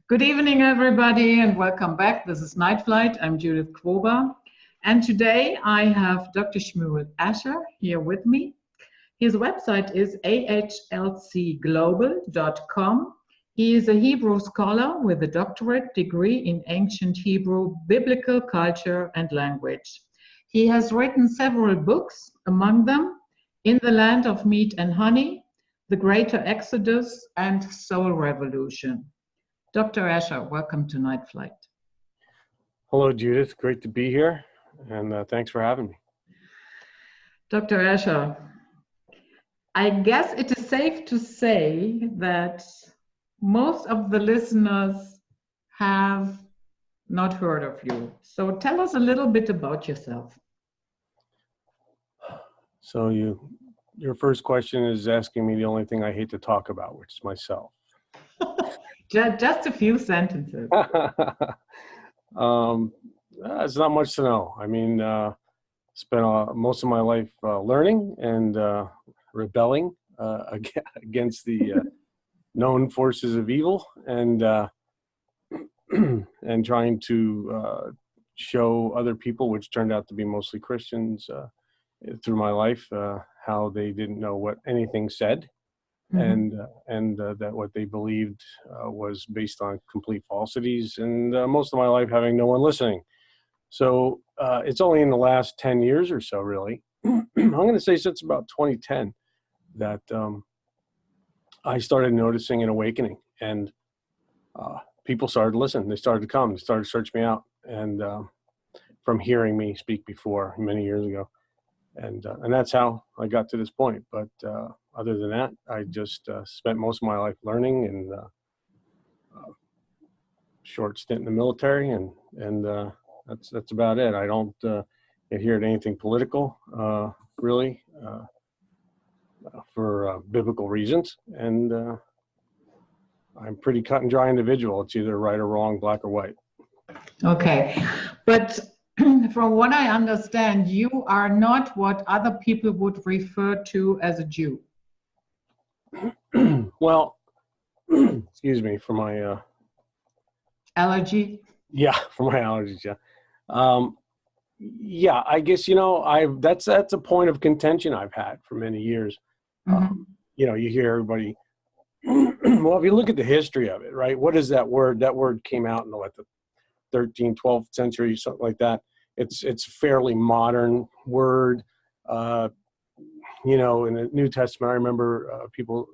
Good evening, everybody, and welcome back. This is Night Flight. I'm Judith, and today I have Dr. Shmuel Asher here with me. His website is ahlcglobal.com. He is a Hebrew scholar with a doctorate degree in ancient Hebrew, biblical culture, and language. He has written several books, among them In the Land of Meat and Honey, The Greater Exodus, and Soul Revolution. Dr. Asher, welcome to Night Flight. Hello, Judith. Great to be here, and thanks for having me. Dr. Asher, I guess it is safe to say that most of the listeners have not heard of you. So tell us a little bit about yourself. So your first question is asking me the only thing I hate to talk about, which is myself. Just a few sentences. It's not much to know. I mean, spent most of my life learning and rebelling against the known forces of evil, and and trying to show other people, which turned out to be mostly Christians, through my life, how they didn't know what anything said. Mm-hmm. and that what they believed was based on complete falsities, and most of my life having no one listening. So it's only in the last 10 years or so, really, I'm going to say since about 2010, that I started noticing an awakening, and people started listening. They started to come. They started to search me out, and from hearing me speak before many years ago. And that's how I got to this point. But other than that, I just spent most of my life learning, and short stint in the military, and that's about it. I don't adhere to anything political, really, for biblical reasons. And I'm a pretty cut and dry individual. It's either right or wrong, black or white. Okay, but from what I understand, you are not what other people would refer to as a Jew. Well, excuse me for my allergy. Yeah, for my allergies. Yeah, yeah. I guess that's a point of contention I've had for many years. Mm-hmm. You hear everybody. Well, if you look at the history of it, right? What is that word? That word came out in the 13th, 12th century, something like that. It's a fairly modern word. In the New Testament, I remember people,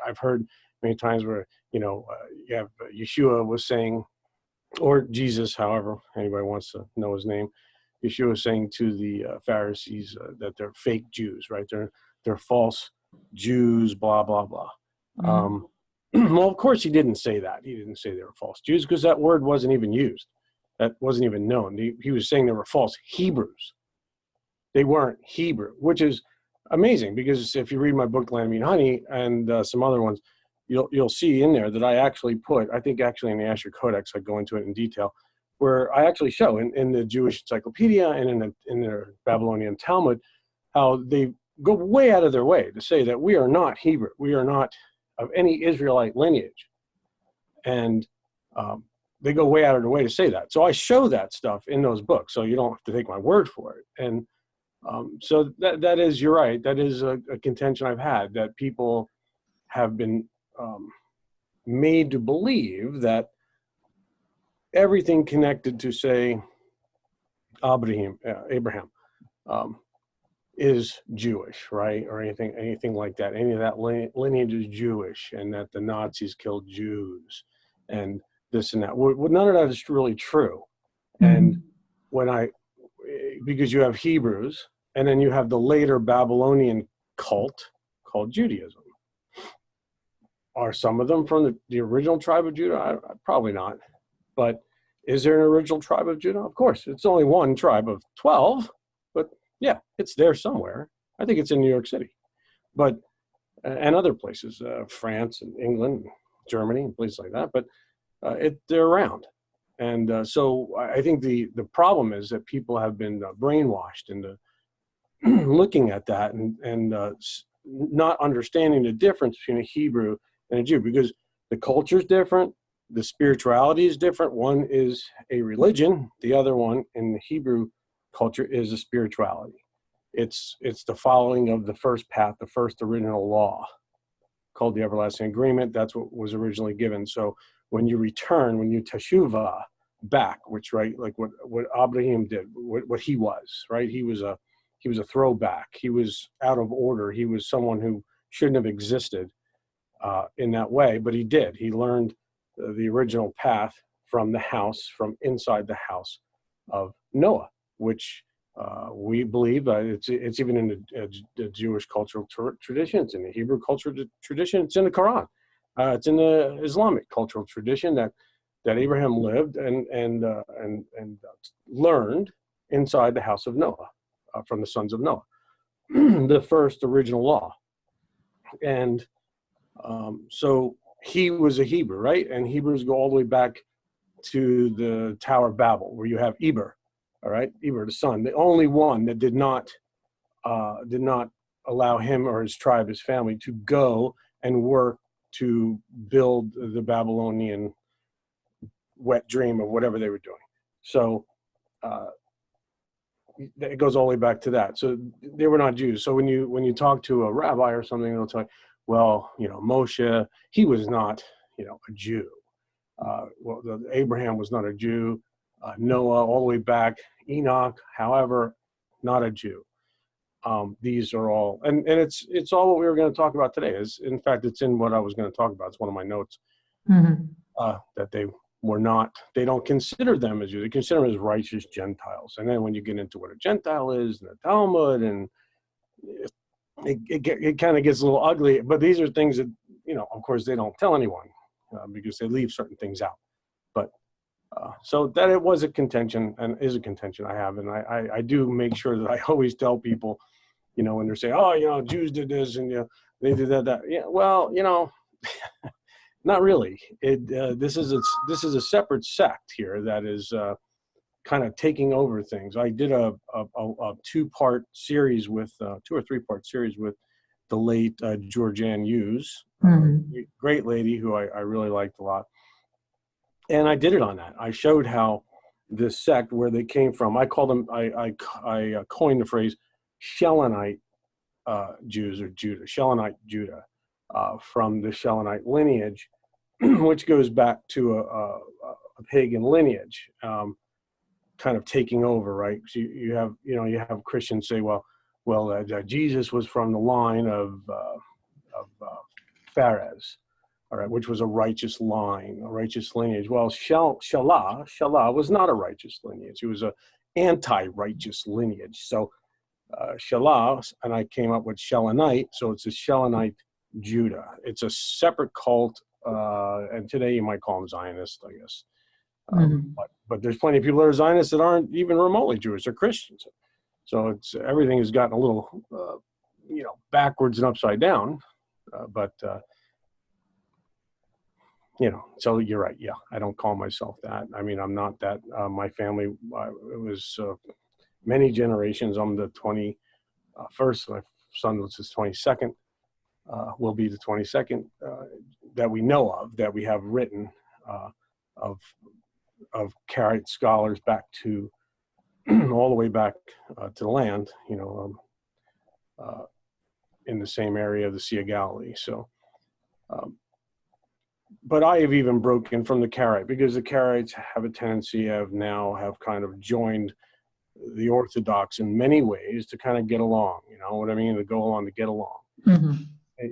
I've heard many times where, you have Yeshua was saying, or Jesus, however anybody wants to know his name, Yeshua was saying to the Pharisees that they're fake Jews, right? They're false Jews, blah, blah, blah. Mm-hmm. Well, of course he didn't say that. He didn't say they were false Jews, because that word wasn't even used. That wasn't even known. He was saying they were false Hebrews. They weren't Hebrew, which is amazing, because if you read my book, Land, Meat, and Honey, and some other ones, you'll see in there that I actually put, I think actually in the Asher Codex, I go into it in detail, where I actually show in the Jewish Encyclopedia and in their Babylonian Talmud, how they go way out of their way to say that we are not Hebrew. We are not of any Israelite lineage. And they go way out of their way to say that. So I show that stuff in those books, so you don't have to take my word for it. And so that is, you're right, that is a contention I've had, that people have been made to believe that everything connected to, say, Abraham, is Jewish, right? Or anything like that. Any of that lineage is Jewish, and that the Nazis killed Jews, and this and that. Well, none of that is really true. Mm-hmm. And because you have Hebrews, and then you have the later Babylonian cult called Judaism. Are some of them from the original tribe of Judah? Probably not. But is there an original tribe of Judah? Of course. It's only one tribe of 12, but yeah, it's there somewhere. I think it's in New York City, but and other places, France and England, Germany, and places like that. But they're around. And so I think the problem is that people have been brainwashed into looking at that and not understanding the difference between a Hebrew and a Jew, because the culture is different, the spirituality is different. One is a religion. The other one in the Hebrew culture is a spirituality. It's the following of the first path, the first original law, called the everlasting agreement. That's what was originally given. So when you return, when you teshuvah back, which, right, like what Abraham did, what he was, right? He was a throwback. He was out of order. He was someone who shouldn't have existed in that way, but he did. He learned the original path from the house, from inside the house of Noah, which we believe it's even in the Jewish cultural tradition. It's in the Hebrew cultural tradition. It's in the Quran. It's in the Islamic cultural tradition that Abraham lived and learned inside the house of Noah, from the sons of Noah, the first original law. And so he was a Hebrew, right? And Hebrews go all the way back to the Tower of Babel, where you have Eber, all right, Eber, the son, the only one that did not allow him or his tribe, his family, to go and work to build the Babylonian wet dream of whatever they were doing. So it goes all the way back to that. So they were not Jews. So when you talk to a rabbi or something, they'll tell you, well, Moshe, he was not, a Jew. Abraham was not a Jew. Noah, all the way back. Enoch, however, not a Jew. These are all, and it's all what we were going to talk about today. In fact, it's in what I was going to talk about. It's one of my notes. That they don't consider them as Jews. They consider them as righteous Gentiles. And then when you get into what a Gentile is, and the Talmud, and it kind of gets a little ugly. But these are things that, of course, they don't tell anyone because they leave certain things out. But so that it was a contention, and is a contention I have. And I do make sure that I always tell people, when they're saying, oh, Jews did this and they did that. Yeah, well, not really. This is a separate sect here that is kind of taking over things. I did a 2-part series with 2 or 3-part series with the late Georgianne Hughes, great lady who I really liked a lot. And I did it on that. I showed how this sect, where they came from, I call them, I coined the phrase Shelanite Jews, or Judah, Shelanite Judah, from the Shelanite lineage, which goes back to a pagan lineage, kind of taking over, right? So you have Christians say, well, Jesus was from the line of Phares, all right, which was a righteous line, a righteous lineage. Well, Shelah was not a righteous lineage. It was an anti-righteous lineage. So Shelah, and I came up with Shelanite, so it's a Shelanite Judah. It's a separate cult, and today you might call them Zionists, I guess. But there's plenty of people that are Zionists that aren't even remotely Jewish. They're Christians. So everything has gotten a little, backwards and upside down. So you're right. Yeah, I don't call myself that. I mean, I'm not that. My family, it was many generations. I'm the 21st. My son was his 22nd. Will be the 22nd that we know of, that we have written of Karaite scholars back to all the way back to the land, in the same area of the Sea of Galilee. So, but I have even broken from the Karaite, because the Karaites have a tendency have kind of joined the Orthodox in many ways to kind of get along. You know what I mean? To go along to get along.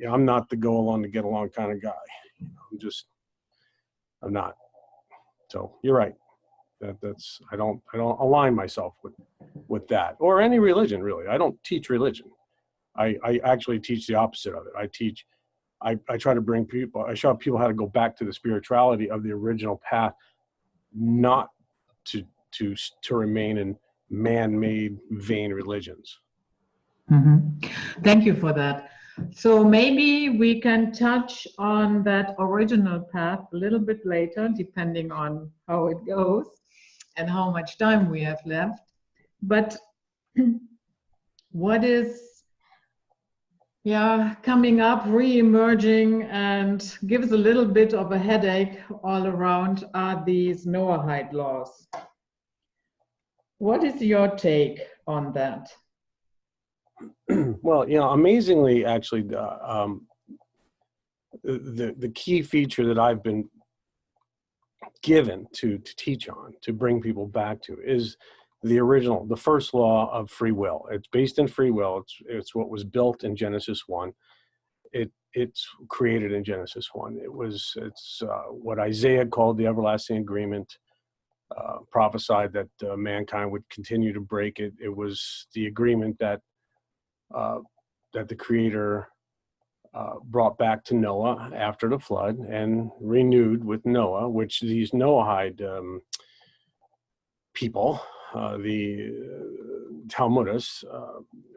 I'm not the go along to get along kind of guy. I'm not. So you're right. I don't align myself with that, or any religion really. I don't teach religion. I actually teach the opposite of it. I try to bring people, I show people how to go back to the spirituality of the original path, not to remain in man-made vain religions. Thank you for that. So maybe we can touch on that original path a little bit later, depending on how it goes and how much time we have left. But what is Yeah, coming up, re-emerging, and gives a little bit of a headache all around are these Noahide laws. What is your take on that? Well, amazingly, actually, the key feature that I've been given to teach on, to bring people back to, is the first law of free will. It's based in free will. It's what was built in Genesis 1. It's created in Genesis 1. It's what Isaiah called the everlasting agreement, prophesied that mankind would continue to break it. It was the agreement that the Creator brought back to Noah after the flood and renewed with Noah, which these Noahide people, the Talmudists,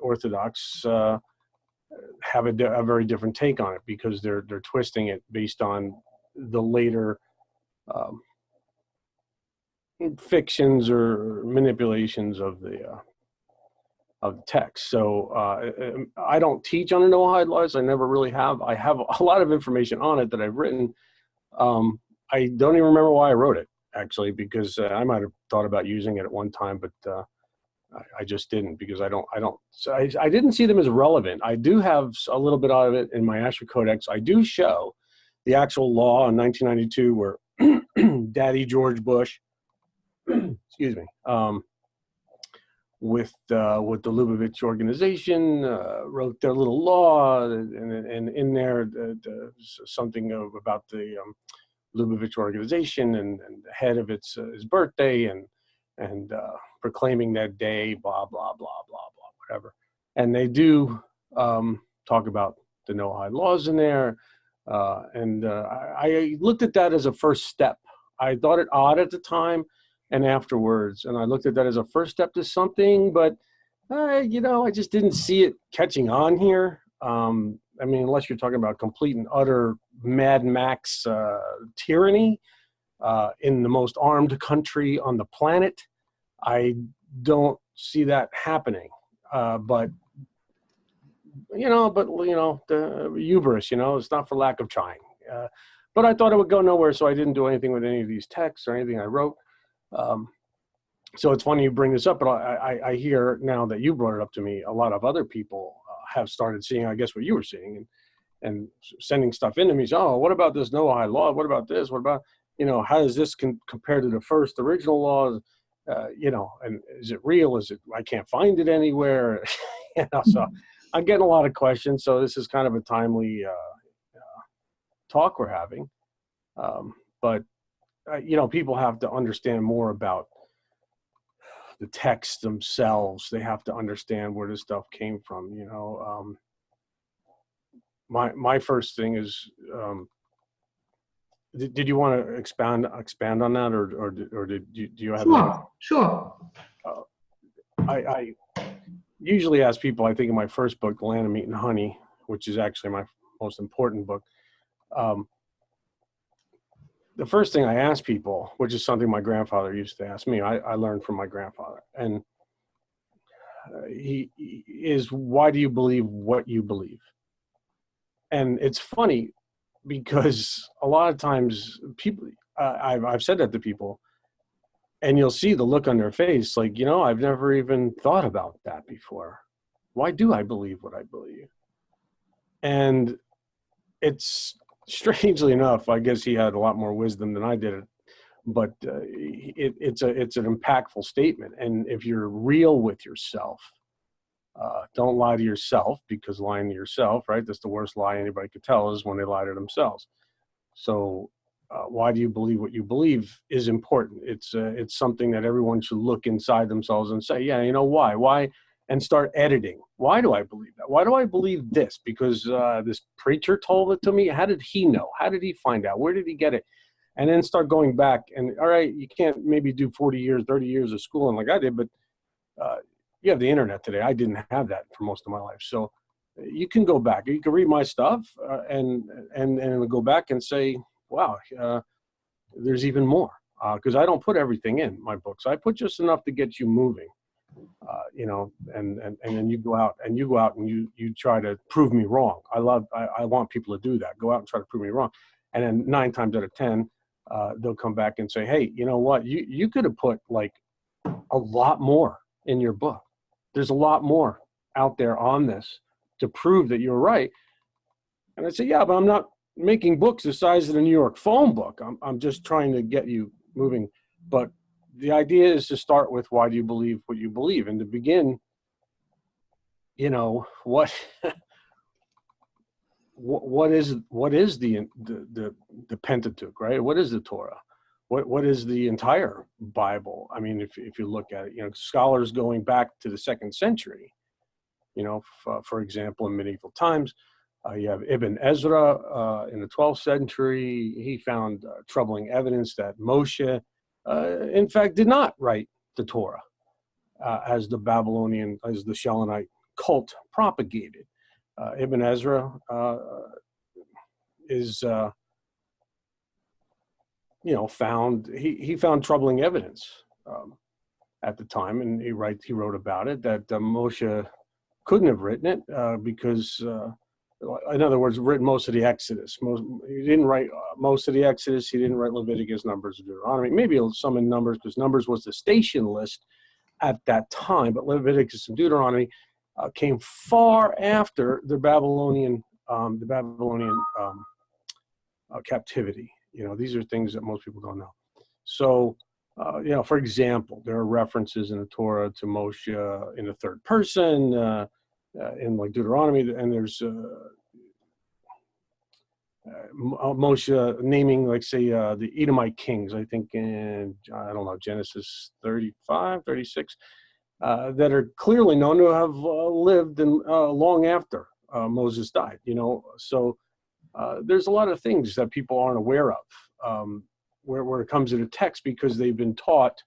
Orthodox, have a very different take on it, because they're twisting it based on the later fictions or manipulations of the text. So I don't teach on the Noahide laws. I never really have. I have a lot of information on it that I've written. I don't even remember why I wrote it, actually, because I might have thought about using it at one time, but I just didn't, because I didn't see them as relevant. I do have a little bit of it in my Asher Codex. I do show the actual law in 1992 where Daddy George Bush, excuse me, with the Lubavitch organization, wrote their little law, and in there something about the Lubavitch organization and the head of his birthday and proclaiming that day, blah blah blah blah blah, whatever. And they do talk about the Noahide laws in there, and I looked at that as a first step. I thought it odd at the time and afterwards, and I looked at that as a first step to something, but I just didn't see it catching on here. I mean, unless you're talking about complete and utter Mad Max tyranny in the most armed country on the planet, I don't see that happening. But the hubris, it's not for lack of trying. But I thought it would go nowhere, so I didn't do anything with any of these texts or anything I wrote. So it's funny you bring this up, but I hear now that you brought it up to me, a lot of other people have started seeing, I guess, what you were seeing, and sending stuff into me. So, oh, what about this Noahide law? What about this? What about, how does this compare to the first original laws? And is it real? I can't find it anywhere. So I'm getting a lot of questions. So this is kind of a timely talk we're having. But people have to understand more about the texts themselves. They have to understand where this stuff came from. My first thing is, did you want to expand on that, or do you have? Sure. I usually ask people, I think in my first book, The Land of Meat and Honey, which is actually my most important book, the first thing I ask people, which is something my grandfather used to ask me, I learned from my grandfather, and he is, why do you believe what you believe? And it's funny, because a lot of times people, I've said that to people, and you'll see the look on their face, like, I've never even thought about that before. Why do I believe what I believe? And it's, strangely enough, I guess he had a lot more wisdom than I did, but it's an impactful statement. And if you're real with yourself, don't lie to yourself, because lying to yourself, right, that's the worst lie anybody could tell, is when they lie to themselves. So why do you believe what you believe is important. It's something that everyone should look inside themselves and say, yeah, why, and start editing. Why do I believe that? Why do I believe this? Because this preacher told it to me. How did he know? How did he find out? Where did he get it? And then start going back. And all right, you can't maybe do 40 years, 30 years of schooling like I did, but you have the internet today. I didn't have that for most of my life. So you can go back. You can read my stuff and go back and say, wow, there's even more. Because I don't put everything in my books. I put just enough to get you moving. you know, and then you go out and you try to prove me wrong. I want people to do that. Go out and try to prove me wrong. And then 9 times out of 10, they'll come back and say, hey, you know what? You could have put like a lot more in your book. There's a lot more out there on this to prove that you're right. And I say, yeah, but I'm not making books the size of the New York phone book. I'm just trying to get you moving. But the idea is to start with, why do you believe what you believe? And to begin, you know, what is the Pentateuch, right? What is the Torah? What is the entire Bible? I mean, if you look at it, you know, scholars going back to the 2nd century, you know, for example, in medieval times, you have Ibn Ezra in the 12th century. He found troubling evidence that Moshe, in fact, did not write the Torah as the Shalonite cult propagated. Ibn Ezra is, you know, he found troubling evidence at the time, and he wrote about it, that Moshe couldn't have written it because, in other words, written most of the Exodus. He didn't write most of the Exodus. He didn't write Leviticus, Numbers, and Deuteronomy. Maybe some in Numbers, because Numbers was the station list at that time, but Leviticus and Deuteronomy came far after the Babylonian captivity. You know, these are things that most people don't know. So, you know, for example, there are references in the Torah to Moshe in the 3rd person, in like Deuteronomy, and there's Moshe naming, like, say, the Edomite kings, I think in, I don't know, Genesis 35, 36, that are clearly known to have lived in, long after Moses died, you know. So there's a lot of things that people aren't aware of where it comes to the text, because they've been taught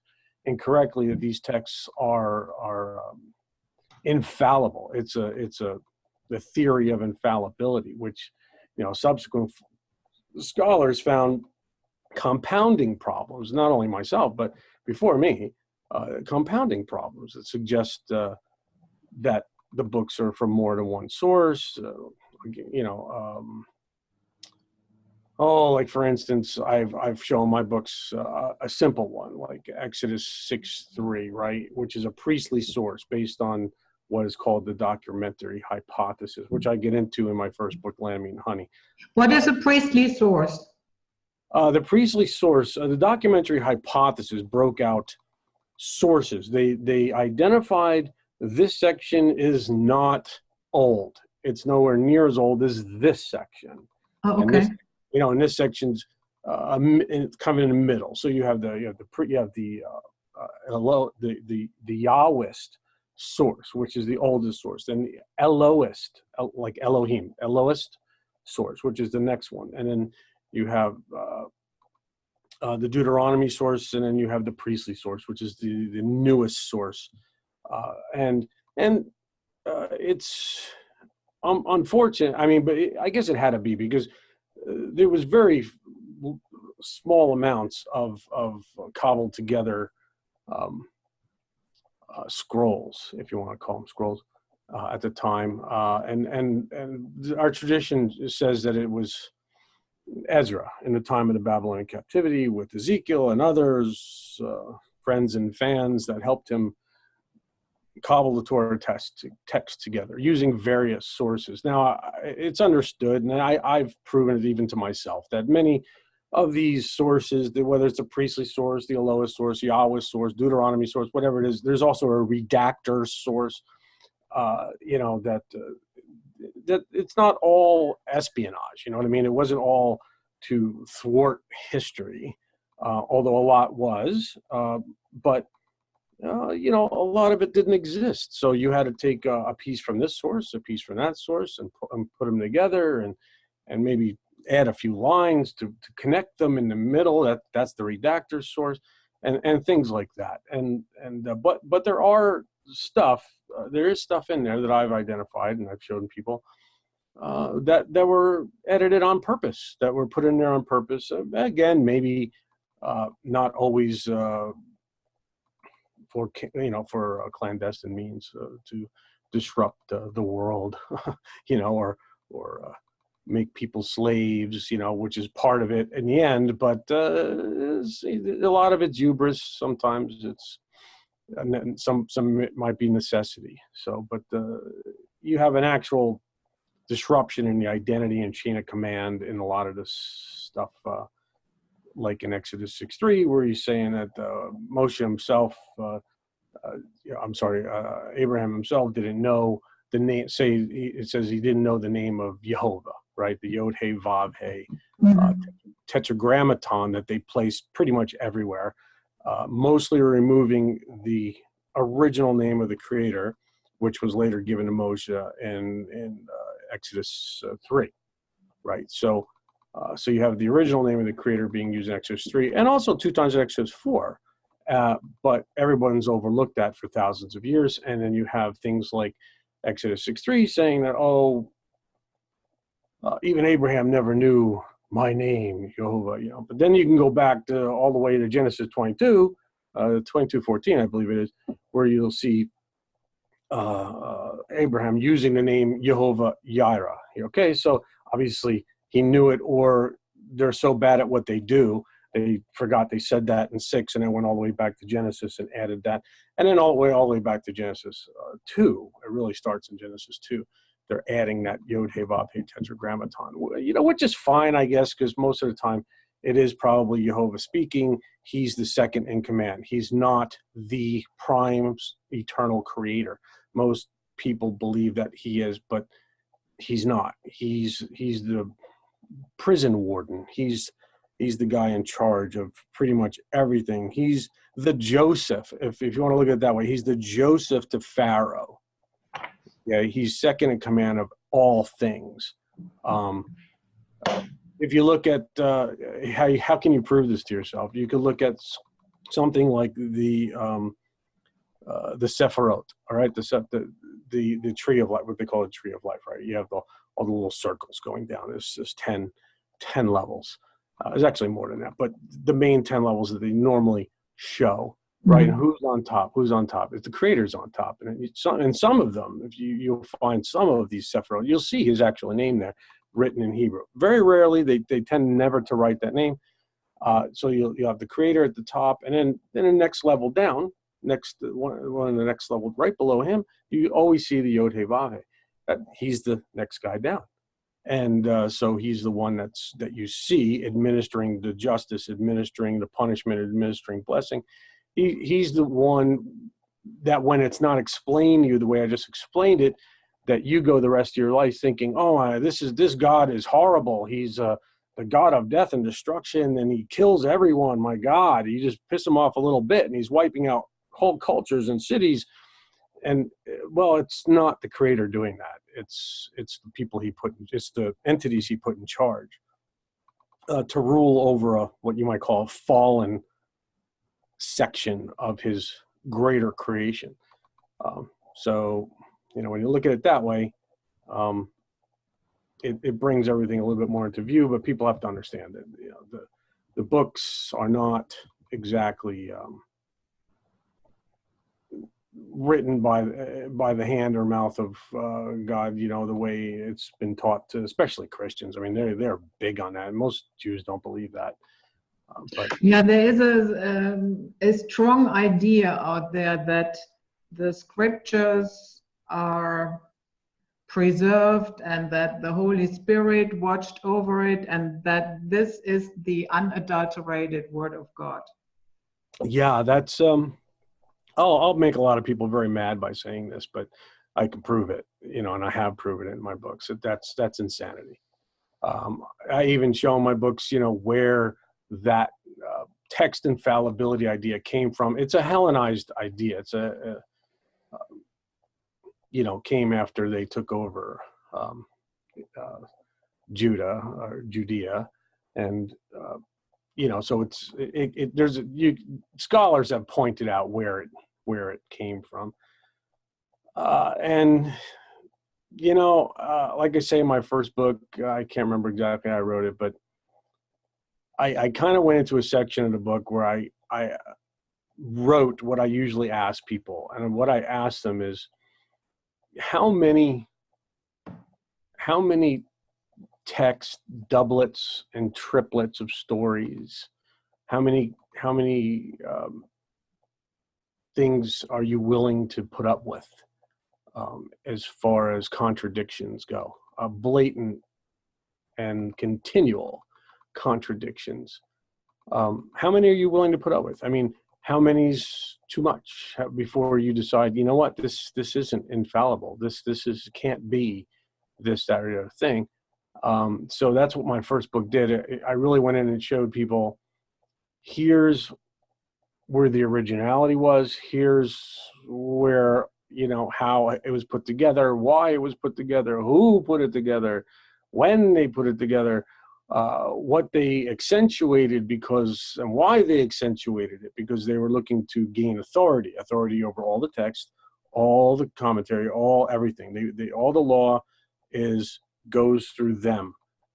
incorrectly that these texts are infallible. It's the theory of infallibility, which, you know, subsequent scholars found compounding problems. Not only myself, but before me, compounding problems that suggest that the books are from more than one source. You know, like for instance, I've shown my books a simple one, like Exodus 6:3, right, which is a priestly source based on what is called the documentary hypothesis, which I get into in my first book, Land, Meat, and Honey. What is a priestly source? The priestly source, the documentary hypothesis broke out sources. They identified this section is not old. It's nowhere near as old as this section. Oh, okay. And this, you know, and this section's it's kind of in the middle. So you have the Yahwist source, which is the oldest source, then the Elohist, like Elohim, Elohist source, which is the next one, and then you have the Deuteronomy source, and then you have the priestly source, which is the newest source, and it's unfortunate. I mean, but I guess it had to be, because there was very small amounts of cobbled together scrolls, if you want to call them scrolls, at the time, and our tradition says that it was Ezra in the time of the Babylonian captivity, with Ezekiel and others, friends and fans, that helped him cobble the Torah text together using various sources. Now, it's understood, and I've proven it even to myself, that many of these sources, whether it's a priestly source, the Elohist source, Yahweh source, Deuteronomy source, whatever it is, there's also a redactor source, you know, that it's not all espionage, you know what I mean? It wasn't all to thwart history, although a lot was, but you know, a lot of it didn't exist. So you had to take a piece from this source, a piece from that source, and put them together, and maybe add a few lines to connect them in the middle. That's the redactor source, and things like that. But there are there is stuff in there that I've identified and I've shown people that were edited on purpose, that were put in there on purpose. Again, maybe not always for clandestine means to disrupt the world, or make people slaves, which is part of it in the end. But a lot of it's hubris. Sometimes it's, and then some it might be necessity. So, but you have an actual disruption in the identity and chain of command in a lot of this stuff, like in Exodus 6:3, where he's saying that Moshe himself, Abraham himself didn't know the name. It says he didn't know the name of Yehovah, right? The Yod He Vav He tetragrammaton that they placed pretty much everywhere, mostly removing the original name of the Creator, which was later given to Moshe in Exodus 3, right? So you have the original name of the Creator being used in Exodus 3, and also 2 times in Exodus 4. But everyone's overlooked that for thousands of years. And then you have things like Exodus 6:3 saying that, even Abraham never knew my name, Yehovah. But then you can go back to all the way to Genesis 22:14, I believe it is, where you'll see Abraham using the name Yehovah Yireh. Okay, so obviously he knew it, or they're so bad at what they do, they forgot they said that in 6, and then went all the way back to Genesis and added that, and then all the way back to Genesis 2. It really starts in Genesis 2. They're adding that Yod He Vav He tetragrammaton, which is fine, I guess, because most of the time it is probably Yehovah speaking. He's the second in command. He's not the prime eternal creator. Most people believe that he is, but he's not. He's the prison warden. He's the guy in charge of pretty much everything. He's the Joseph, if you want to look at it that way. He's the Joseph to Pharaoh. Yeah, he's second in command of all things. If you look at how can you prove this to yourself? You could look at something like the Sephirot, all right, the tree of life, what they call the tree of life, right? You have all the little circles going down. There's 10 levels. There's actually more than that, but the main 10 levels that they normally show, right? And who's on top? It's the Creator's on top. And some of them, if you'll find some of these Sephirot, you'll see his actual name there written in Hebrew. Very rarely, they tend never to write that name. So you'll have the Creator at the top, and then the next level down, one of the next level right below him, you always see the Yod He Vav He. He's the next guy down. And so he's the one that you see administering the justice, administering the punishment, administering blessing. He's the one that when it's not explained to you the way I just explained it, that you go the rest of your life thinking, this God is horrible. He's the God of death and destruction, and he kills everyone. My God, you just piss him off a little bit, and he's wiping out whole cultures and cities. And well, it's not the Creator doing that. It's the people it's the entities he put in charge to rule over what you might call a fallen section of his greater creation. So, when you look at it that way, it brings everything a little bit more into view. But people have to understand that the books are not exactly written by the hand or mouth of God, the way it's been taught to, especially Christians. I mean, they're big on that. Most Jews don't believe that. But yeah, there is a strong idea out there that the scriptures are preserved and that the Holy Spirit watched over it, and that this is the unadulterated Word of God. Yeah, that's I'll make a lot of people very mad by saying this, but I can prove it, and I have proven it in my books. That's insanity. I even show in my books, where that text infallibility idea came from. It's a Hellenized idea. It's came after they took over Judea, and so scholars have pointed out where it came from, and like I say in my first book, I can't remember exactly how I wrote it, but I kind of went into a section of the book where I wrote what I usually ask people. And what I ask them is, how many text doublets and triplets of stories, how many things are you willing to put up with as far as contradictions go, blatant and continual contradictions? How many are you willing to put up with? I mean, how many's too much before you decide, you know what, this isn't infallible. This can't be this, that, or the other thing. So that's what my first book did. I really went in and showed people, here's where the originality was. Here's where, how it was put together, why it was put together, who put it together, when they put it together, what they accentuated and why they accentuated it, because they were looking to gain authority over all the text, all the commentary, everything. All the law goes through them,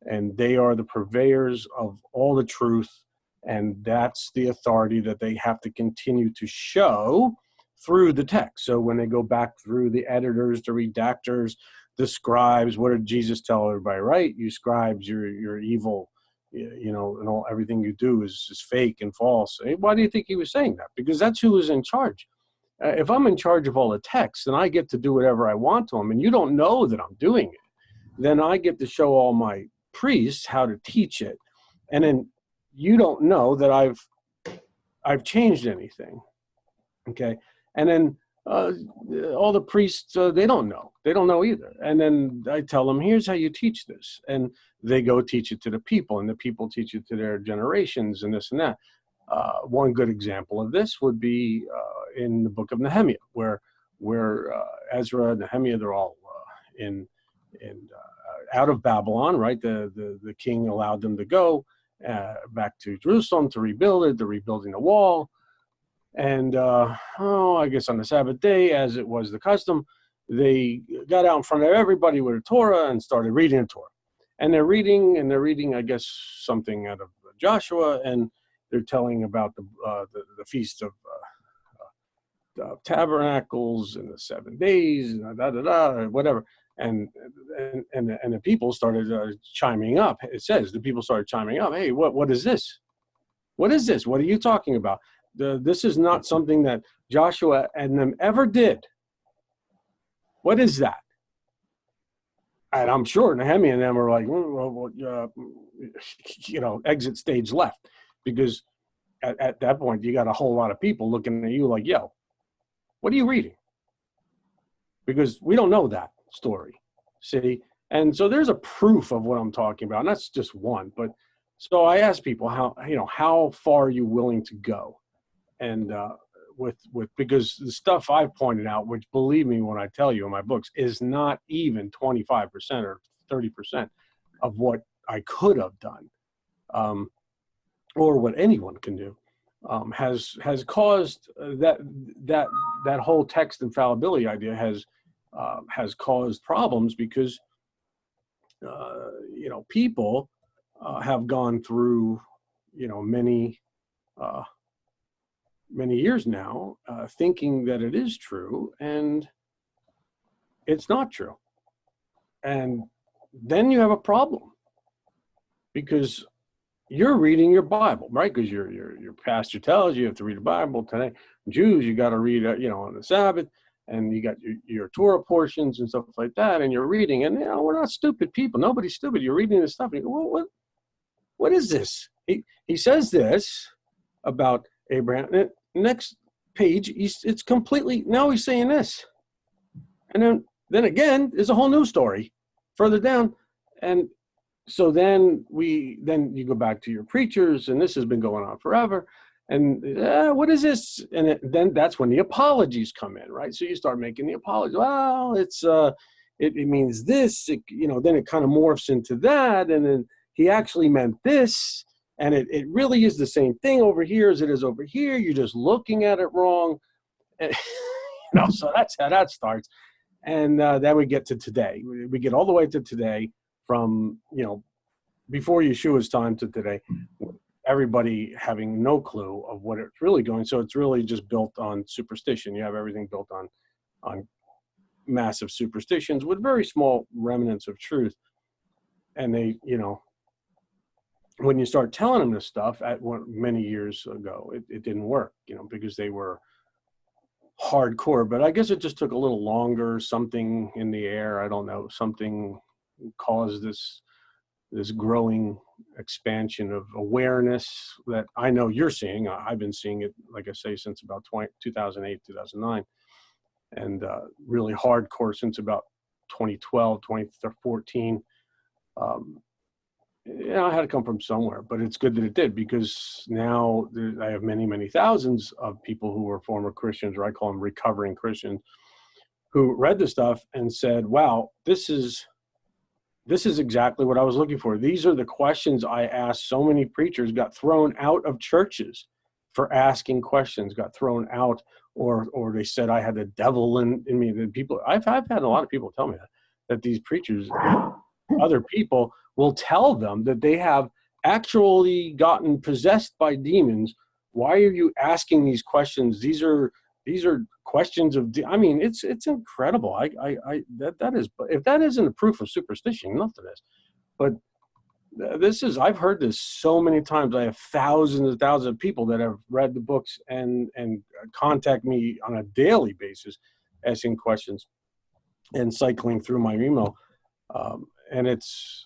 and they are the purveyors of all the truth, and that's the authority that they have to continue to show through the text. So when they go back through the editors, the redactors, the scribes, what did Jesus tell everybody, right? You scribes, you're evil, and everything you do is fake and false. Why do you think he was saying that? Because that's who was in charge. If I'm in charge of all the text and I get to do whatever I want to them, and you don't know that I'm doing it, then I get to show all my priests how to teach it. And then you don't know that I've changed anything. Okay. And then all the priests, they don't know either. And then I tell them, here's how you teach this. And they go teach it to the people, and the people teach it to their generations, and this and that. One good example of this would be in the book of Nehemiah, where Ezra, Nehemiah, they're all out of Babylon, right? The king allowed them to go back to Jerusalem to rebuild it. They're rebuilding the wall. And, I guess on the Sabbath day, as it was the custom, they got out in front of everybody with a Torah and started reading the Torah. And they're reading, I guess, something out of Joshua, and they're telling about the Feast of Tabernacles and the 7 days, and whatever. And the people started chiming up. It says the people started chiming up. Hey, what is this? What is this? What are you talking about? This is not something that Joshua and them ever did. What is that? And I'm sure Nehemiah and them are like, exit stage left, because at that point you got a whole lot of people looking at you like, yo, what are you reading? Because we don't know that story, see? And so there's a proof of what I'm talking about, and that's just one. But so I ask people, how far are you willing to go? And because the stuff I've pointed out, which, believe me when I tell you in my books, is not even 25% or 30% of what I could have done, or what anyone can do, has caused that whole text infallibility idea has caused problems, because people have gone through many years now, thinking that it is true, and it's not true. And then you have a problem, because you're reading your Bible, right? Because your pastor tells you have to read the Bible today. Jews, you got to read, on the Sabbath, and you got your Torah portions and stuff like that, and you're reading, and we're not stupid people. Nobody's stupid. You're reading this stuff, and you go, what is this? He says this about Abraham. Next page, it's completely, now he's saying this. And then again, there's a whole new story further down. And so then you go back to your preachers, and this has been going on forever. And what is this? And then that's when the apologies come in, right? So you start making the apologies. Well, it means this, then it kind of morphs into that. And then he actually meant this. And it really is the same thing over here as it is over here. You're just looking at it wrong. So that's how that starts. And then we get to today. We get all the way to today, from, before Yeshua's time to today. everybody having no clue of what it's really going. So it's really just built on superstition. You have everything built on massive superstitions with very small remnants of truth. And they, when you start telling them this stuff many years ago, it didn't work, because they were hardcore. But I guess it just took a little longer, something in the air, I don't know, something caused this growing expansion of awareness that I know you're seeing. I've been seeing it, like I say, since about 2008, 2009, and really hardcore since about 2012, 2014. I had to come from somewhere, but it's good that it did, because now I have many, many thousands of people who were former Christians, or I call them recovering Christians, who read the stuff and said, wow, this is exactly what I was looking for. These are the questions I asked so many preachers, got thrown out of churches for asking questions, got thrown out, or they said I had the devil in me. The people, I've had a lot of people tell me that these preachers, other people, will tell them that they have actually gotten possessed by demons. Why are you asking these questions? These are questions of, it's incredible. That is, if that isn't a proof of superstition, nothing is. But I've heard this so many times. I have thousands and thousands of people that have read the books and contact me on a daily basis, asking questions and cycling through my email. And it's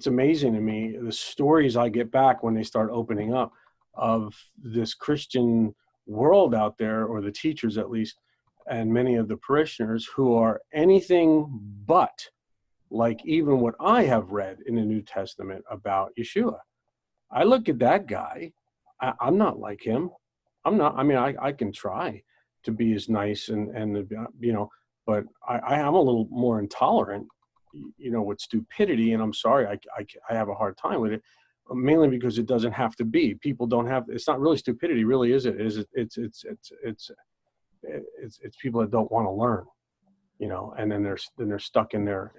amazing to me, the stories I get back when they start opening up of this Christian world out there, or the teachers at least, and many of the parishioners who are anything but like even what I have read in the New Testament about Yeshua. I look at that guy, I'm not like him. I'm not, I can try to be as nice and but I'm a little more intolerant, with stupidity, and I'm sorry, I have a hard time with it, mainly because it doesn't have to be. People don't have. It's not really stupidity, really, is it? It's people that don't want to learn, and then they're stuck in their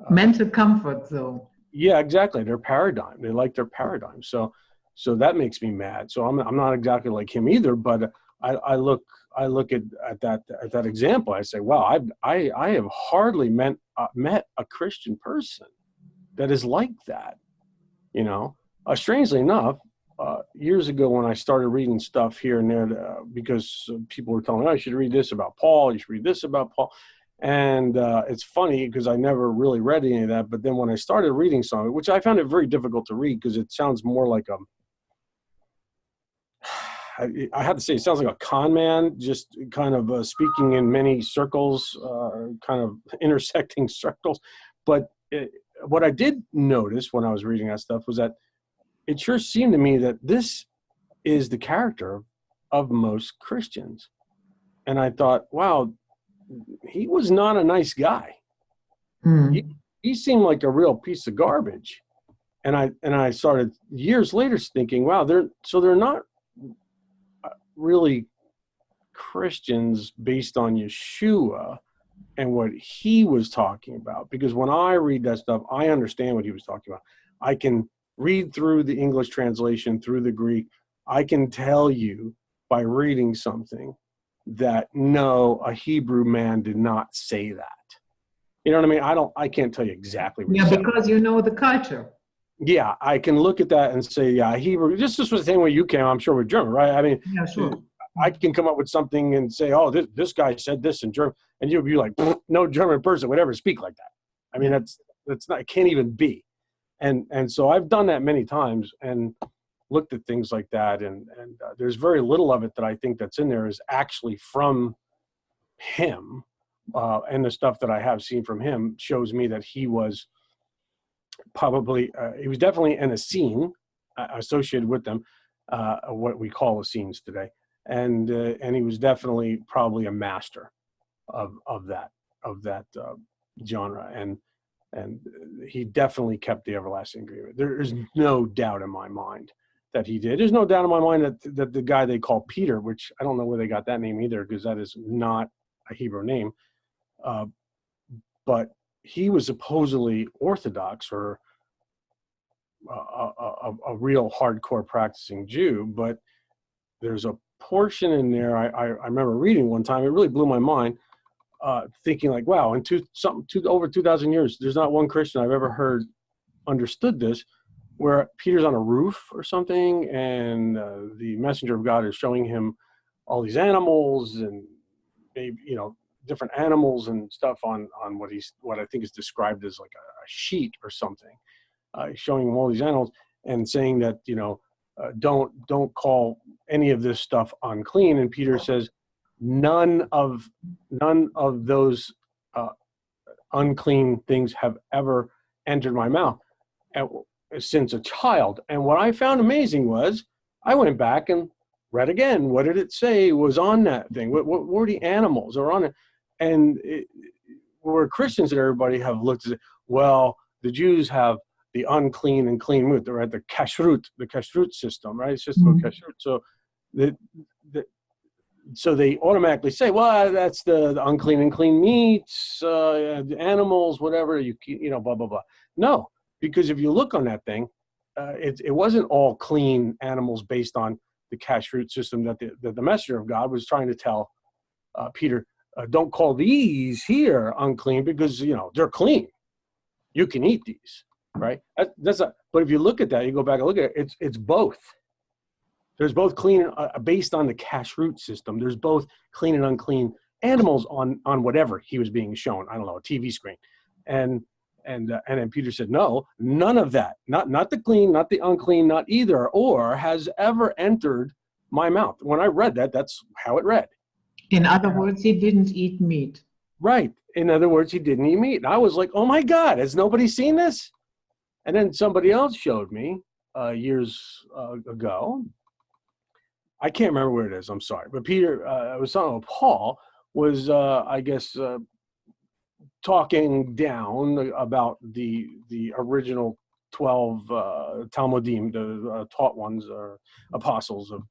mental comfort zone. Yeah, exactly. Their paradigm. They like their paradigm. So that makes me mad. So I'm not exactly like him either, but I look at that example. I say, wow, I have hardly met a Christian person that is like that. Strangely enough, years ago when I started reading stuff here and there, because people were telling me, oh, you should read this about Paul, you should read this about Paul. And it's funny because I never really read any of that. But then when I started reading some of it, which I found it very difficult to read because it sounds more like I have to say, it sounds like a con man, just kind of speaking in many circles, kind of intersecting circles. But what I did notice when I was reading that stuff was that it sure seemed to me that this is the character of most Christians. And I thought, wow, he was not a nice guy. He seemed like a real piece of garbage. And I started years later thinking, wow, they're not really Christians based on Yeshua and what he was talking about. Because when I read that stuff, I understand what he was talking about. I can read through the English translation, through the Greek. I can tell you by reading something that no, a Hebrew man did not say that. You know what I mean? I can't tell you exactly what he said. Because you know the culture. Yeah, I can look at that and say, yeah, Hebrew. This was the same way you came, I'm sure, with German, right? I mean, yeah, sure. I can come up with something and say, oh, this guy said this in German, and you'll be like, no German person would ever speak like that. I mean, that's not, it can't even be. And so I've done that many times and looked at things like that, and there's very little of it that I think that's in there is actually from him, and the stuff that I have seen from him shows me that he was probably he was definitely in a scene associated with them, what we call Essenes today, and he was definitely probably a master of that genre, and he definitely kept the everlasting agreement. There is no doubt in my mind that he did. There's no doubt in my mind that the guy they call Peter, which I don't know where they got that name either, because that is not a Hebrew name, but he was supposedly Orthodox, or a real hardcore practicing Jew, but there's a portion in there I remember reading one time. It really blew my mind, thinking like, wow, in over 2,000 years, there's not one Christian I've ever heard understood this, where Peter's on a roof or something, and the messenger of God is showing him all these animals and maybe, different animals and stuff on what I think is described as like a sheet or something, showing him all these animals and saying that, don't call any of this stuff unclean. And Peter says, none of those unclean things have ever entered my mouth since a child. And what I found amazing was I went back and read again. What did it say was on that thing? What were the animals that were on it? And we're Christians that everybody have looked at, well, the Jews have the unclean and clean meat. They're at the kashrut system, right? It's just about kashrut. So so they automatically say, well, that's the unclean and clean meats, the animals, whatever, blah, blah, blah. No, because if you look on that thing, it wasn't all clean animals based on the kashrut system that the messenger of God was trying to tell Peter, don't call these here unclean because, they're clean. You can eat these, right? But if you look at that, you go back and look at it, it's both. There's both clean, based on the kashrut system. There's both clean and unclean animals on whatever he was being shown. I don't know, a TV screen. And then Peter said, no, none of that, not the clean, not the unclean, not either or has ever entered my mouth. When I read that, that's how it read. In other words, he didn't eat meat. Right. In other words, he didn't eat meat. And I was like, oh my God, has nobody seen this? And then somebody else showed me years ago. I can't remember where it is. I'm sorry. But Peter, was talking about Paul, was, I guess, talking down about the original 12 Talmudim, the taught ones, or apostles of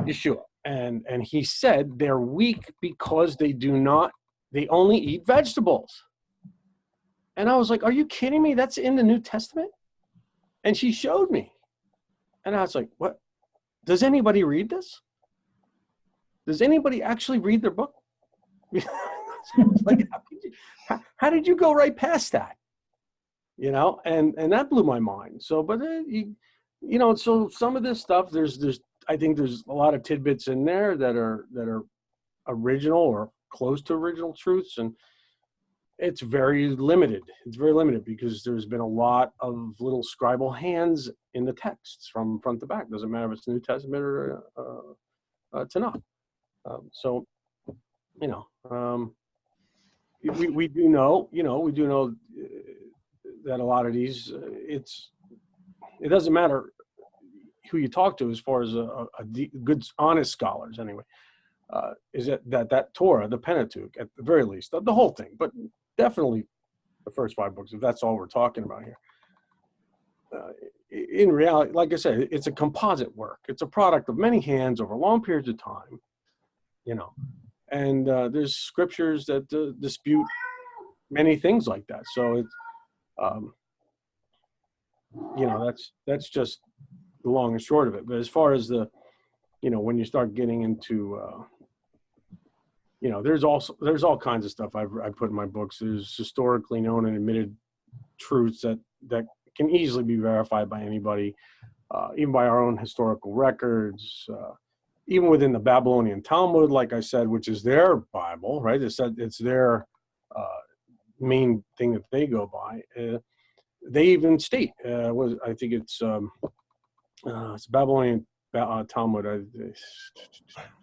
Yeshua. And he said they're weak because they only eat vegetables. And I was like, are you kidding me? That's in the New Testament? And she showed me. And I was like, what? Does anybody read this? Does anybody actually read their book? Like, how did you go right past that? And that blew my mind. So, but so some of this stuff, I think there's a lot of tidbits in there that are original or close to original truths, and it's very limited. It's very limited because there's been a lot of little scribal hands in the texts from front to back. Doesn't matter if it's the New Testament or Tanakh. So, we do know, that a lot of these, it doesn't matter who you talk to as far as a good, honest scholars anyway, is that Torah, the Pentateuch, at the very least, the whole thing, but definitely the first 5 books, if that's all we're talking about here. In reality, like I said, it's a composite work. It's a product of many hands over long periods of time, and there's scriptures that dispute many things like that. So it's, that's just the long and short of it. But as far as when you start getting into, there's all kinds of stuff I put in my books. There's historically known and admitted truths that can easily be verified by anybody, even by our own historical records, even within the Babylonian Talmud, like I said, which is their Bible, right? It's their main thing that they go by. They even state, I think it's Babylonian Talmud. I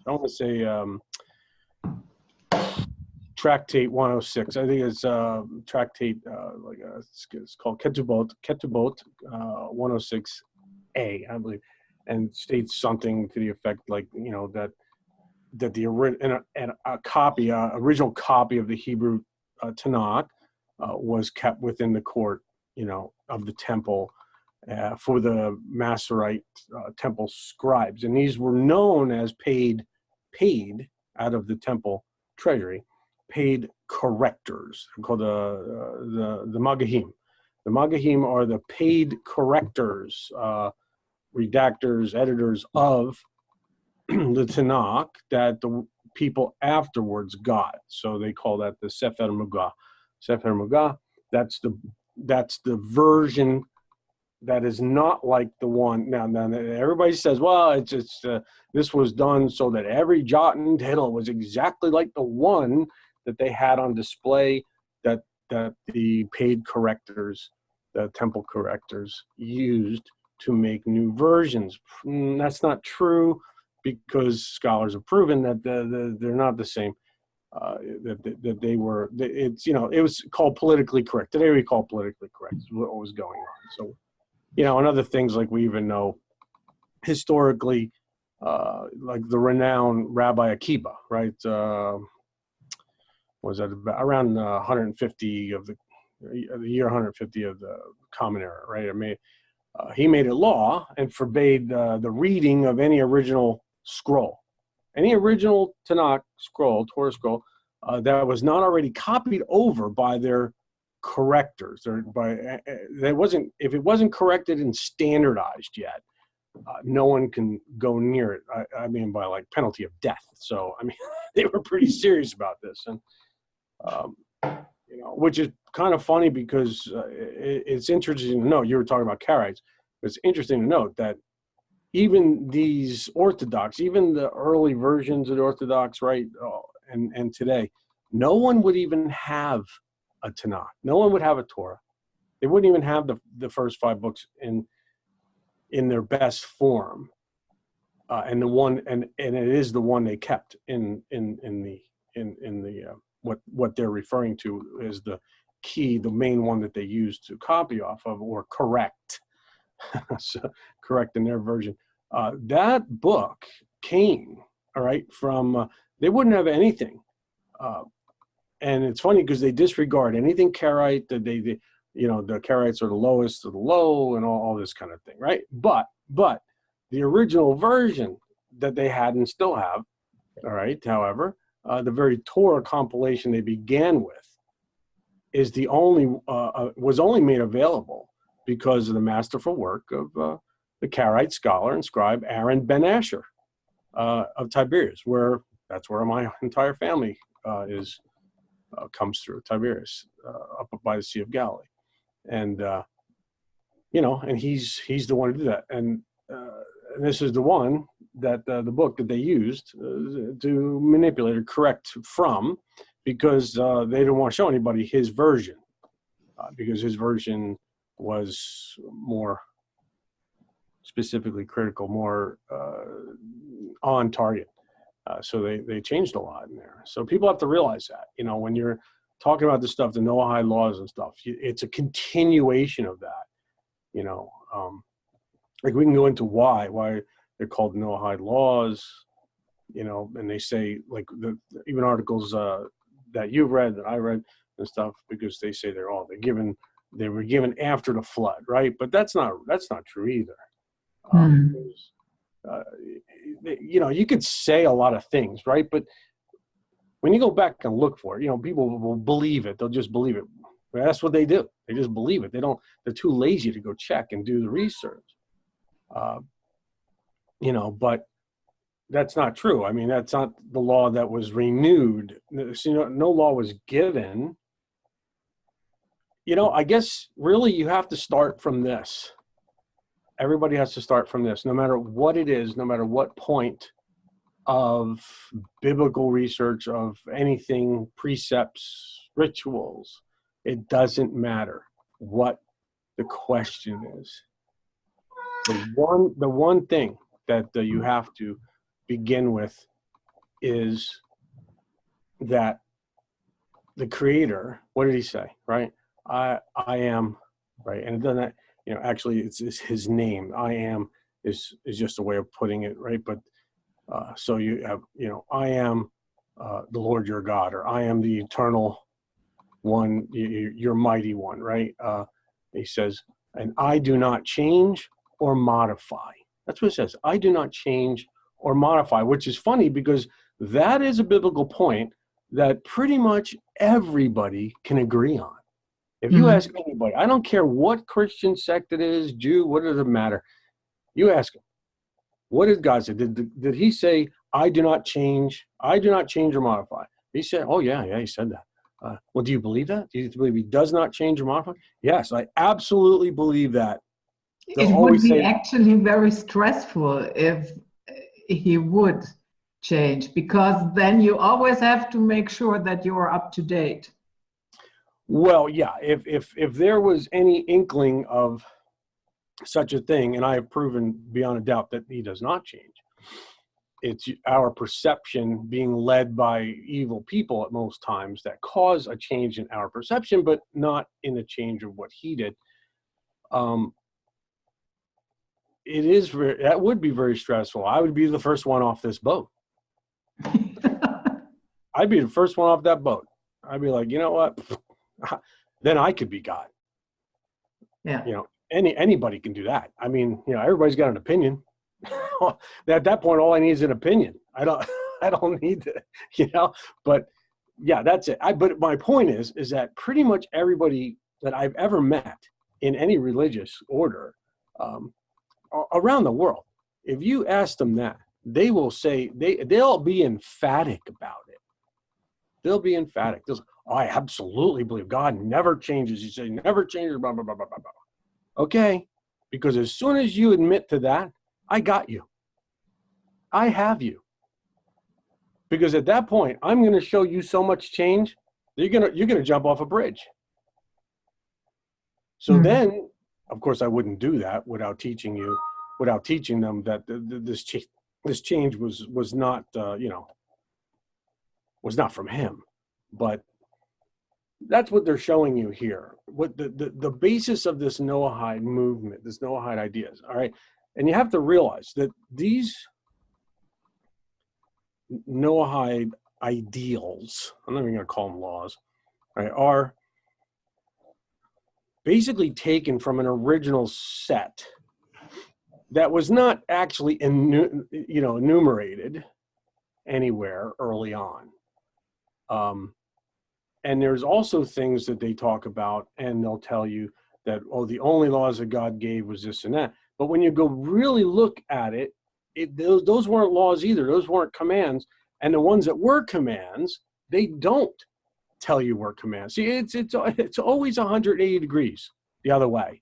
want to say Tractate 106. I think it's Tractate it's called Ketubot 106a, I believe, and states something to the effect like that the original copy of the Hebrew Tanakh was kept within the court of the temple for the Masorite temple scribes, and these were known as paid out of the temple treasury, paid correctors, called the Magahim, The Magahim are the paid correctors, redactors, editors of the Tanakh that the people afterwards got. So they call that the Sefer Mugah. Sefer Mugah, that's the version that is not like the one. Now everybody says, well, it's this was done so that every jot and tittle was exactly like the one that they had on display that the paid correctors, the temple correctors, used to make new versions. That's not true, because scholars have proven that they're not the same. That they were. It's it was called politically correct. Today we call politically correct is what was going on. So and other things like we even know historically, like the renowned Rabbi Akiba, right? Was that around 150 of the year 150 of the Common Era, right? I mean, he made a law and forbade the reading of any original scroll, any original Tanakh scroll, Torah scroll, that was not already copied over by their correctors, or if it wasn't corrected and standardized yet, no one can go near it. I mean, by like penalty of death. So I mean, they were pretty serious about this, and which is kind of funny because it's interesting to know. You were talking about Karaites. It's interesting to note that even these Orthodox, even the early versions of the Orthodox, right, and today, no one would even have a Tanakh. No one would have a Torah. They wouldn't even have the first 5 books in their best form, and it is the one they kept in the what they're referring to as the key, the main one that they used to copy off of or correct. So, correct in their version. That book came, all right, from, they wouldn't have anything. And it's funny because they disregard anything Karaite, that they the Karaites are the lowest of the low and all this kind of thing, right? But the original version that they had and still have, all right, however, the very Torah compilation they began with is the only, was only made available because of the masterful work of the Karaite scholar and scribe Aaron Ben Asher of Tiberias, that's where my entire family comes through, Tiberias, up by the Sea of Galilee. And, and he's the one to do that. And this is the one that the book that they used to manipulate or correct from, because they didn't want to show anybody his version, because his version was more specifically critical, more on target. So they changed a lot in there. So people have to realize that, when you're talking about this stuff, the Noahide laws and stuff, it's a continuation of that, like we can go into why they're called Noahide laws, and they say, like, even articles that you've read, that I read and stuff, because they say they were given after the flood, right? But that's not true either. You could say a lot of things, right? But when you go back and look for it, people will believe it. They'll just believe it. That's what they do. They just believe it. They're too lazy to go check and do the research. But that's not true. I mean, that's not the law that was renewed. No law was given. I guess really you have to start from this. Everybody has to start from this, no matter what it is, no matter what point of biblical research, of anything, precepts, rituals. It doesn't matter what the question is. The one thing that you have to begin with is that the Creator, what did he say, right? I am, right? And it doesn't, actually it's his name. I am is just a way of putting it, right? But so you have, I am the Lord your God, or I am the eternal one, your mighty one, right? He says, and I do not change or modify. That's what it says. I do not change or modify, which is funny because that is a biblical point that pretty much everybody can agree on. If you ask anybody, I don't care what Christian sect it is, Jew, what does it matter? You ask him, what did God say? Did he say, I do not change or modify? He said, oh yeah, he said that. Well, do you believe that? Do you believe he does not change or modify? Yes, I absolutely believe that. It would be actually very stressful if he would change, because then you always have to make sure that you are up to date. Well, yeah, if there was any inkling of such a thing, and I have proven beyond a doubt that he does not change, it's our perception being led by evil people at most times that cause a change in our perception, but not in a change of what he did. That would be very stressful. I would be the first one off this boat. I'd be the first one off that boat. I'd be like, you know what? Then I could be God. Yeah. You know, anybody can do that. I mean, you know, everybody's got an opinion. At that point, all I need is an opinion. I don't need to, you know. But yeah, that's it. But my point is that pretty much everybody that I've ever met in any religious order around the world, if you ask them that, they will say they'll be emphatic about it. They'll be emphatic. They'll say, oh, I absolutely believe God never changes. He says never changes, blah, blah, blah, blah, blah, blah. Okay, because as soon as you admit to that, I got you. I have you. Because at that point, I'm going to show you so much change, you're gonna jump off a bridge. So then, of course, I wouldn't do that without teaching them that this change was not was not from him. But that's what they're showing you here. What the basis of this Noahide movement, this Noahide ideas. All right, and you have to realize that these Noahide ideals, I'm not even going to call them laws, right, are basically taken from an original set that was not actually enumerated anywhere early on. And there's also things that they talk about, and they'll tell you that, oh, the only laws that God gave was this and that. But when you go really look at it, those weren't laws either. Those weren't commands. And the ones that were commands, they don't tell you were commands. See, it's always 180 degrees the other way,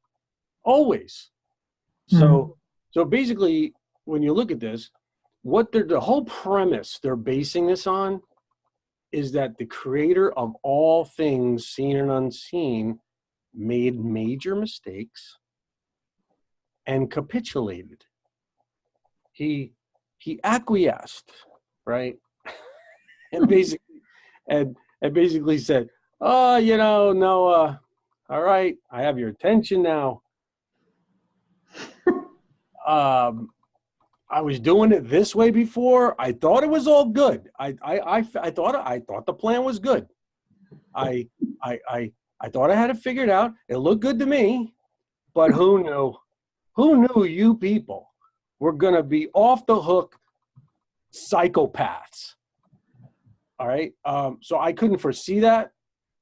always. So basically, when you look at this, the whole premise they're basing this on is that the creator of all things seen and unseen made major mistakes and capitulated. He acquiesced, right? And basically said, oh, Noah, all right, I have your attention now. I was doing it this way before. I thought it was all good. I thought the plan was good. I thought I had it figured out. It looked good to me, but who knew? Who knew you people were gonna be off the hook psychopaths? All right. So I couldn't foresee that,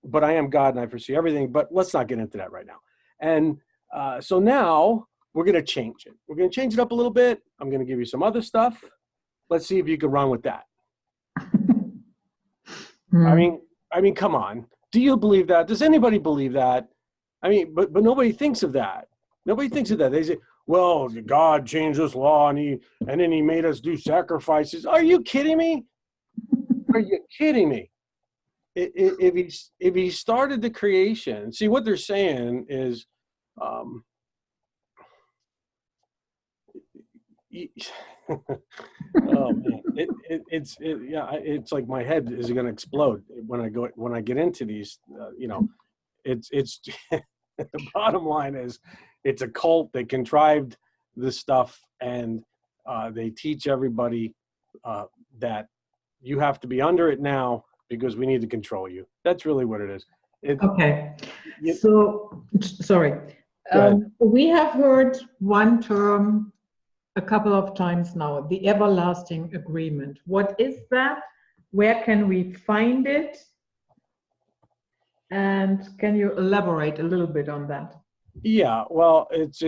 but I am God and I foresee everything. But let's not get into that right now. And so now we're going to change it. We're going to change it up a little bit. I'm going to give you some other stuff. Let's see if you can run with that. I mean, come on. Do you believe that? Does anybody believe that? I mean, but nobody thinks of that. Nobody thinks of that. They say, well, God changed this law and then he made us do sacrifices. Are you kidding me? Are you kidding me? If he started the creation, see what they're saying is, oh man, it's like my head is going to explode when I get into these. It's the bottom line is it's a cult. They contrived this stuff and they teach everybody that you have to be under it now because we need to control you. That's really what it is. Okay. So, sorry. We have heard one term a couple of times now, the everlasting agreement. What is that? Where can we find it? And can you elaborate a little bit on that? Yeah, well, it's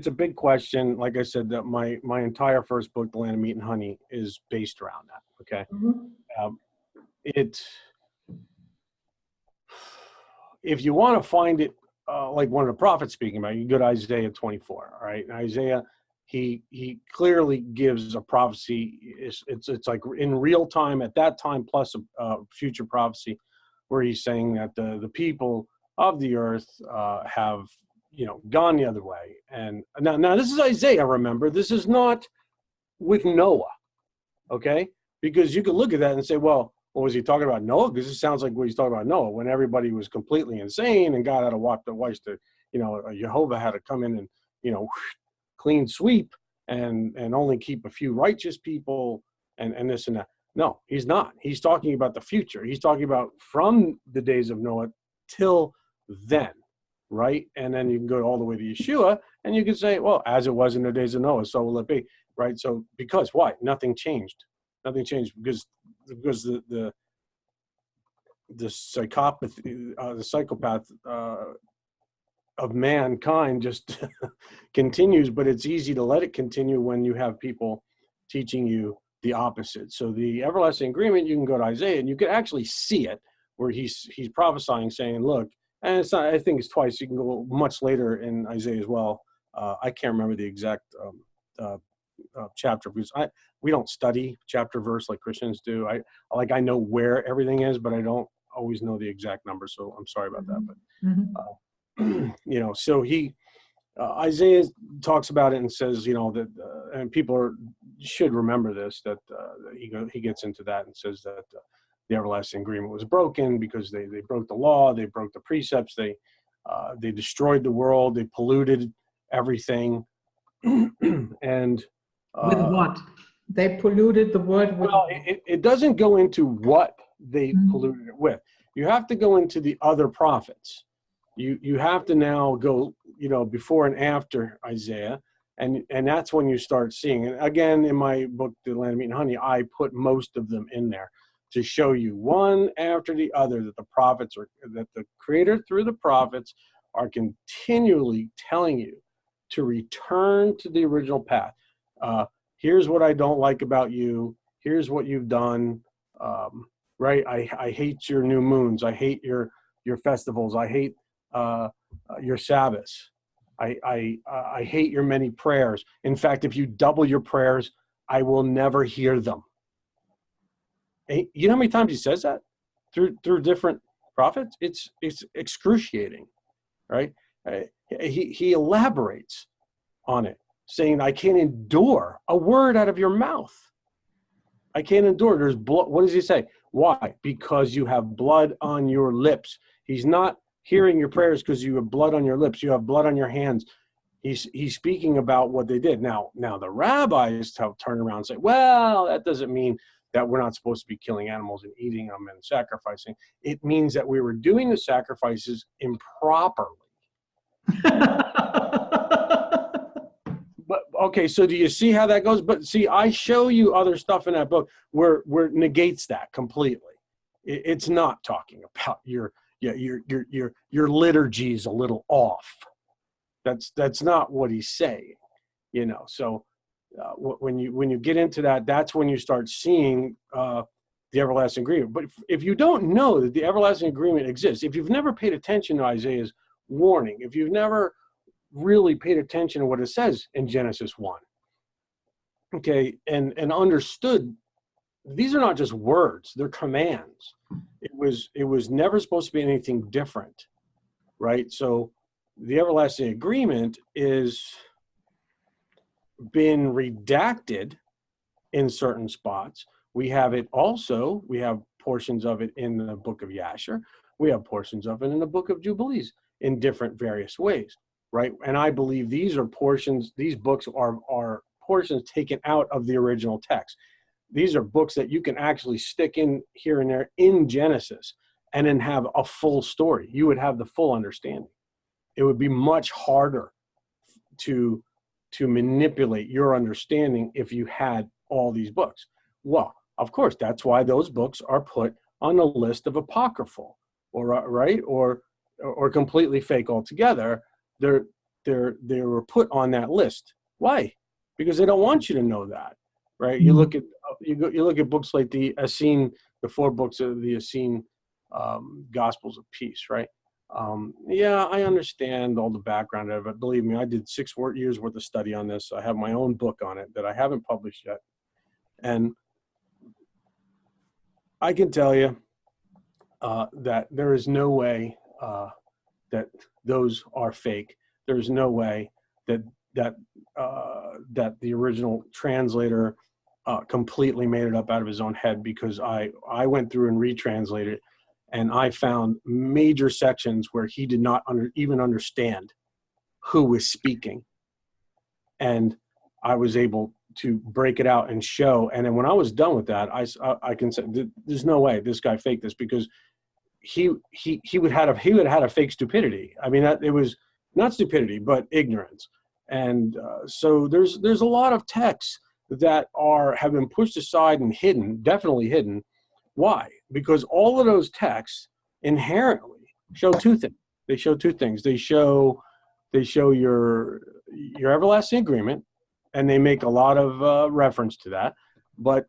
a big question. Like I said, that my entire first book, The Land of Meat and Honey, is based around that. Okay, um, it if you want to find it like one of the prophets speaking about, you go to Isaiah 24. All right, and Isaiah, he clearly gives a prophecy. It's like in real time at that time, plus a future prophecy, where he's saying that the people of the earth have gone the other way. And now this is Isaiah. Remember, this is not with Noah, okay? Because you could look at that and say, well, what was he talking about, Noah? Because it sounds like what he's talking about Noah, when everybody was completely insane and God had to walk the ways to, Yehovah had to come in and, clean sweep and only keep a few righteous people and this and that. No, he's not. He's talking about the future. He's talking about from the days of Noah till then, right? And then you can go all the way to Yeshua, and you can say, well, as it was in the days of Noah, so will it be, right? So because why? Nothing changed. Nothing changed because the psychopathy, the psychopath of mankind just continues. But it's easy to let it continue when you have people teaching you the opposite. So the everlasting agreement, you can go to Isaiah and you can actually see it where he's prophesying, saying, look, and it's not, I think it's twice. You can go much later in Isaiah as well. I can't remember the exact chapter because we don't study chapter verse like Christians do. I know where everything is, but I don't always know the exact number. So I'm sorry about that. But so Isaiah talks about it and says, that and people should remember this, that he gets into that and says that the everlasting agreement was broken because they broke the law, they broke the precepts, they destroyed the world, they polluted everything. And with what? They polluted the world with. Well, it doesn't go into what they polluted it with. You have to go into the other prophets. You have to now go, before and after Isaiah, and that's when you start seeing. And again, in my book, The Land of Meat and Honey, I put most of them in there to show you one after the other that that the Creator through the prophets are continually telling you to return to the original path. Here's what I don't like about you. Here's what you've done. Right? I hate your new moons. I hate your festivals. I hate your Sabbaths. I hate your many prayers. In fact, if you double your prayers, I will never hear them. You know how many times he says that through different prophets? It's excruciating, right? He elaborates on it, saying, I can't endure a word out of your mouth. I can't endure. There's blood. What does he say? Why? Because you have blood on your lips. He's not hearing your prayers because you have blood on your lips. You have blood on your hands. He's speaking about what they did. Now the rabbis turn around and say, well, that doesn't mean that we're not supposed to be killing animals and eating them and sacrificing. It means that we were doing the sacrifices improperly. But okay, so do you see how that goes? But see, I show you other stuff in that book where negates that completely. It's not talking about your liturgy is a little off. That's not what he's saying, So when you get into that, that's when you start seeing the everlasting agreement. But if you don't know that the everlasting agreement exists, if you've never paid attention to Isaiah's warning, if you've never really paid attention to what it says in Genesis 1, okay, and understood, these are not just words, they're commands. It was never supposed to be anything different, right? So the everlasting agreement is been redacted in certain spots. We have portions of it in the book of Yasher. We have portions of it in the book of Jubilees in different various ways, right? And I believe these books are portions taken out of the original text. These are books that you can actually stick in here and there in Genesis and then have a full story. You would have the full understanding. It would be much harder to manipulate your understanding if you had all these books. Well, of course, that's why those books are put on a list of apocryphal. or right, or completely fake altogether. They were put on that list. Why? Because they don't want you to know that, right? You look at you look at books like the Essene, the 4 books of the Essene Gospels of Peace, right? Yeah, I understand all the background of it. Believe me, I did 6 years worth of study on this. I have my own book on it that I haven't published yet, and I can tell you that there is no way that those are fake. There's no way that the original translator completely made it up out of his own head, because I went through and retranslated it, and I found major sections where he did not even understand who was speaking, and I was able to break it out and show. And then when I was done with that, I can say there's no way this guy faked this, because he would have had a fake stupidity. I mean, it was not stupidity, but ignorance. And so there's a lot of texts that have been pushed aside and hidden, definitely hidden. Why? Because all of those texts inherently show 2 things. They show 2 things. They show your everlasting agreement, and they make a lot of reference to that, but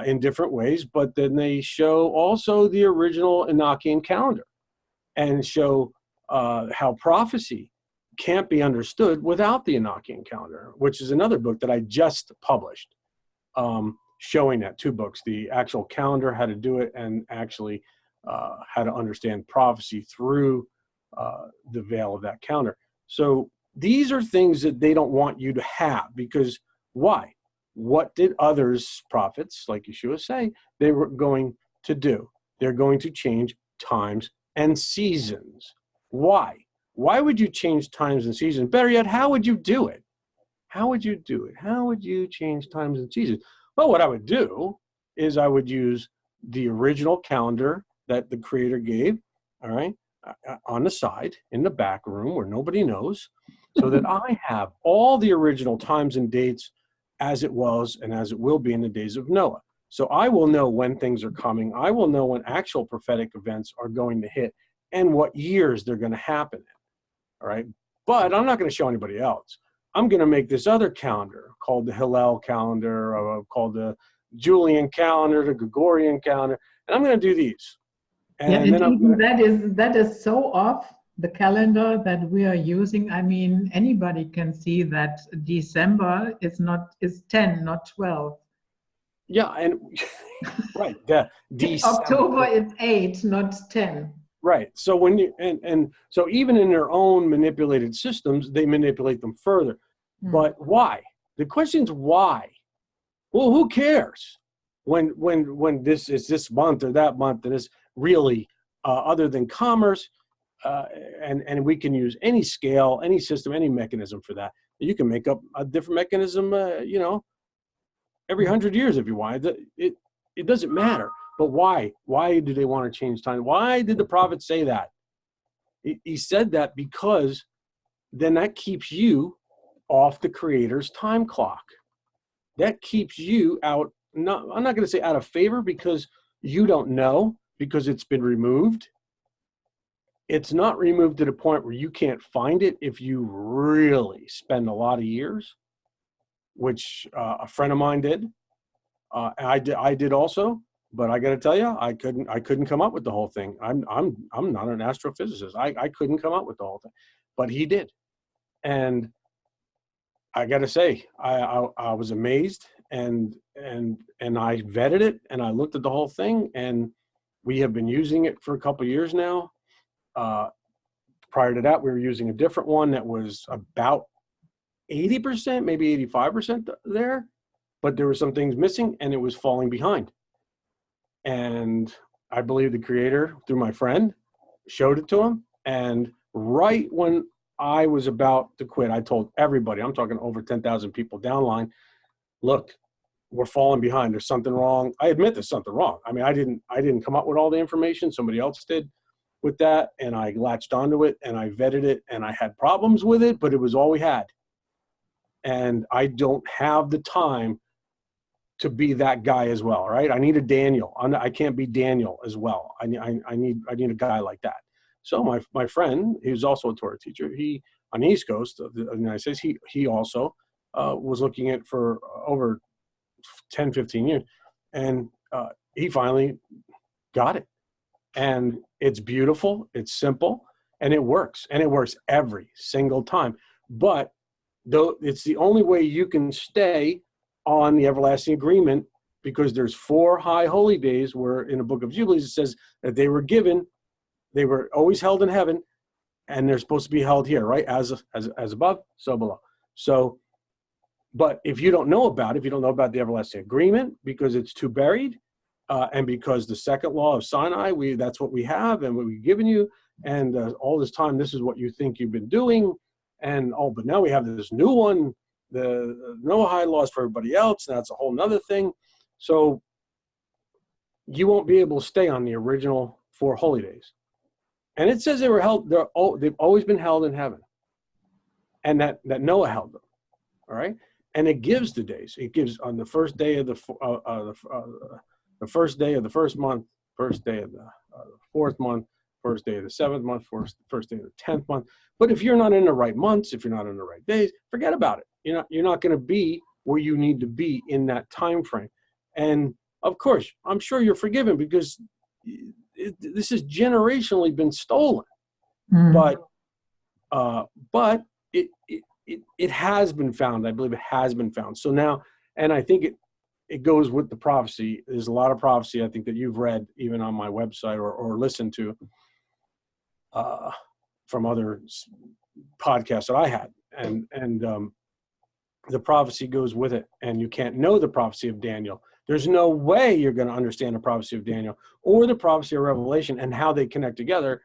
in different ways. But then they show also the original Enochian calendar, and show how prophecy can't be understood without the Enochian calendar, which is another book that I just published, showing that 2 books, the actual calendar, how to do it, and actually how to understand prophecy through the veil of that calendar. So these are things that they don't want you to have, because why? What did others, prophets like Yeshua, say they were going to do? They're going to change times and seasons. Why? Why would you change times and seasons? Better yet, how would you do it? How would you do it? How would you change times and seasons? Well, what I would do is I would use the original calendar that the Creator gave, all right, on the side in the back room where nobody knows, so that I have all the original times and dates as it was and as it will be in the days of Noah. So I will know when things are coming. I will know when actual prophetic events are going to hit and what years they're going to happen in. All right. But I'm not going to show anybody else. I'm going to make this other calendar called the Hillel calendar, or called the Julian calendar, the Gregorian calendar, and I'm going to do these. And then even that is so off the calendar that we are using. I mean, anybody can see that December is 10, not 12. Yeah, and right, October is 8, not 10. Right. So when you and so even in their own manipulated systems, they manipulate them further. But why? The question is why? Well, who cares when this is this month or that month, and it's really other than commerce, and we can use any scale, any system, any mechanism for that. You can make up a different mechanism, every 100 years if you want. It doesn't matter. But why? Why do they want to change time? Why did the prophet say that? He said that because then that keeps you off the Creator's time clock. That keeps you out, I'm not going to say out of favor, because you don't know, because it's been removed. It's not removed to the point where you can't find it if you really spend a lot of years, which a friend of mine did. I did also. But I got to tell you, I couldn't come up with the whole thing. I'm not an astrophysicist. I couldn't come up with the whole thing, but he did, and I got to say, I was amazed, and I vetted it, and I looked at the whole thing, and we have been using it for a couple of years now. Prior to that, we were using a different one that was about 80%, maybe 85% there, but there were some things missing, and it was falling behind. And I believe the Creator, through my friend, showed it to him. And right when I was about to quit, I told everybody, I'm talking over 10,000 people downline, look, we're falling behind. There's something wrong. I admit there's something wrong. I mean, I didn't come up with all the information. Somebody else did with that. And I latched onto it, and I vetted it, and I had problems with it, but it was all we had. And I don't have the time to be that guy as well, right? I need a Daniel. I can't be Daniel as well. I need a guy like that. So my friend, who's also a Torah teacher, he on the East Coast of the United States, he also was looking at for over 10, 15 years, and he finally got it. And it's beautiful, it's simple, and it works every single time. But though it's the only way you can stay on the everlasting agreement, because there's 4 high holy days where in the book of Jubilees it says that they were always held in heaven, and they're supposed to be held here, right? As above, so below. So, but if you don't know about it, if you don't know about the everlasting agreement, because it's too buried, and because the second law of Sinai, that's what we have and what we've given you, and all this time, this is what you think you've been doing, and but now we have this new one, the Noahide laws for everybody else, and that's a whole nother thing. So you won't be able to stay on the original 4 holy days. And it says they were held, they've always been held in heaven, and that Noah held them, all right? And it gives the days. It gives on the first day of the first day of the first month, first day of the 4th month, first day of the 7th month, first day of the 10th month. But if you're not in the right months, if you're not in the right days, forget about it. You're not going to be where you need to be in that time frame. And of course, I'm sure you're forgiven, because this has generationally been stolen. But it has been found. I believe it has been found. So now, and I think it goes with the prophecy. There's a lot of prophecy, I think, that you've read even on my website or listened to from other podcasts that I had. And the prophecy goes with it. And you can't know the prophecy of Daniel. There's no way you're going to understand the prophecy of Daniel or the prophecy of Revelation and how they connect together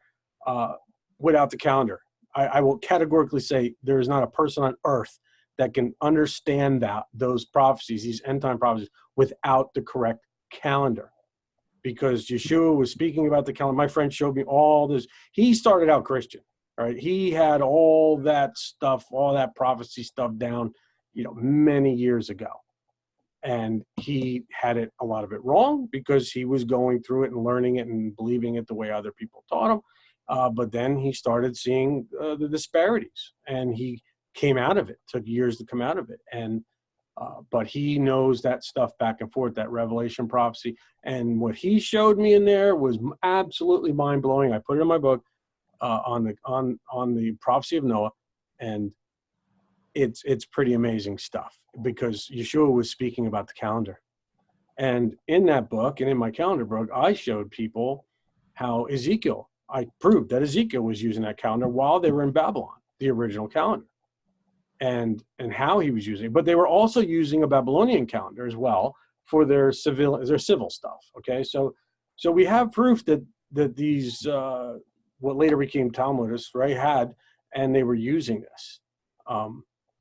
without the calendar. I will categorically say there is not a person on earth that can understand those prophecies, these end time prophecies, without the correct calendar. Because Yeshua was speaking about the calendar. My friend showed me all this. He started out Christian, right? He had all that stuff, all that prophecy stuff down, many years ago. And he had a lot of it wrong, because he was going through it and learning it and believing it the way other people taught him. But then he started seeing the disparities, and he came out of it. Took years to come out of it. And but he knows that stuff back and forth, that Revelation prophecy. And what he showed me in there was absolutely mind-blowing. I put it in my book on the prophecy of Noah, and it's pretty amazing stuff, because Yeshua was speaking about the calendar. And in that book and in my calendar book, I showed people how I proved that Ezekiel was using that calendar while they were in Babylon, the original calendar, and how he was using it. But they were also using a Babylonian calendar as well for their civil stuff. Okay, so we have proof that these what later became Talmudists, right, had, and they were using this.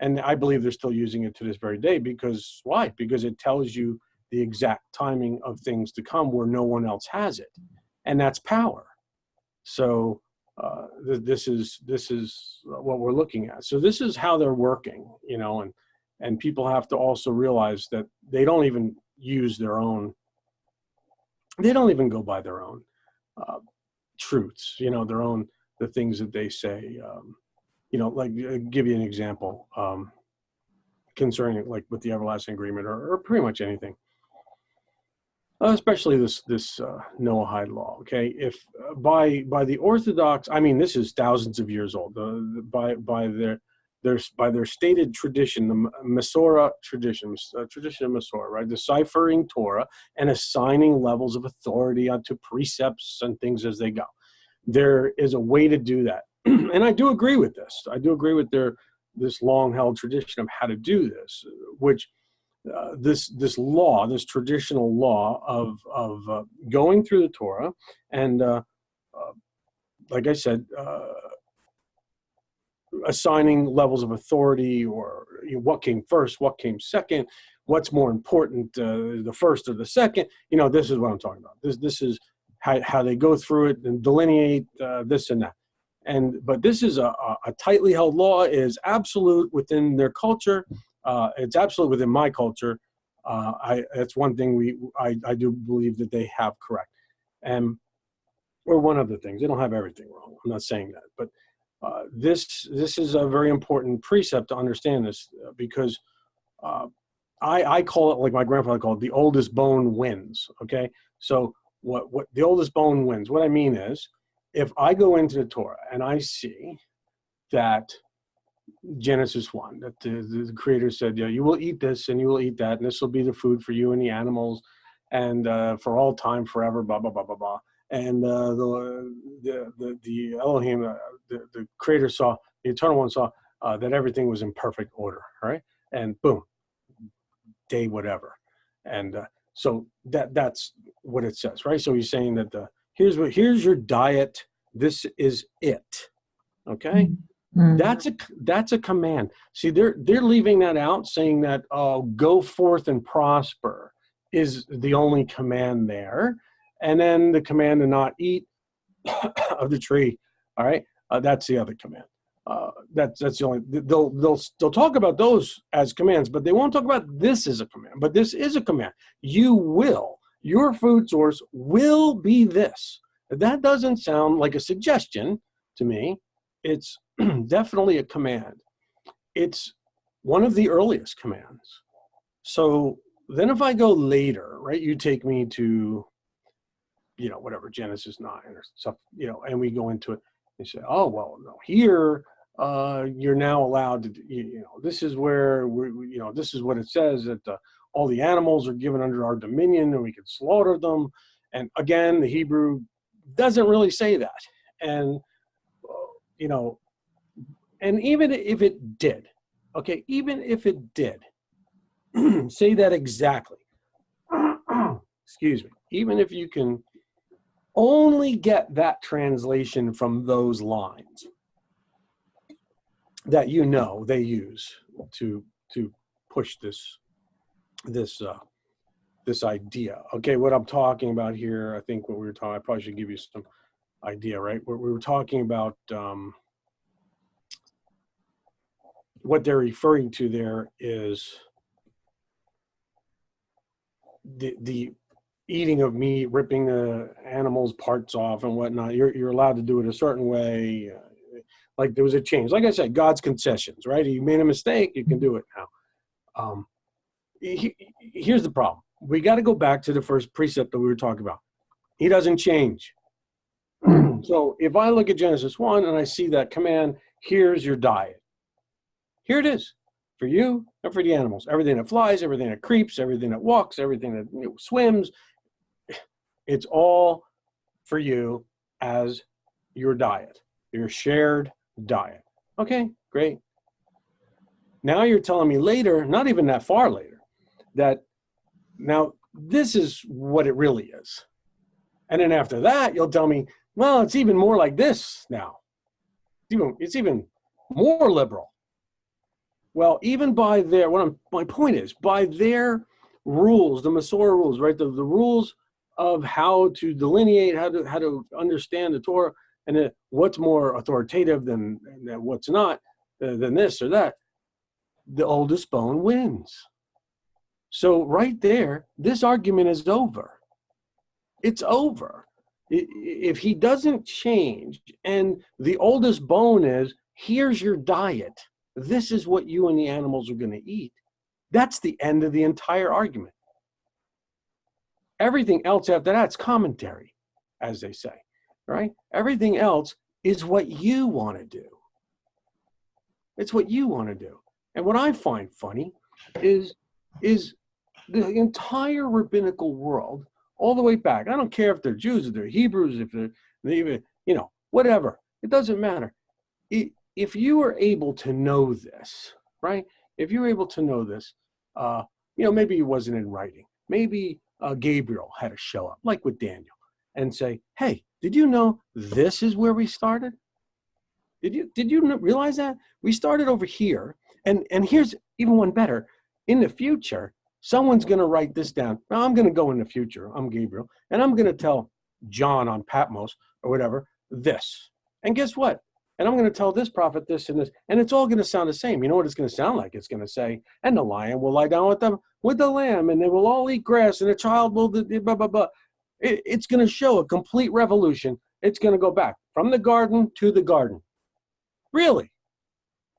And I believe they're still using it to this very day. Because why? Because it tells you the exact timing of things to come where no one else has it, and that's power. So this is what we're looking at. So this is how they're working, and people have to also realize that they don't even use their own. They don't even go by their own truths, the things that they say. Like give you an example concerning, like, with the everlasting agreement or pretty much anything. Especially this Noahide law. Okay, if by the Orthodox, I mean, this is thousands of years old. By their stated tradition, the Masorah tradition, tradition of Masorah, right? Deciphering Torah and assigning levels of authority onto precepts and things as they go. There is a way to do that, and I do agree with this. I do agree with this long-held tradition of how to do this, which. This traditional law of going through the Torah and, like I said, assigning levels of authority, or what came first, what came second, what's more important, the first or the second. This is what I'm talking about. This is how they go through it and delineate this and that. But this is a tightly held law. It is absolute within their culture. It's absolute within my culture. That's one thing I do believe that they have correct. Or one of the things. They don't have everything wrong. I'm not saying that. But this is a very important precept to understand this, because I call it, like my grandfather called it, the oldest bone wins. Okay? So what the oldest bone wins. What I mean is, if I go into the Torah and I see that Genesis 1, that the Creator said, you will eat this and you will eat that, and this will be the food for you and the animals, and for all time, forever, blah, blah, blah, blah, blah. And the Elohim, the Creator saw, the Eternal One saw that everything was in perfect order, right? And boom, day whatever. And so that's what it says, right? So he's saying that here's your diet. This is it, okay? That's a command. See, they're leaving that out, saying that go forth and prosper is the only command there, and then the command to not eat of the tree. All right, that's the other command. That's the only. They'll talk about those as commands, but they won't talk about this as a command. But this is a command. Your food source will be this. That doesn't sound like a suggestion to me. It's definitely a command. It's one of the earliest commands. So then if I go later, right, you take me to, whatever, Genesis 9 or stuff, and we go into it, and say, oh, well, no, here you're now allowed to, this is where, this is what it says, that all the animals are given under our dominion and we can slaughter them. And again, the Hebrew doesn't really say that. And, and even if it did, okay, even if it did say that exactly, excuse me, even if you can only get that translation from those lines that they use to push this idea. Okay, what I'm talking about here, I think what we were talking, I probably should give you some idea, right? What we were talking about, what they're referring to there is the eating of meat, ripping the animal's parts off and whatnot. You're allowed to do it a certain way. Like there was a change. Like I said, God's concessions, right? You made a mistake, you can do it now. Here's the problem. We got to go back to the first precept that we were talking about. He doesn't change. So if I look at Genesis 1 and I see that command, here's your diet. Here it is for you and for the animals. Everything that flies, everything that creeps, everything that walks, everything that swims. It's all for you as your diet, your shared diet. Okay, great. Now you're telling me later, not even that far later, that now this is what it really is. And then after that, you'll tell me, well, it's even more like this now. It's even more liberal. Well, even by their, my point is, by their rules, the Masorah rules, right? The rules of how to delineate, how to understand the Torah, and what's more authoritative than what's not, than this or that, the oldest bone wins. So right there, this argument is over. It's over. If he doesn't change, and the oldest bone is, here's your diet, this is what you and the animals are going to eat, that's the end of the entire argument. Everything else after that's commentary, as they say, right? Everything else is what you want to do. It's what you want to do. And what I find funny is the entire rabbinical world, all the way back. I don't care if they're Jews, if they're Hebrews, if they're even, whatever. It doesn't matter. If you are able to know this, right? If you're able to know this, maybe it wasn't in writing. Maybe Gabriel had to show up, like with Daniel, and say, hey, did you know this is where we started? Did you realize that? We started over here, and here's even one better. In the future, someone's going to write this down. Now, I'm going to go in the future. I'm Gabriel, and I'm going to tell John on Patmos or whatever this. And guess what? and I'm going to tell this prophet this and this, and it's all going to sound the same. You know what it's going to sound like? It's going to say, and the lion will lie down with the lamb, and they will all eat grass, and the child will blah blah blah. It's going to show a complete revolution. It's going to go back from the garden to the garden. Really,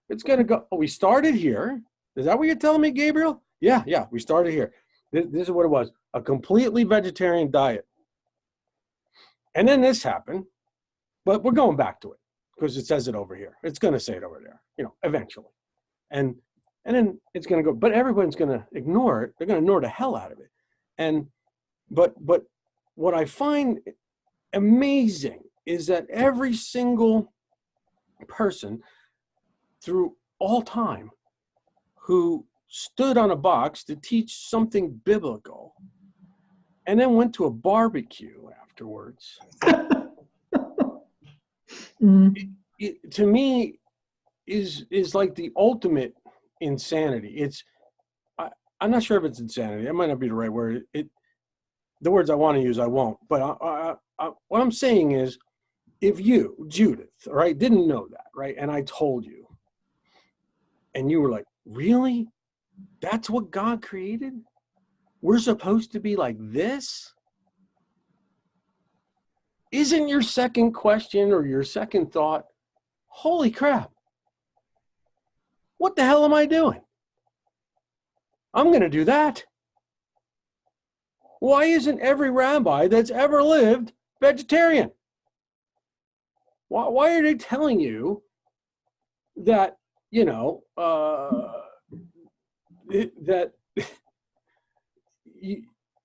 it's going to go. Oh, we started here. Is that what you're telling me, Gabriel? Yeah, we started here. This is what it was: a completely vegetarian diet. And then this happened, but we're going back to it because it says it over here. It's going to say it over there, eventually. And then it's going to go, but everyone's going to ignore it. They're going to ignore the hell out of it. But what I find amazing is that every single person through all time who stood on a box to teach something biblical and then went to a barbecue afterwards, it, to me, is like the ultimate insanity. I'm not sure if it's insanity. That might not be the right word. The words I want to use, I won't. But what I'm saying is, if you, Judith, right, didn't know that, right, and I told you, and you were like, really? That's what God created? We're supposed to be like this? Isn't your second question or your second thought, holy crap, what the hell am I doing? I'm going to do that. Why isn't every rabbi that's ever lived vegetarian? Why are they telling you that, that,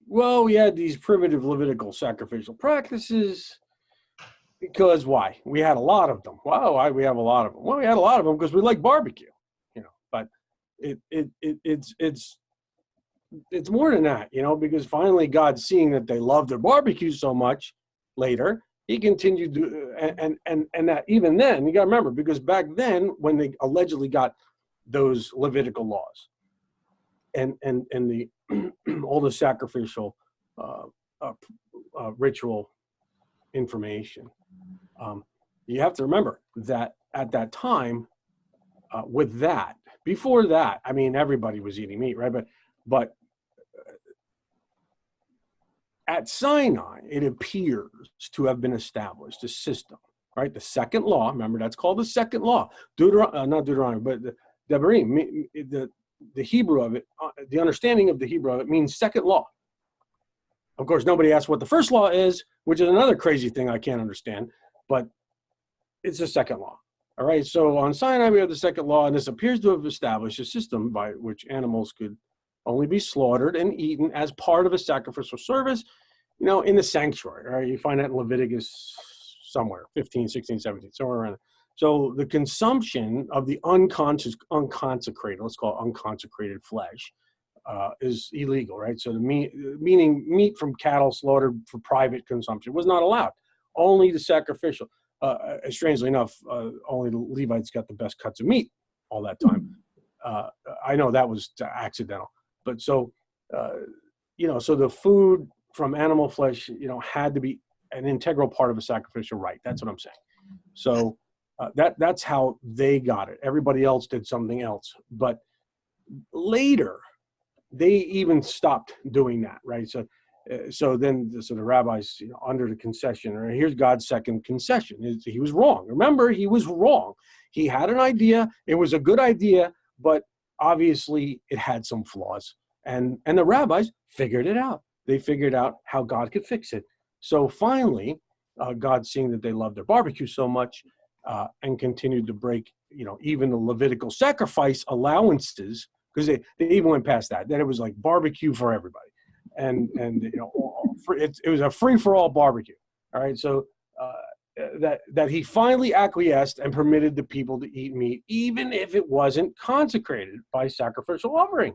well, we had these primitive Levitical sacrificial practices because why? We had a lot of them. Wow, why we have a lot of them? Well, we had a lot of them because we like barbecue, but it's more than that, because finally God, seeing that they loved their barbecue so much later, he continued to, and that even then, you got to remember, because back then when they allegedly got those Levitical laws and the all the sacrificial ritual information, you have to remember that at that time, with that, before that, I mean, everybody was eating meat, right? But at Sinai, it appears to have been established a system, right? The second law, remember, that's called the second law. Not Deuteronomy, but the Devarim, the Hebrew of it, the understanding of the Hebrew of it means second law. Of course, nobody asks what the first law is, which is another crazy thing I can't understand, but it's a second law. All right, so on Sinai, we have the second law, and this appears to have established a system by which animals could only be slaughtered and eaten as part of a sacrificial service, in the sanctuary. Right? You find that in Leviticus somewhere, 15, 16, 17, somewhere around there. So the consumption of the unconsecrated, let's call it unconsecrated flesh, is illegal, right? So meaning meat from cattle slaughtered for private consumption was not allowed. Only the sacrificial. Strangely enough, only the Levites got the best cuts of meat all that time. I know that was accidental, but so so the food from animal flesh, had to be an integral part of a sacrificial rite. That's what I'm saying. So that's how they got it. Everybody else did something else, but later they even stopped doing that, right? So the rabbis, under the concession, or here's God's second concession. He was wrong. Remember, he was wrong. He had an idea. It was a good idea, but obviously it had some flaws. And the rabbis figured it out. They figured out how God could fix it. So finally, God, seeing that they loved their barbecue so much, and continued to break, even the Levitical sacrifice allowances, because they even went past that. Then it was like barbecue for everybody. And it was a free-for-all barbecue. All right, so that he finally acquiesced and permitted the people to eat meat, even if it wasn't consecrated by sacrificial offering.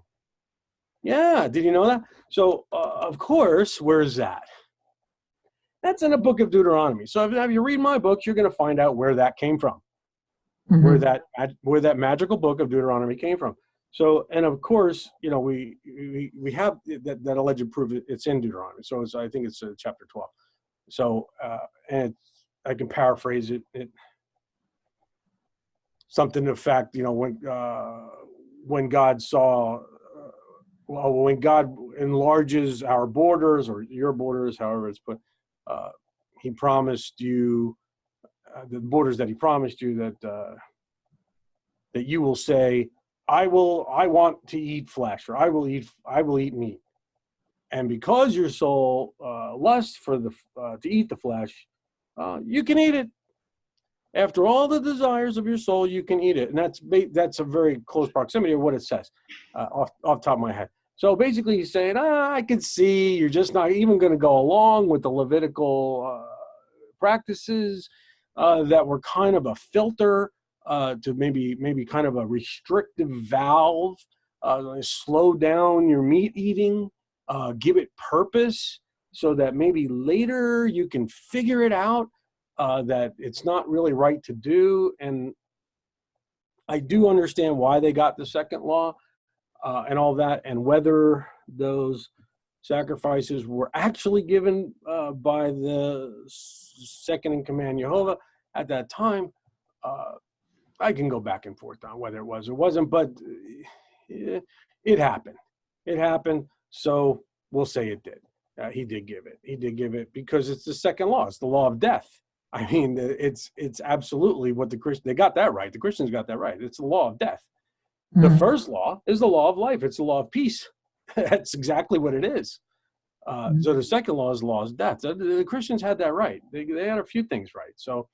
Yeah, did you know that? So, of course, where is that? That's in the book of Deuteronomy. So if you read my book, you're going to find out where that came from, where that magical book of Deuteronomy came from. So, and of course, we have that alleged proof. It's in Deuteronomy. So I think it's chapter 12. So, and I can paraphrase it. something to the fact, when God saw, when God enlarges our borders or your borders, however it's put, he promised you the borders that he promised you that you will say, I want to eat flesh, or I will eat meat. And because your soul lusts for to eat the flesh, you can eat it. After all the desires of your soul, you can eat it. And that's a very close proximity of what it says off the top of my head. So basically he's saying, I can see you're just not even going to go along with the Levitical practices that were kind of a filter to maybe kind of a restrictive valve, slow down your meat eating, give it purpose so that maybe later you can figure it out that it's not really right to do. And I do understand why they got the second law and all that, and whether those sacrifices were actually given by the second in command Yehovah at that time. I can go back and forth on whether it was or wasn't, but it happened. It happened, so we'll say it did. He did give it. He did give it because it's the second law. It's the law of death. I mean, it's absolutely what they got that right. The Christians got that right. It's the law of death. The first law is the law of life. It's the law of peace. That's exactly what it is. So the second law is the law of death. The Christians had that right. They had a few things right. So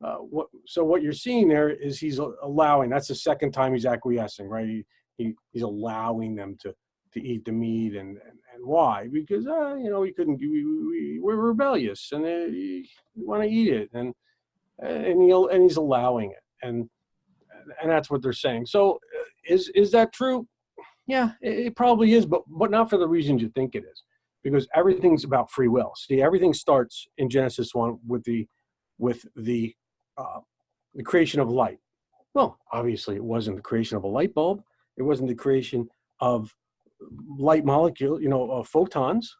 what you're seeing there is he's allowing. That's the second time he's acquiescing, right? He's allowing them to eat the meat, and why? Because we couldn't. We're rebellious, and we want to eat it, and he's allowing it, and that's what they're saying. So is that true? Yeah, it probably is, but not for the reasons you think it is, because everything's about free will. See, everything starts in Genesis 1 with the creation of light. Well, obviously, it wasn't the creation of a light bulb. It wasn't the creation of light molecule, photons.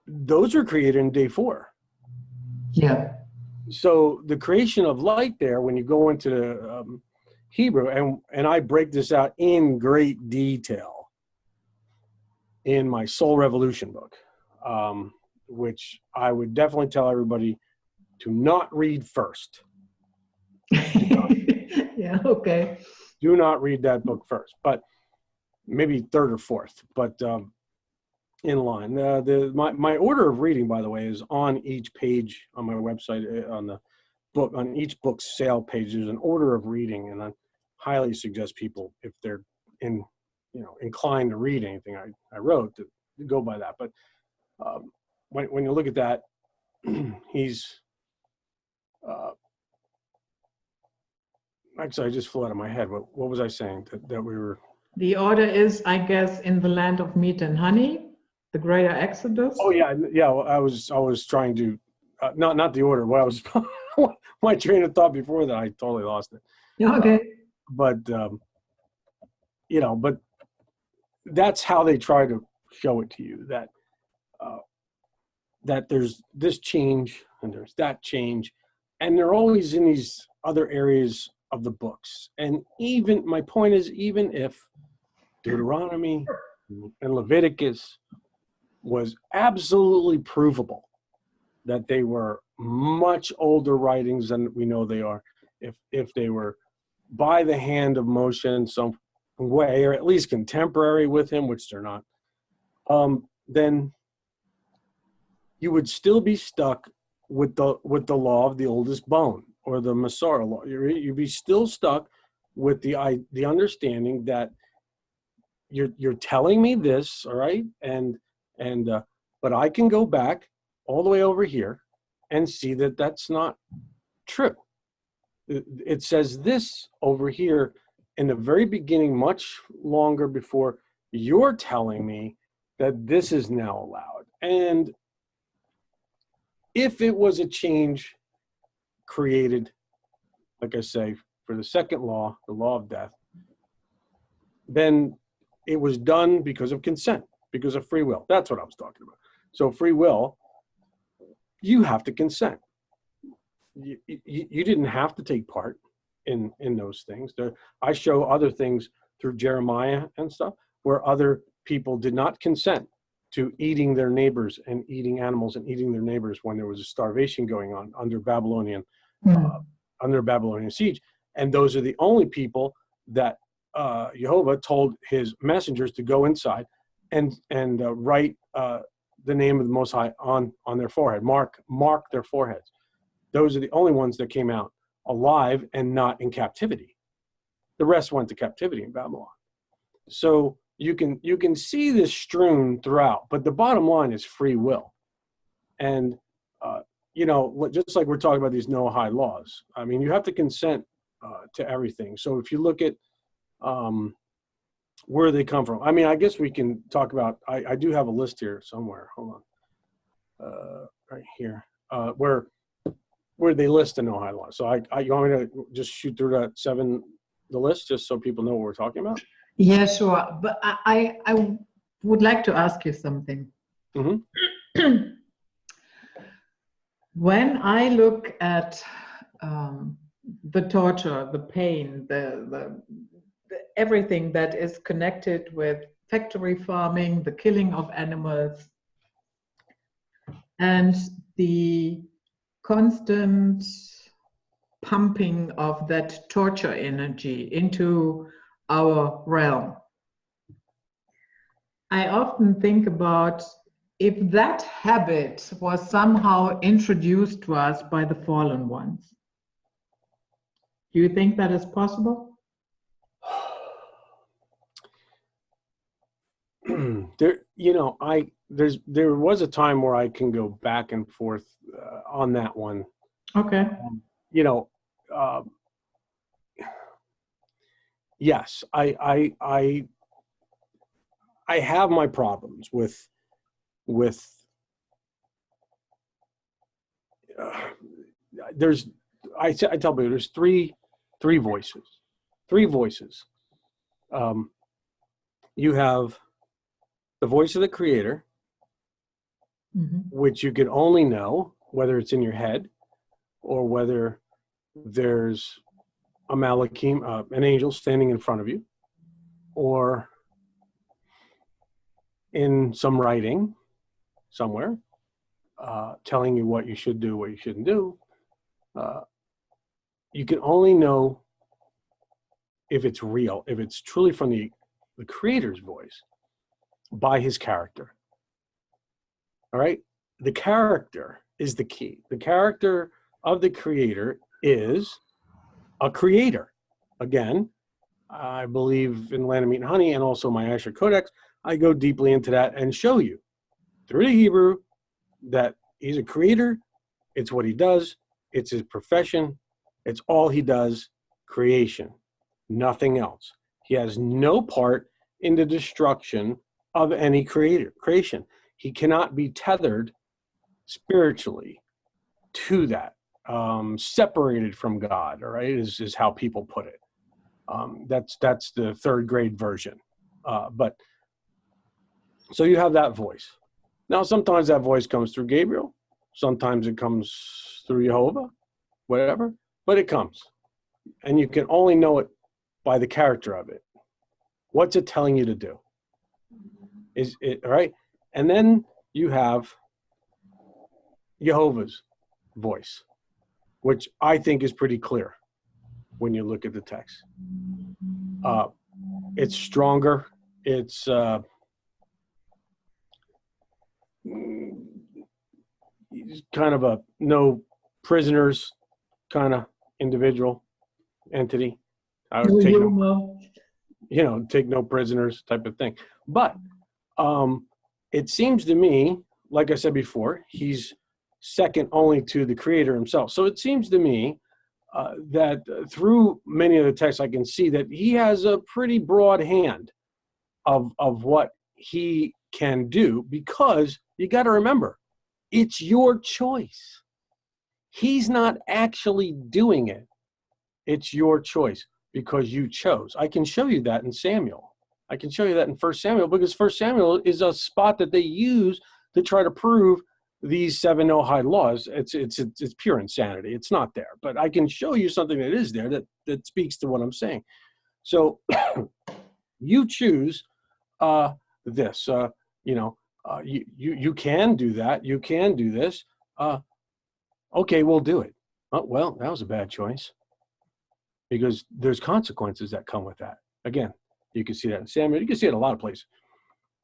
Those were created in day 4. Yeah. So the creation of light there, when you go into the Hebrew, and I break this out in great detail in my Soul Revolution book, which I would definitely tell everybody to not read first. Yeah, okay. Do not read that book first, but maybe third or fourth, but in line. My order of reading, by the way, is on each page on my website, on the book, on each book's sale page. There's an order of reading, and I highly suggest people, if they're inclined to read anything I wrote, to go by that. But when you look at that, he's actually, I just flew out of my head. What was I saying that we were? The order is, I guess, in the land of meat and honey, the greater Exodus. Oh yeah. Well, I was trying to not the order. What I was my train of thought before that, I totally lost it. Okay. But but that's how they try to show it to you, that there's this change and there's that change, and they're always in these other areas of the books. And even my point is, even if Deuteronomy and Leviticus was absolutely provable that they were much older writings than we know they are, if they were by the hand of Moshe in some way, or at least contemporary with him, which they're not, then you would still be stuck with the law of the oldest bone, or the Masorah law. You'd be still stuck with the understanding that you're telling me this, all right, but I can go back all the way over here and see that that's not true. It says this over here in the very beginning, much longer before you're telling me that this is now allowed. And if it was a change created, like I say, for the second law, the law of death, then it was done because of consent, because of free will. That's what I was talking about. So free will, you have to consent. You didn't have to take part. in those things. I show other things through Jeremiah and stuff where other people did not consent to eating their neighbors and eating animals and eating their neighbors when there was a starvation going on under Babylonian siege. And those are the only people that Yehovah told his messengers to go inside and write the name of the Most High on their forehead, mark their foreheads. Those are the only ones that came out alive and not in captivity. The rest went to captivity in Babylon. So you can see this strewn throughout, but the bottom line is free will. And just like we're talking about these Noahide laws, I mean, you have to consent to everything. So if you look at where they come from, I mean, I guess we can talk about. I do have a list here somewhere. Hold on, right here, where they list the Noahide laws. So you want me to just shoot through the list, just so people know what we're talking about? Yeah, sure. But I would like to ask you something. Mm-hmm. When I look at the torture, the pain, the everything that is connected with factory farming, the killing of animals, and the constant pumping of that torture energy into our realm, I often think about if that habit was somehow introduced to us by the fallen ones. Do you think that is possible? There was a time where I can go back and forth on that one. Okay. Yes, I have my problems with I tell people there's three voices. You have the voice of the Creator, Mm-hmm. which you can only know whether it's in your head or whether there's a Malachim, an angel standing in front of you, or in some writing somewhere telling you what you should do, what you shouldn't do. You can only know if it's real, if it's truly from the Creator's voice, by his character. All right? The character is the key. The character of the Creator is a creator. Again, I believe in Land of Meat and Honey and also my Asher Codex. I go deeply into that and show you through the Hebrew that he's a creator. It's what he does. It's his profession. It's all he does, creation, nothing else. He has no part in the destruction of any creation. He cannot be tethered spiritually to that, separated from God, all right, is how people put it. That's the third grade version. But so you have that voice. Now, sometimes that voice comes through Gabriel. Sometimes it comes through Yehovah, whatever, but it comes. And you can only know it by the character of it. What's it telling you to do? Is it all right? And then you have Yehovah's voice, which I think is pretty clear when you look at the text. It's stronger. It's kind of a no prisoners kind of individual entity. I would take no prisoners type of thing. But it seems to me, like I said before, he's second only to the Creator himself. So it seems to me that through many of the texts, I can see that he has a pretty broad hand of what he can do, because you got to remember, it's your choice. He's not actually doing it. It's your choice because you chose. I can show you that in Samuel. I can show you that in 1 Samuel, because 1 Samuel is a spot that they use to try to prove these 7 Noahide laws, it's pure insanity. It's not there. But I can show you something that is there that speaks to what I'm saying. So you choose this. You can do that. You can do this. Okay, we'll do it. Oh, well, that was a bad choice, because there's consequences that come with that. Again, you can see that in Samuel. You can see it in a lot of places.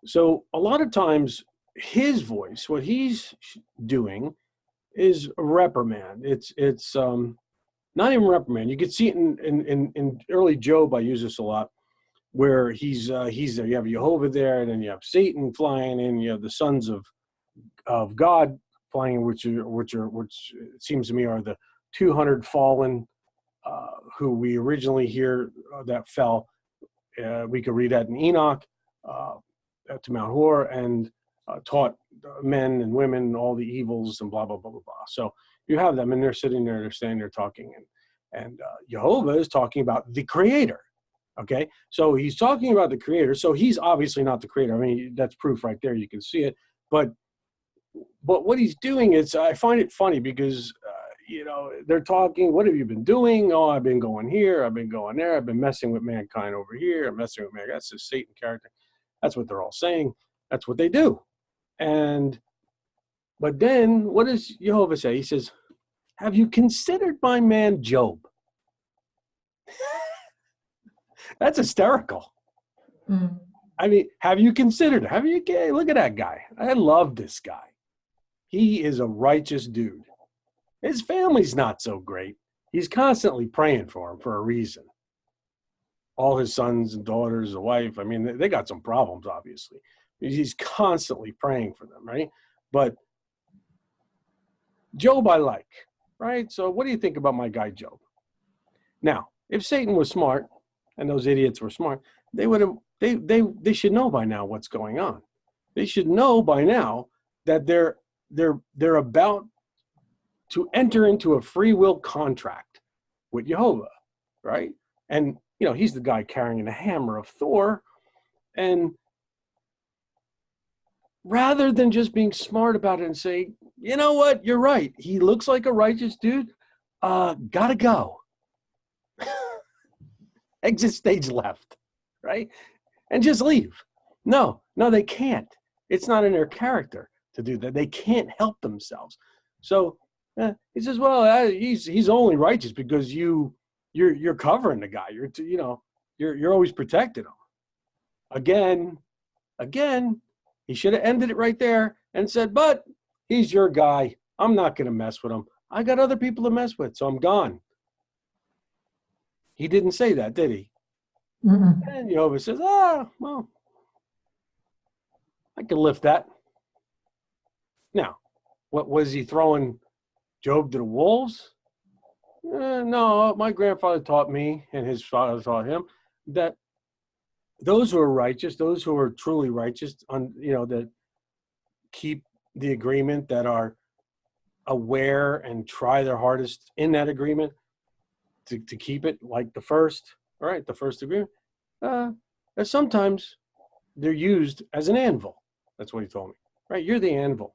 So a lot of times, his voice, what he's doing, is a reprimand. It's not even reprimand. You can see it in early Job. I use this a lot, where he's there. You have Yehovah there, and then you have Satan flying in. You have the sons of God flying in, which it seems to me are the 200 fallen who we originally hear that fell. We could read that in Enoch to Mount Hor, and taught men and women all the evils and blah, blah, blah, blah, blah. So you have them, and they're sitting there, they're standing there talking, and Yehovah is talking about the creator. Okay, so he's talking about the creator. So he's obviously not the creator. I mean, that's proof right there. You can see it. But what he's doing is, I find it funny because, they're talking, what have you been doing? Oh, I've been going here. I've been going there. I've been messing with mankind over here. I'm messing with mankind. That's the Satan character. That's what they're all saying. That's what they do. But then what does Yehovah say? He says, have you considered my man Job? That's hysterical. Mm. I mean, have you considered? Look at that guy. I love this guy. He is a righteous dude. His family's not so great. He's constantly praying for him for a reason. All his sons and daughters, a wife, I mean, they got some problems, obviously. He's constantly praying for them, right? But Job I like, right? So what do you think about my guy Job? Now, if Satan was smart, and those idiots were smart, they would have. They should know by now what's going on. They should know by now that they're about to enter into a free will contract with Yehovah, right? And he's the guy carrying the hammer of Thor, and rather than just being smart about it and say, you know what, you're right, he looks like a righteous dude, gotta go. Exit stage left, right? And just leave. No, they can't. It's not in their character to do that. They can't help themselves. So he says, well, he's only righteous because you're covering the guy. You're always protecting him. Again, he should have ended it right there and said, but he's your guy. I'm not going to mess with him. I got other people to mess with, so I'm gone. He didn't say that, did he? Mm-mm. And Yehovah says, well, I can lift that. Now, what was he throwing Job to the wolves? No, my grandfather taught me, and his father taught him, that those who are righteous, those who are truly righteous, that keep the agreement, that are aware and try their hardest in that agreement to keep it like the first agreement, that sometimes they're used as an anvil. That's what he told me, right? You're the anvil.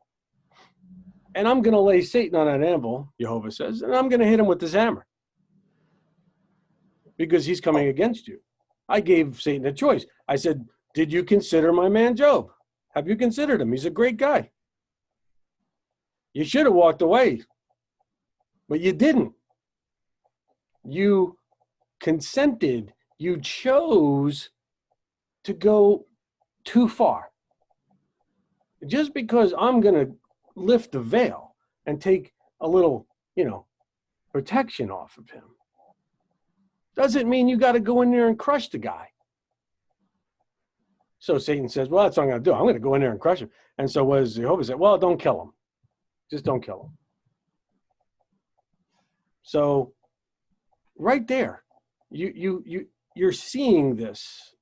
And I'm going to lay Satan on an anvil, Yehovah says, and I'm going to hit him with this hammer because he's coming against you. I gave Satan a choice. I said, did you consider my man Job? Have you considered him? He's a great guy. You should have walked away, but you didn't. You consented. You chose to go too far. Just because I'm going to lift the veil and take a little, protection off of him, doesn't mean you got to go in there and crush the guy. So Satan says, well, that's what I'm going to do. I'm going to go in there and crush him. And so what does Yehovah say? Well, don't kill him. Just don't kill him. So right there, you're seeing this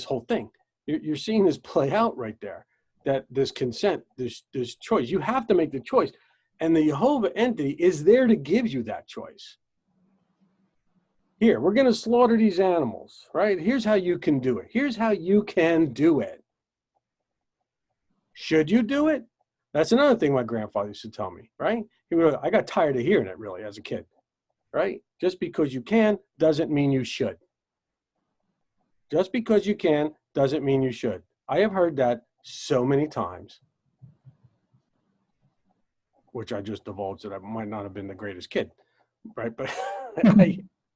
whole thing. You're seeing this play out right there. That this consent, this choice, you have to make the choice, and the Yehovah entity is there to give you that choice. Here, we're going to slaughter these animals, right? Here's how you can do it. Here's how you can do it. Should you do it? That's another thing my grandfather used to tell me, right? I got tired of hearing it really as a kid, right? Just because you can doesn't mean you should. Just because you can doesn't mean you should. I have heard that so many times, which I just divulged that I might not have been the greatest kid, right? But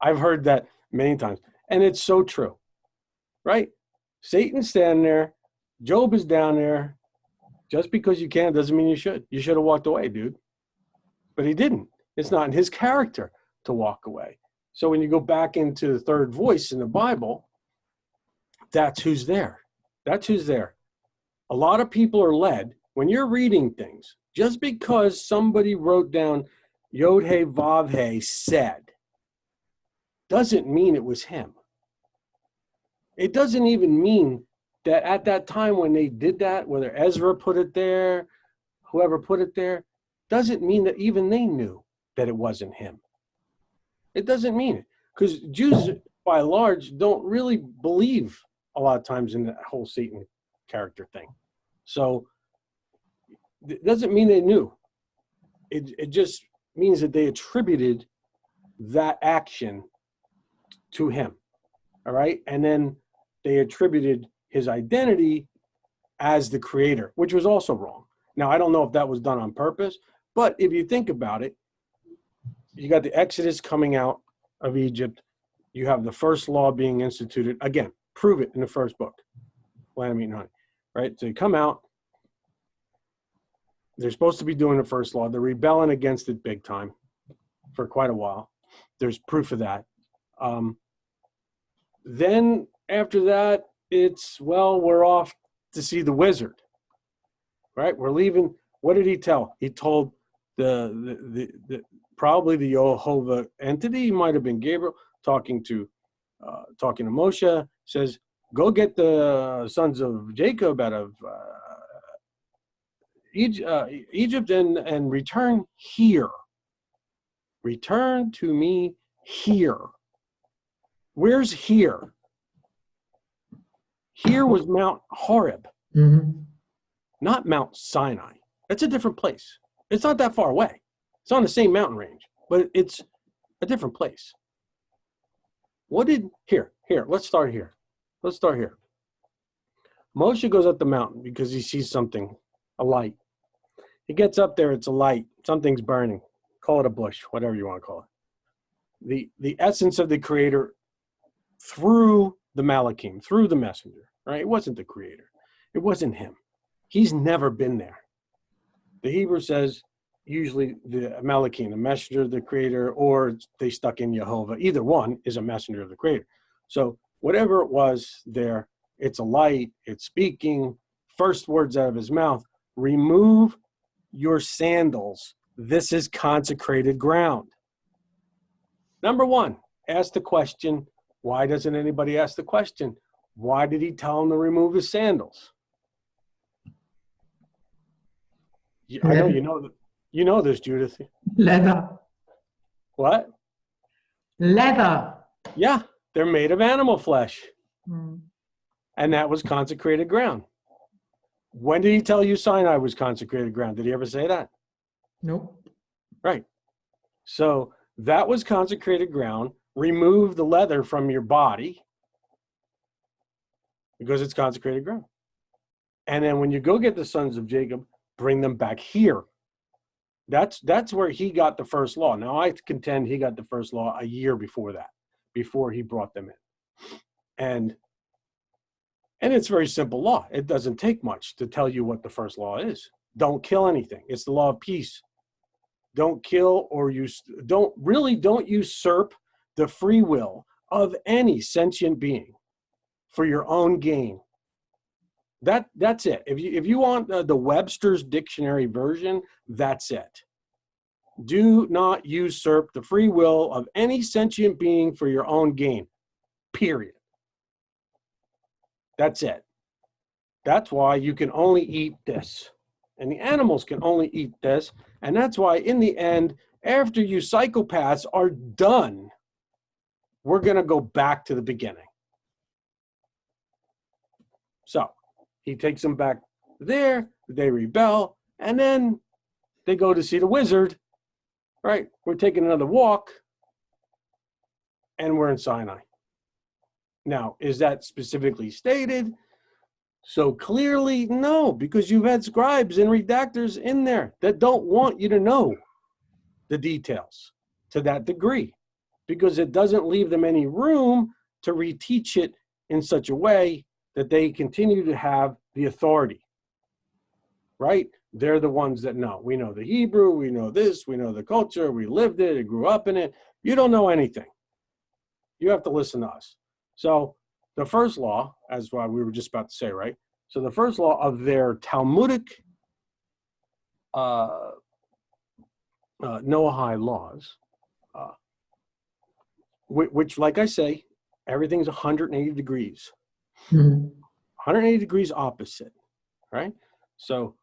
I've heard that many times, and it's so true, right? Satan's standing there, Job is down there. Just because you can doesn't mean you should. You should have walked away, dude. But he didn't. It's not in his character to walk away. So when you go back into the third voice in the Bible, that's who's there. That's who's there. A lot of people are led, when you're reading things, just because somebody wrote down Yod-He Vav-He said, doesn't mean it was him. It doesn't even mean that at that time when they did that, whether Ezra put it there, whoever put it there, doesn't mean that even they knew that it wasn't him. It doesn't mean it. Because Jews, by and large, don't really believe a lot of times in that whole Satan character thing. So it doesn't mean they knew. It just means that they attributed that action to him. All right? And then they attributed his identity as the creator, which was also wrong. Now, I don't know if that was done on purpose, but if you think about it, you got the Exodus coming out of Egypt. You have the first law being instituted. Again, prove it in the first book, Land of Meat and Honey, right? So you come out. They're supposed to be doing the first law. They're rebelling against it big time for quite a while. There's proof of that. Then after that, it's, well, we're off to see the wizard, right? We're leaving. What did he tell? He told the probably the Yehovah entity. He might have been Gabriel talking to Moshe. Says, go get the sons of Jacob out of Egypt and return here. Return to me here. Where's here? Here was Mount Horeb, not Mount Sinai. That's a different place. It's not that far away. It's on the same mountain range, but it's a different place. Here, let's start here. Let's start here. Moshe goes up the mountain because he sees something, a light. He gets up there, it's a light. Something's burning. Call it a bush, whatever you want to call it. The essence of the creator through the Malachim, through the messenger, right? It wasn't the creator. It wasn't him. He's never been there. The Hebrew says usually the Malachim, the messenger of the creator, or they stuck in Yehovah. Either one is a messenger of the creator. So whatever it was there, it's a light, it's speaking, first words out of his mouth, remove your sandals. This is consecrated ground. Number one, ask the question. Why doesn't anybody ask the question? Why did he tell him to remove his sandals? I know you know this, Judith. Leather. What? Leather. Yeah, they're made of animal flesh. And that was consecrated ground. When did he tell you Sinai was consecrated ground? Did he ever say that? Nope. Right. So that was consecrated ground. Remove the leather from your body because it's consecrated ground. And then when you go get the sons of Jacob, bring them back here. That's where he got the first law. Now, I contend he got the first law a year before that, before he brought them in. And it's a very simple law. It doesn't take much to tell you what the first law is. Don't kill anything. It's the law of peace. Don't kill or don't usurp the free will of any sentient being for your own gain. That's it. If you want the Webster's dictionary version, that's it. Do not usurp the free will of any sentient being for your own gain. Period. That's it. That's why you can only eat this. And the animals can only eat this. And that's why in the end, after you psychopaths are done, we're going to go back to the beginning. So he takes them back there. They rebel. And then they go to see the wizard, right? We're taking another walk, and we're in Sinai. Now, is that specifically stated so clearly? No, because you've had scribes and redactors in there that don't want you to know the details to that degree, because it doesn't leave them any room to reteach it in such a way that they continue to have the authority, right? They're the ones that know. We know the Hebrew, we know this, we know the culture, we lived it, grew up in it. You don't know anything. You have to listen to us. So the first law, as what we were just about to say, right? So the first law of their Talmudic Noahide laws, which, like I say, everything's 180 degrees. 180 degrees opposite, right? So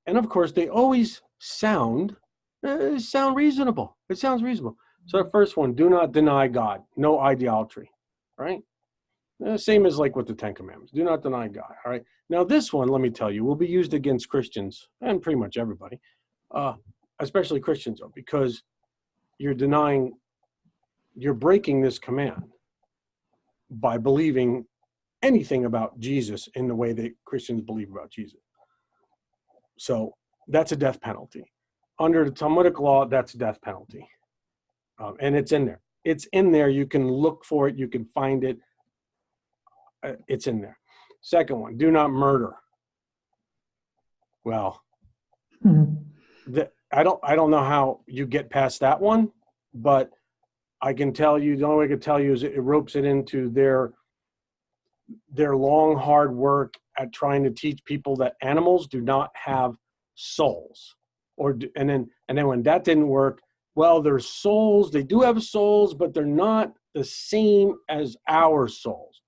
and of course, they always sound reasonable. It sounds reasonable. So the first one, do not deny God, no idolatry, right? Same as like with the Ten Commandments, do not deny God, all right? Now this one, let me tell you, will be used against Christians and pretty much everybody, especially Christians, though, because you're breaking this command by believing anything about Jesus in the way that Christians believe about Jesus. So that's a death penalty. Under the Talmudic law, that's a death penalty. And it's in there. It's in there. You can look for it. You can find it. It's in there. Second one, do not murder. Well, I don't know how you get past that one, but I can tell you, the only way I can tell you is it ropes it into their long, hard work at trying to teach people that animals do not have souls. And then when that didn't work, well, their souls, they do have souls, but they're not the same as our souls.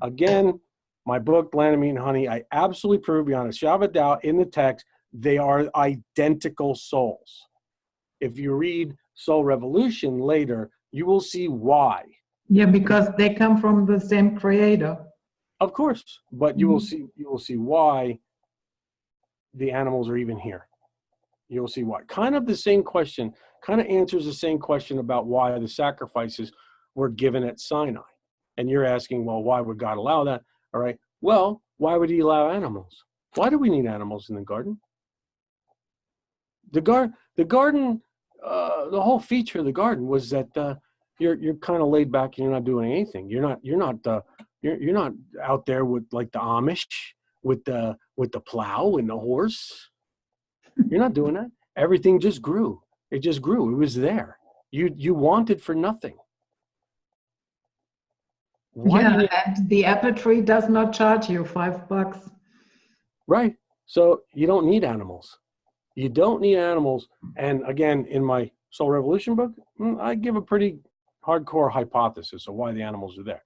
Again, my book, Land of Meat and Honey, I absolutely prove beyond a shadow of a doubt in the text, they are identical souls. If you read Soul Revolution later, you will see why. Yeah, because they come from the same creator. Of course, but you will see why the animals are even here. You'll see why. Kind of the same question, kind of answers the same question about why the sacrifices were given at Sinai. And you're asking, well, why would God allow that? All right. Well, why would he allow animals? Why do we need animals in the garden? The garden, the whole feature of the garden was that you're kind of laid back and you're not doing anything. You're not out there with like the Amish with the plow and the horse. You're not doing that. Everything just grew. It just grew. It was there. You wanted for nothing. And the apple tree does not charge you $5. Right. So you don't need animals. You don't need animals. And again, in my Soul Revolution book, I give a pretty hardcore hypothesis of why the animals are there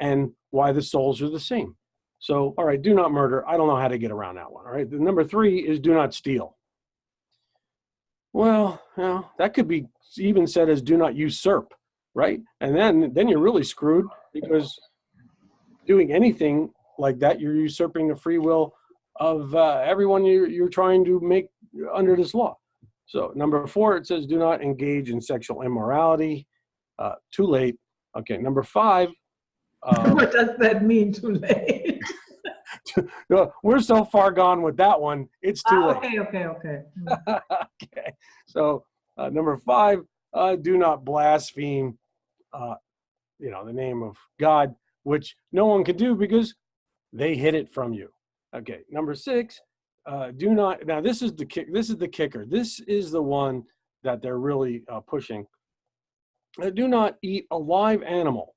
and why the souls are the same. So, all right, do not murder. I don't know how to get around that one. All right. The number 3 is do not steal. Well, that could be even said as do not usurp, right? And then you're really screwed, because doing anything like that, you're usurping the free will of everyone you're trying to make under this law. So number 4, it says do not engage in sexual immorality. Too late. Okay, number 5. What does that mean, too late? We're so far gone with that one. It's too late. Okay. Okay. So number 5, do not blaspheme, the name of God, which no one can do because they hid it from you. Okay. Number 6, do not. Now this is the kicker. This is the one that they're really pushing. Do not eat a live animal.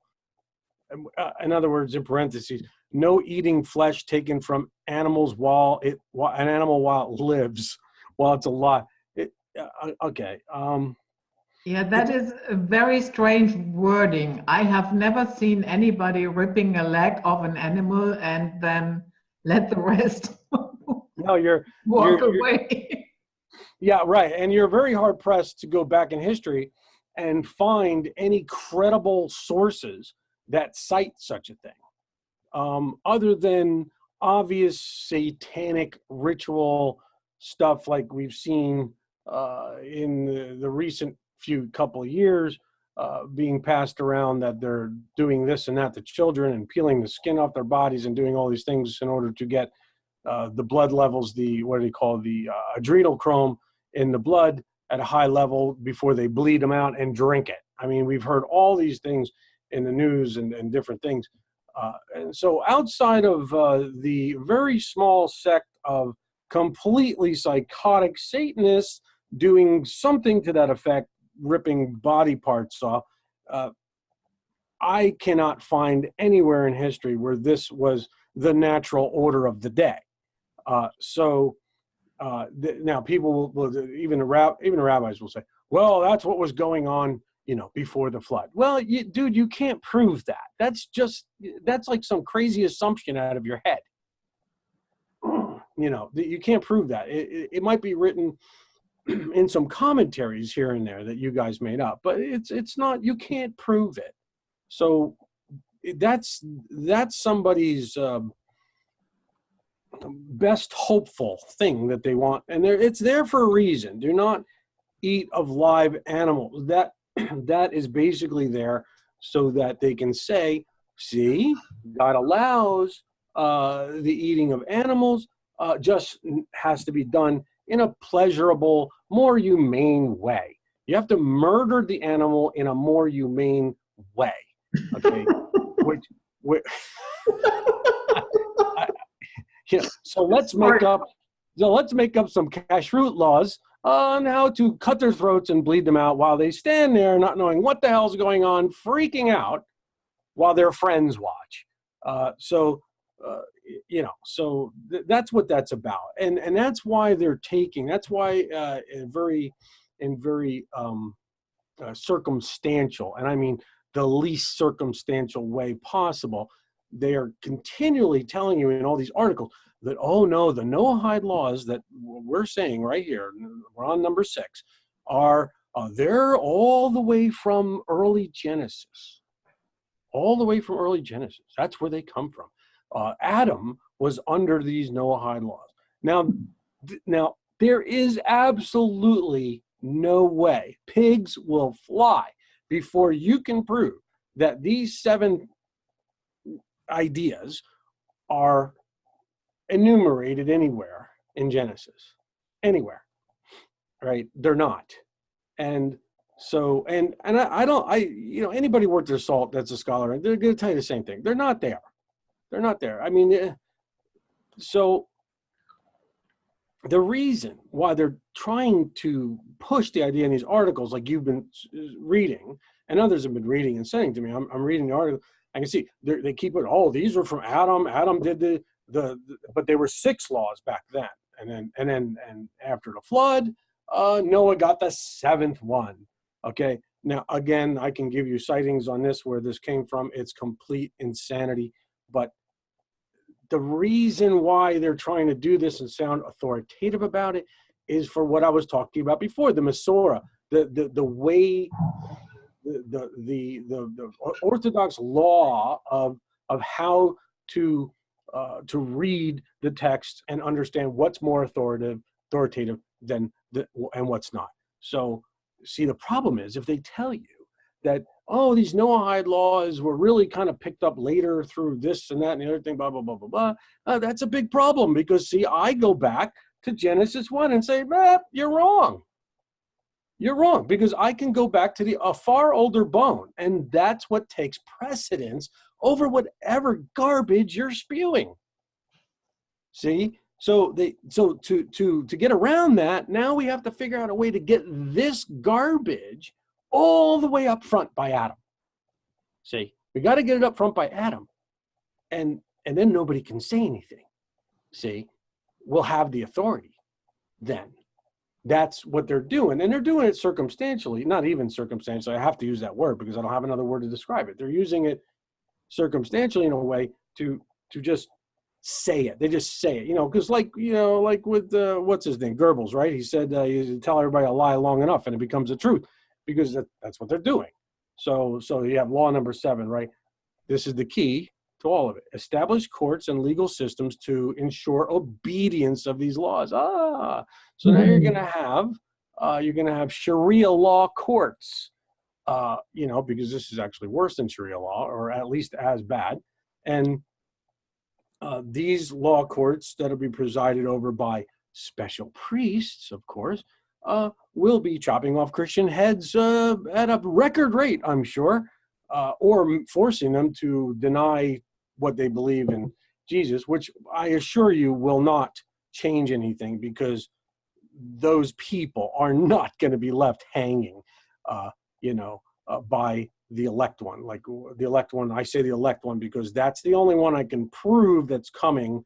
In other words, in parentheses, no eating flesh taken from animals while it lives, while it's alive. Okay. Yeah, that is a very strange wording. I have never seen anybody ripping a leg of an animal and then let the rest walk away. Yeah, right. And you're very hard pressed to go back in history and find any credible sources that cite such a thing, other than obvious satanic ritual stuff like we've seen in the recent couple of years being passed around, that they're doing this and that to children and peeling the skin off their bodies and doing all these things in order to get the blood levels, the adrenochrome in the blood at a high level before they bleed them out and drink it. I mean, we've heard all these things in the news and different things. And so outside of the very small sect of completely psychotic Satanists doing something to that effect, ripping body parts off, I cannot find anywhere in history where this was the natural order of the day. Now people will even the rabbis will say, well, that's what was going on, before the flood. Well, dude, you can't prove that. That's like some crazy assumption out of your head. You can't prove that. It might be written in some commentaries here and there that you guys made up, but it's not. You can't prove it. So that's somebody's best hopeful thing that they want, and it's there for a reason. Do not eat of live animals. That is basically there so that they can say, see, God allows the eating of animals, just has to be done in a pleasurable, more humane way. You have to murder the animal in a more humane way. Okay, so let's make up some kashrut laws on how to cut their throats and bleed them out while they stand there not knowing what the hell's going on, freaking out while their friends watch. So that's what that's about, and that's why that's why very circumstantial, and I mean the least circumstantial way possible, they are continually telling you in all these articles that, oh no, the Noahide laws that we're saying right here, we're on number 6, are they're all the way from early Genesis. All the way from early Genesis. That's where they come from. Adam was under these Noahide laws. Now, there is absolutely no way pigs will fly before you can prove that these 7 ideas are enumerated anywhere in Genesis. Anywhere. Right? They're not. And so, anybody worth their salt that's a scholar, they're going to tell you the same thing. They're not there. They're not there. I mean, so the reason why they're trying to push the idea in these articles, like you've been reading, and others have been reading and saying to me, I'm reading the article, I can see they keep it, oh, these were from Adam. Adam did but they were 6 laws back then. And after the flood, Noah got the 7th one. Okay. Now, again, I can give you sightings on this, where this came from. It's complete insanity. But the reason why they're trying to do this and sound authoritative about it is for what I was talking about before, the Masorah, the way, the Orthodox law of how to read the text and understand what's more authoritative than and what's not. So, see, the problem is if they tell you that, oh, these Noahide laws were really kind of picked up later through this and that and the other thing, blah, blah, blah, blah, blah, that's a big problem, because, see, I go back to Genesis 1 and say, you're wrong. You're wrong, because I can go back to a far older bone, and that's what takes precedence over whatever garbage you're spewing. See? So to get around that, now we have to figure out a way to get this garbage all the way up front by Adam. See? We got to get it up front by Adam. And then nobody can say anything. See? We'll have the authority then. That's what they're doing. And they're doing it circumstantially, not even circumstantially. I have to use that word because I don't have another word to describe it. They're using it circumstantially in a way to just say it. They just say it, because like with, what's his name? Goebbels, right? He said, you tell everybody a lie long enough and it becomes the truth, because that's what they're doing. So you have law number 7, right? This is the key. to all of it. Establish courts and legal systems to ensure obedience of these laws. So now you're going to have Sharia law courts, because this is actually worse than Sharia law, or at least as bad. And these law courts that'll be presided over by special priests, of course, will be chopping off Christian heads at a record rate, I'm sure, or forcing them to deny what they believe in Jesus, which I assure you will not change anything, because those people are not going to be left hanging, by the elect one. Like the elect one, I say the elect one because that's the only one I can prove that's coming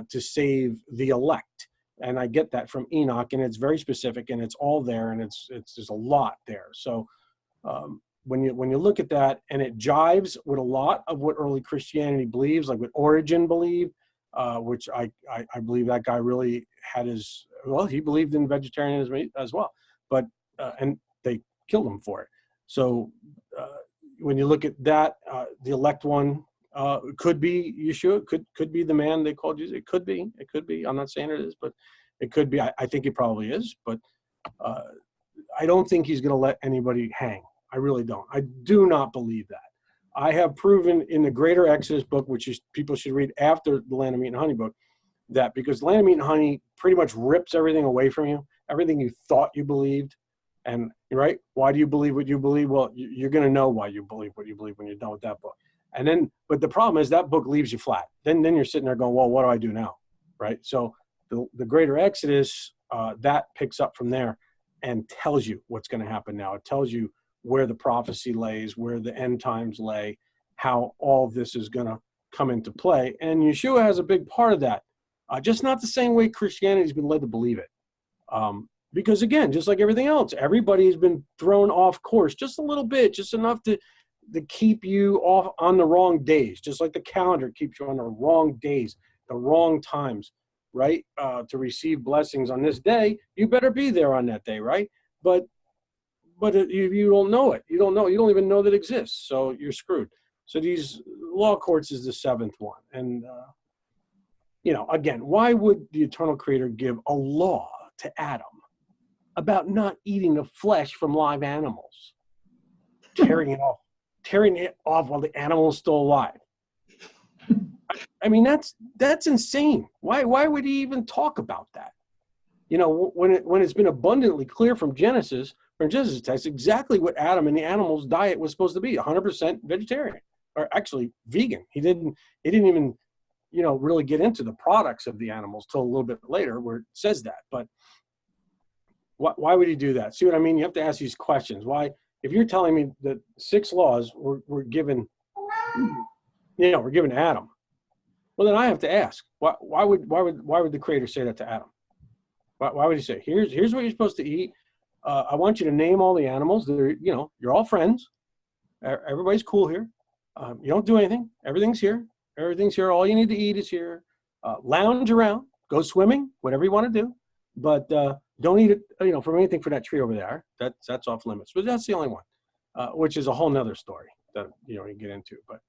to save the elect. And I get that from Enoch, and it's very specific, and it's all there, and it's there's a lot there. So when you look at that, and it jives with a lot of what early Christianity believes, like what Origen believed, which I believe that guy really had he believed in vegetarianism as well, but and they killed him for it. So when you look at that, the elect one could be Yeshua, could be the man they called Jesus. It could be. I'm not saying it is, but it could be. I think it probably is, but I don't think he's going to let anybody hang. I really don't. I do not believe that. I have proven in the Greater Exodus book, which is people should read after the Land of Meat and Honey book, that because the Land of Meat and Honey pretty much rips everything away from you, everything you thought you believed. And right, why do you believe what you believe? Well, you're going to know why you believe what you believe when you're done with that book. And then, but the problem is that book leaves you flat. Then you're sitting there going, well, what do I do now? Right. So the Greater Exodus, that picks up from there and tells you what's going to happen now. It tells you where the prophecy lays, where the end times lay, how all this is going to come into play. And Yeshua has a big part of that, just not the same way Christianity has been led to believe it. Because again, just like everything else, everybody has been thrown off course just a little bit, just enough to keep you off on the wrong days, just like the calendar keeps you on the wrong days, the wrong times, right? To receive blessings on this day, you better be there on that day, right? But you don't know it. You don't even know that it exists. So you're screwed. So these law courts is the seventh one. And, again, why would the eternal creator give a law to Adam about not eating the flesh from live animals, tearing it off while the animal is still alive? I mean, that's insane. Why would he even talk about that? When it's been abundantly clear from Genesis text exactly what Adam and the animal's diet was supposed to be, 100% vegetarian, or actually vegan. He didn't even, really get into the products of the animals till a little bit later where it says that. But why would he do that? See what I mean? You have to ask these questions. Why, if you're telling me that 6 laws were given, were given to Adam, well, then I have to ask, why would the Creator say that to Adam? Why would he say, here's what you're supposed to eat? I want you to name all the animals. You're all friends. Everybody's cool here. You don't do anything. Everything's here. All you need to eat is here. Lounge around. Go swimming. Whatever you want to do. But don't eat it, from anything from that tree over there. That's off limits. But that's the only one, which is a whole nother story that you get into. But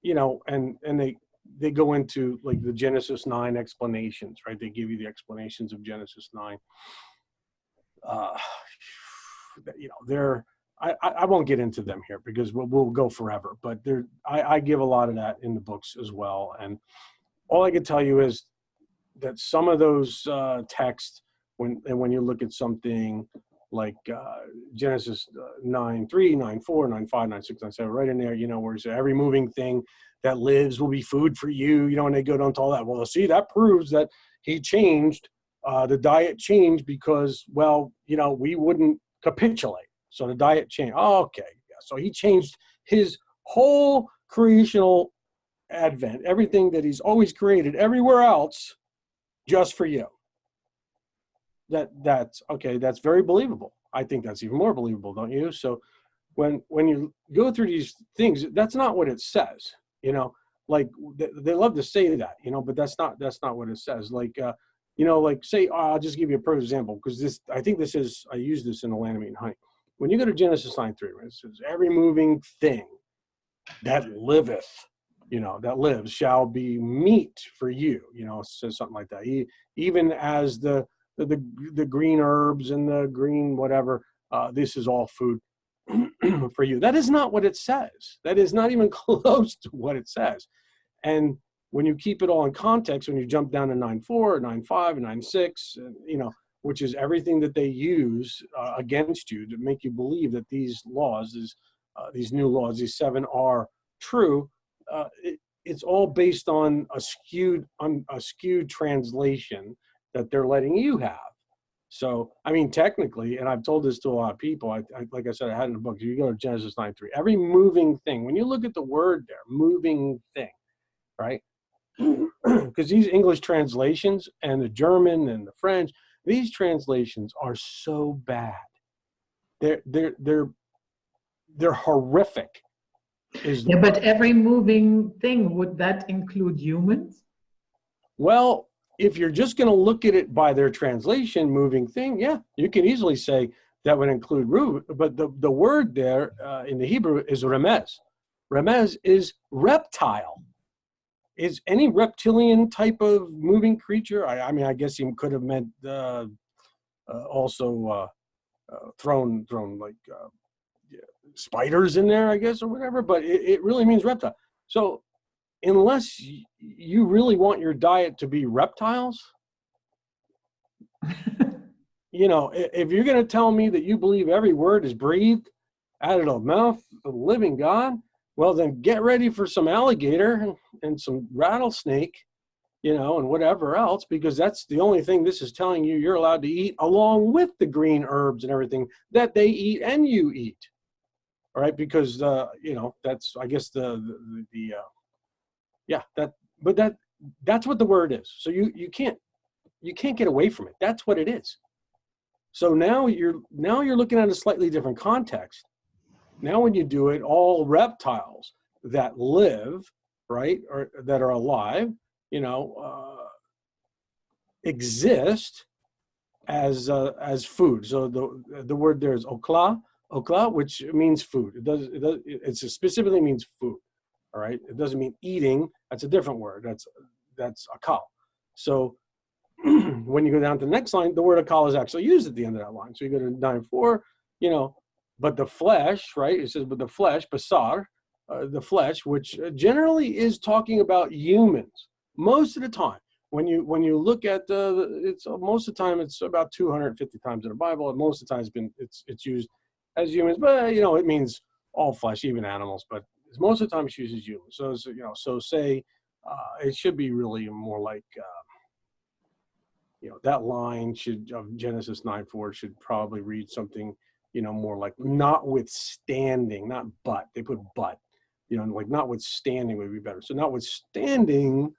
and they go into like the Genesis 9 explanations, right? They give you the explanations of Genesis 9. I won't get into them here because we'll go forever, but I give a lot of that in the books as well. And all I can tell you is that some of those texts, when you look at something like Genesis 9:3, 9:4, 9:5, 9:6, 9:7, right in there, where it's every moving thing that lives will be food for you, and they go down to all that. Well, see, that proves that he changed, the diet changed because, we wouldn't capitulate. So the diet changed. Oh, okay. Yeah. So he changed his whole creational advent, everything that he's always created everywhere else, just for you. That's okay. That's very believable. I think that's even more believable, don't you? So when you go through these things, that's not what it says. Like they love to say that, but that's not what it says. Like, like say, I'll just give you a perfect example because I use this in the Land of Meat and Honey. When you go to Genesis 9:3, it says every moving thing that liveth, that lives shall be meat for you. It says something like that. Even as the green herbs and the green whatever, this is all food for you. That is not what it says. That is not even close to what it says. And when you keep it all in context, when you jump down to 9:4, 9:5, and 9:6, which is everything that they use against you to make you believe that these laws, these new laws, these 7 are true. It's all based on a skewed translation that they're letting you have. So, I mean, technically, and I've told this to a lot of people, like I said, I had in the book, you go to Genesis 9:3, every moving thing, when you look at the word there, moving thing, right? Because these English translations and the German and the French, these translations are so bad. They're horrific. Yeah, but every moving thing, would that include humans? Well, if you're just going to look at it by their translation, moving thing, yeah, you can easily say that would include root. But the word there in the Hebrew is remez. Remez is reptile. Is any reptilian type of moving creature? I mean, I guess he could have meant also thrown like spiders in there, I guess, or whatever. But it really means reptile. So unless you really want your diet to be reptiles, if you're going to tell me that you believe every word is breathed out of the mouth of the living God, well, then get ready for some alligator and some rattlesnake, and whatever else, because that's the only thing this is telling you you're allowed to eat, along with the green herbs and everything that they eat and you eat. All right, because that's, I guess, that's what the word is. So you can't get away from it. That's what it is. So now you're looking at a slightly different context. Now when you do it, all reptiles that live, right, or that are alive, exist as food. So the word there is okla, which means food. It specifically means food. All right, it doesn't mean eating. That's a different word. That's akal. So when you go down to the next line, the word akal is actually used at the end of that line. So you go to 9:4, but the flesh, right? It says, but the flesh, basar, the flesh, which generally is talking about humans most of the time. When you look at it's most of the time it's about 250 times in the Bible, and most of the time it's used as humans, but it means all flesh, even animals, but most of the time it's used as humans. So so say it should be really more like that line of Genesis 9:4 should probably read something more like notwithstanding, not but. They put but, like notwithstanding would be better. So notwithstanding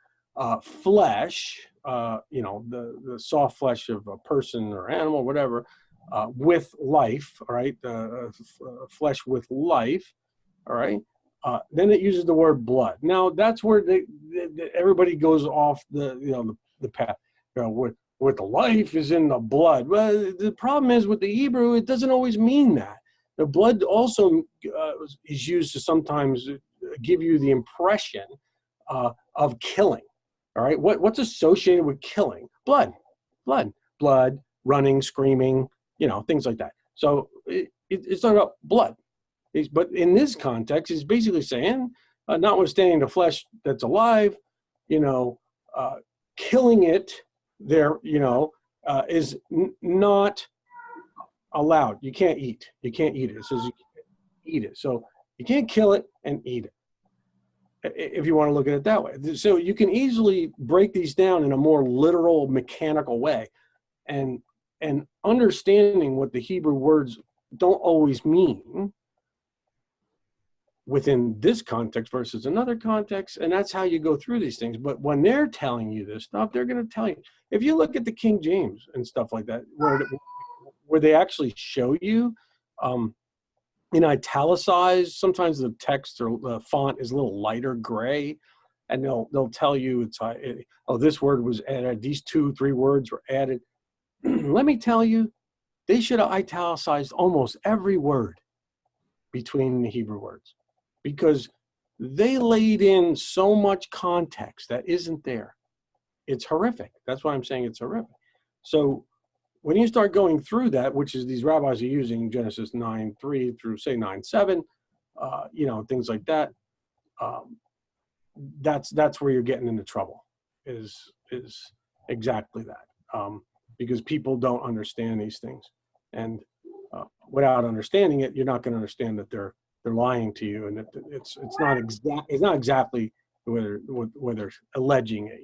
flesh, the soft flesh of a person or animal, whatever, with life, all right, flesh with life, all right. Then it uses the word blood. Now that's where everybody goes off the path. Where the life is in the blood. Well, the problem is with the Hebrew, it doesn't always mean that. The blood also is used to sometimes give you the impression of killing. All right, what's associated with killing? Blood, running, screaming, things like that. So it's not about blood. But in this context, it's basically saying, notwithstanding the flesh that's alive, killing it there, is not allowed. You can't eat. You can't eat it. It says you can't eat it. So you can't kill it and eat it, if you want to look at it that way. So you can easily break these down in a more literal, mechanical way, and understanding what the Hebrew words don't always mean within this context versus another context, and that's how you go through these things. But when they're telling you this stuff, they're going to tell you. If you look at the King James and stuff like that, where they actually show you in italicized, sometimes the text or the font is a little lighter gray, and they'll tell you this word was added, these 2-3 words were added. Let me tell you, they should have italicized almost every word between the Hebrew words. Because they laid in so much context that isn't there. It's horrific. That's why I'm saying it's horrific. So when you start going through that, which is these rabbis are using Genesis 9:3 through say 9:7, things like that, that's where you're getting into trouble. Is exactly that, because people don't understand these things, and without understanding it, you're not going to understand that they're lying to you, and that it's not exactly whether they're alleging it.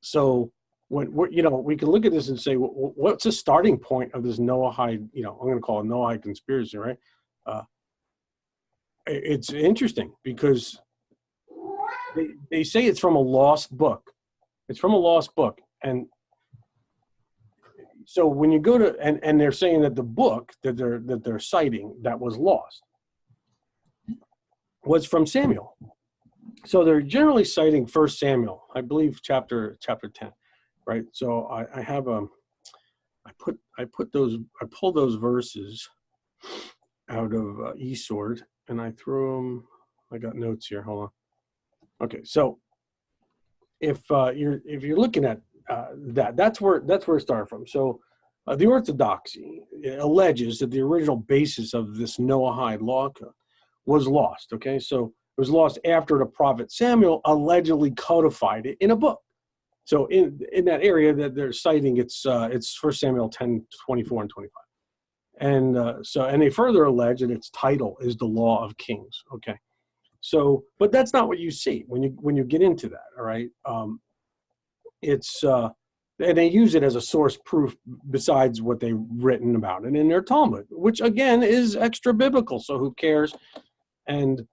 So when we can look at this and say, what's the starting point of this Noahide? I'm going to call it Noahide conspiracy, right? It's interesting because they say it's from a lost book. It's from a lost book, and so when you go to and they're saying that the book that they're citing that was lost was from Samuel. So they're generally citing 1 Samuel, I believe, chapter 10, right? So I have I pulled those verses out of eSword and I threw them. I got notes here. Hold on. Okay, so if you're looking at that's where it started from. So the Orthodoxy alleges that the original basis of this Noahide law code was lost. Okay, so it was lost after the prophet Samuel allegedly codified it in a book. So in that area that they're citing, it's 1 Samuel 10:24 and 25. And they further allege that its title is the Law of Kings. Okay, so but that's not what you see when you get into that. All right, and they use it as a source proof besides what they've written about it in their Talmud, which again is extra biblical. So who cares? And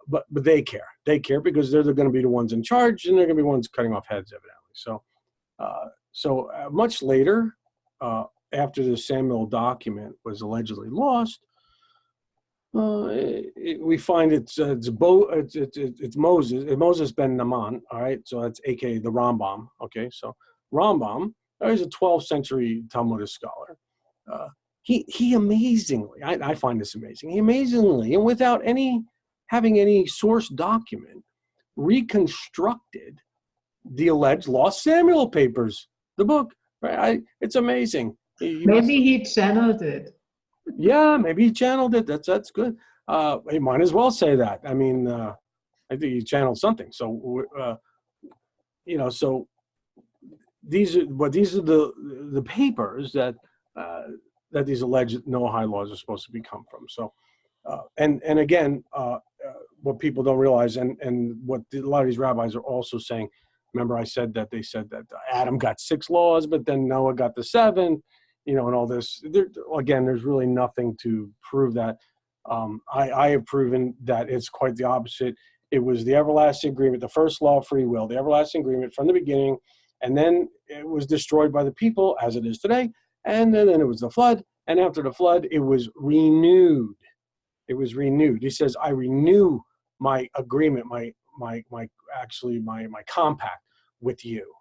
but they care. They care because they're going to be the ones in charge, and they're going to be the ones cutting off heads, evidently. So much later, after the Samuel document was allegedly lost, we find it's Moses ben Naaman. All right, so that's AKA the Rambam. Okay, so Rambam is a 12th century Talmudic scholar. He amazingly, I find this amazing. He amazingly, and without having any source document, reconstructed the alleged lost Samuel papers, the book. Right? It's amazing. Maybe he channeled it. Yeah, maybe he channeled it. That's good. He might as well say that. I mean, I think he channeled something. So, so these are the papers that these alleged Noahide laws are supposed to come from. So, and again, what people don't realize, and what a lot of these rabbis are also saying. Remember, I said that they said that Adam got 6 laws, but then Noah got the 7, and all this. Again, there's really nothing to prove that. I have proven that it's quite the opposite. It was the everlasting agreement, the first law of free will, the everlasting agreement from the beginning, and then it was destroyed by the people, as it is today, and then it was the flood, and after the flood, it was renewed. It was renewed. He says, I renew my agreement, my compact with you,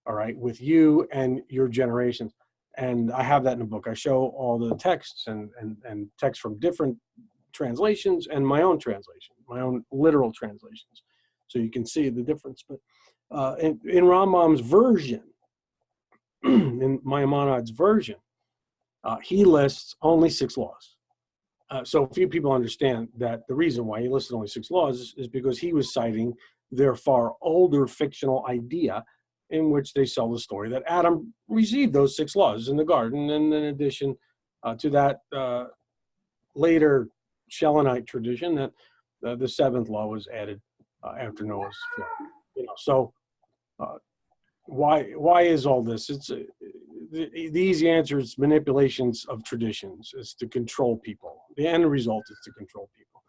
all right, with you and your generations. And I have that in the book. I show all the texts and texts from different translations and my own translation, my own literal translations. So you can see the difference. But in Rambam's version, in Maimonides' version, he lists only 6 laws. So few people understand that the reason why he listed only 6 laws is because he was citing their far older fictional idea in which they sell the story that Adam received those 6 laws in the garden, and in addition to that later Shelanite tradition that the 7th law was added after Noah's flood. So why is all this? It's the easy answer is manipulations of traditions. It's to control people. The end result is to control people,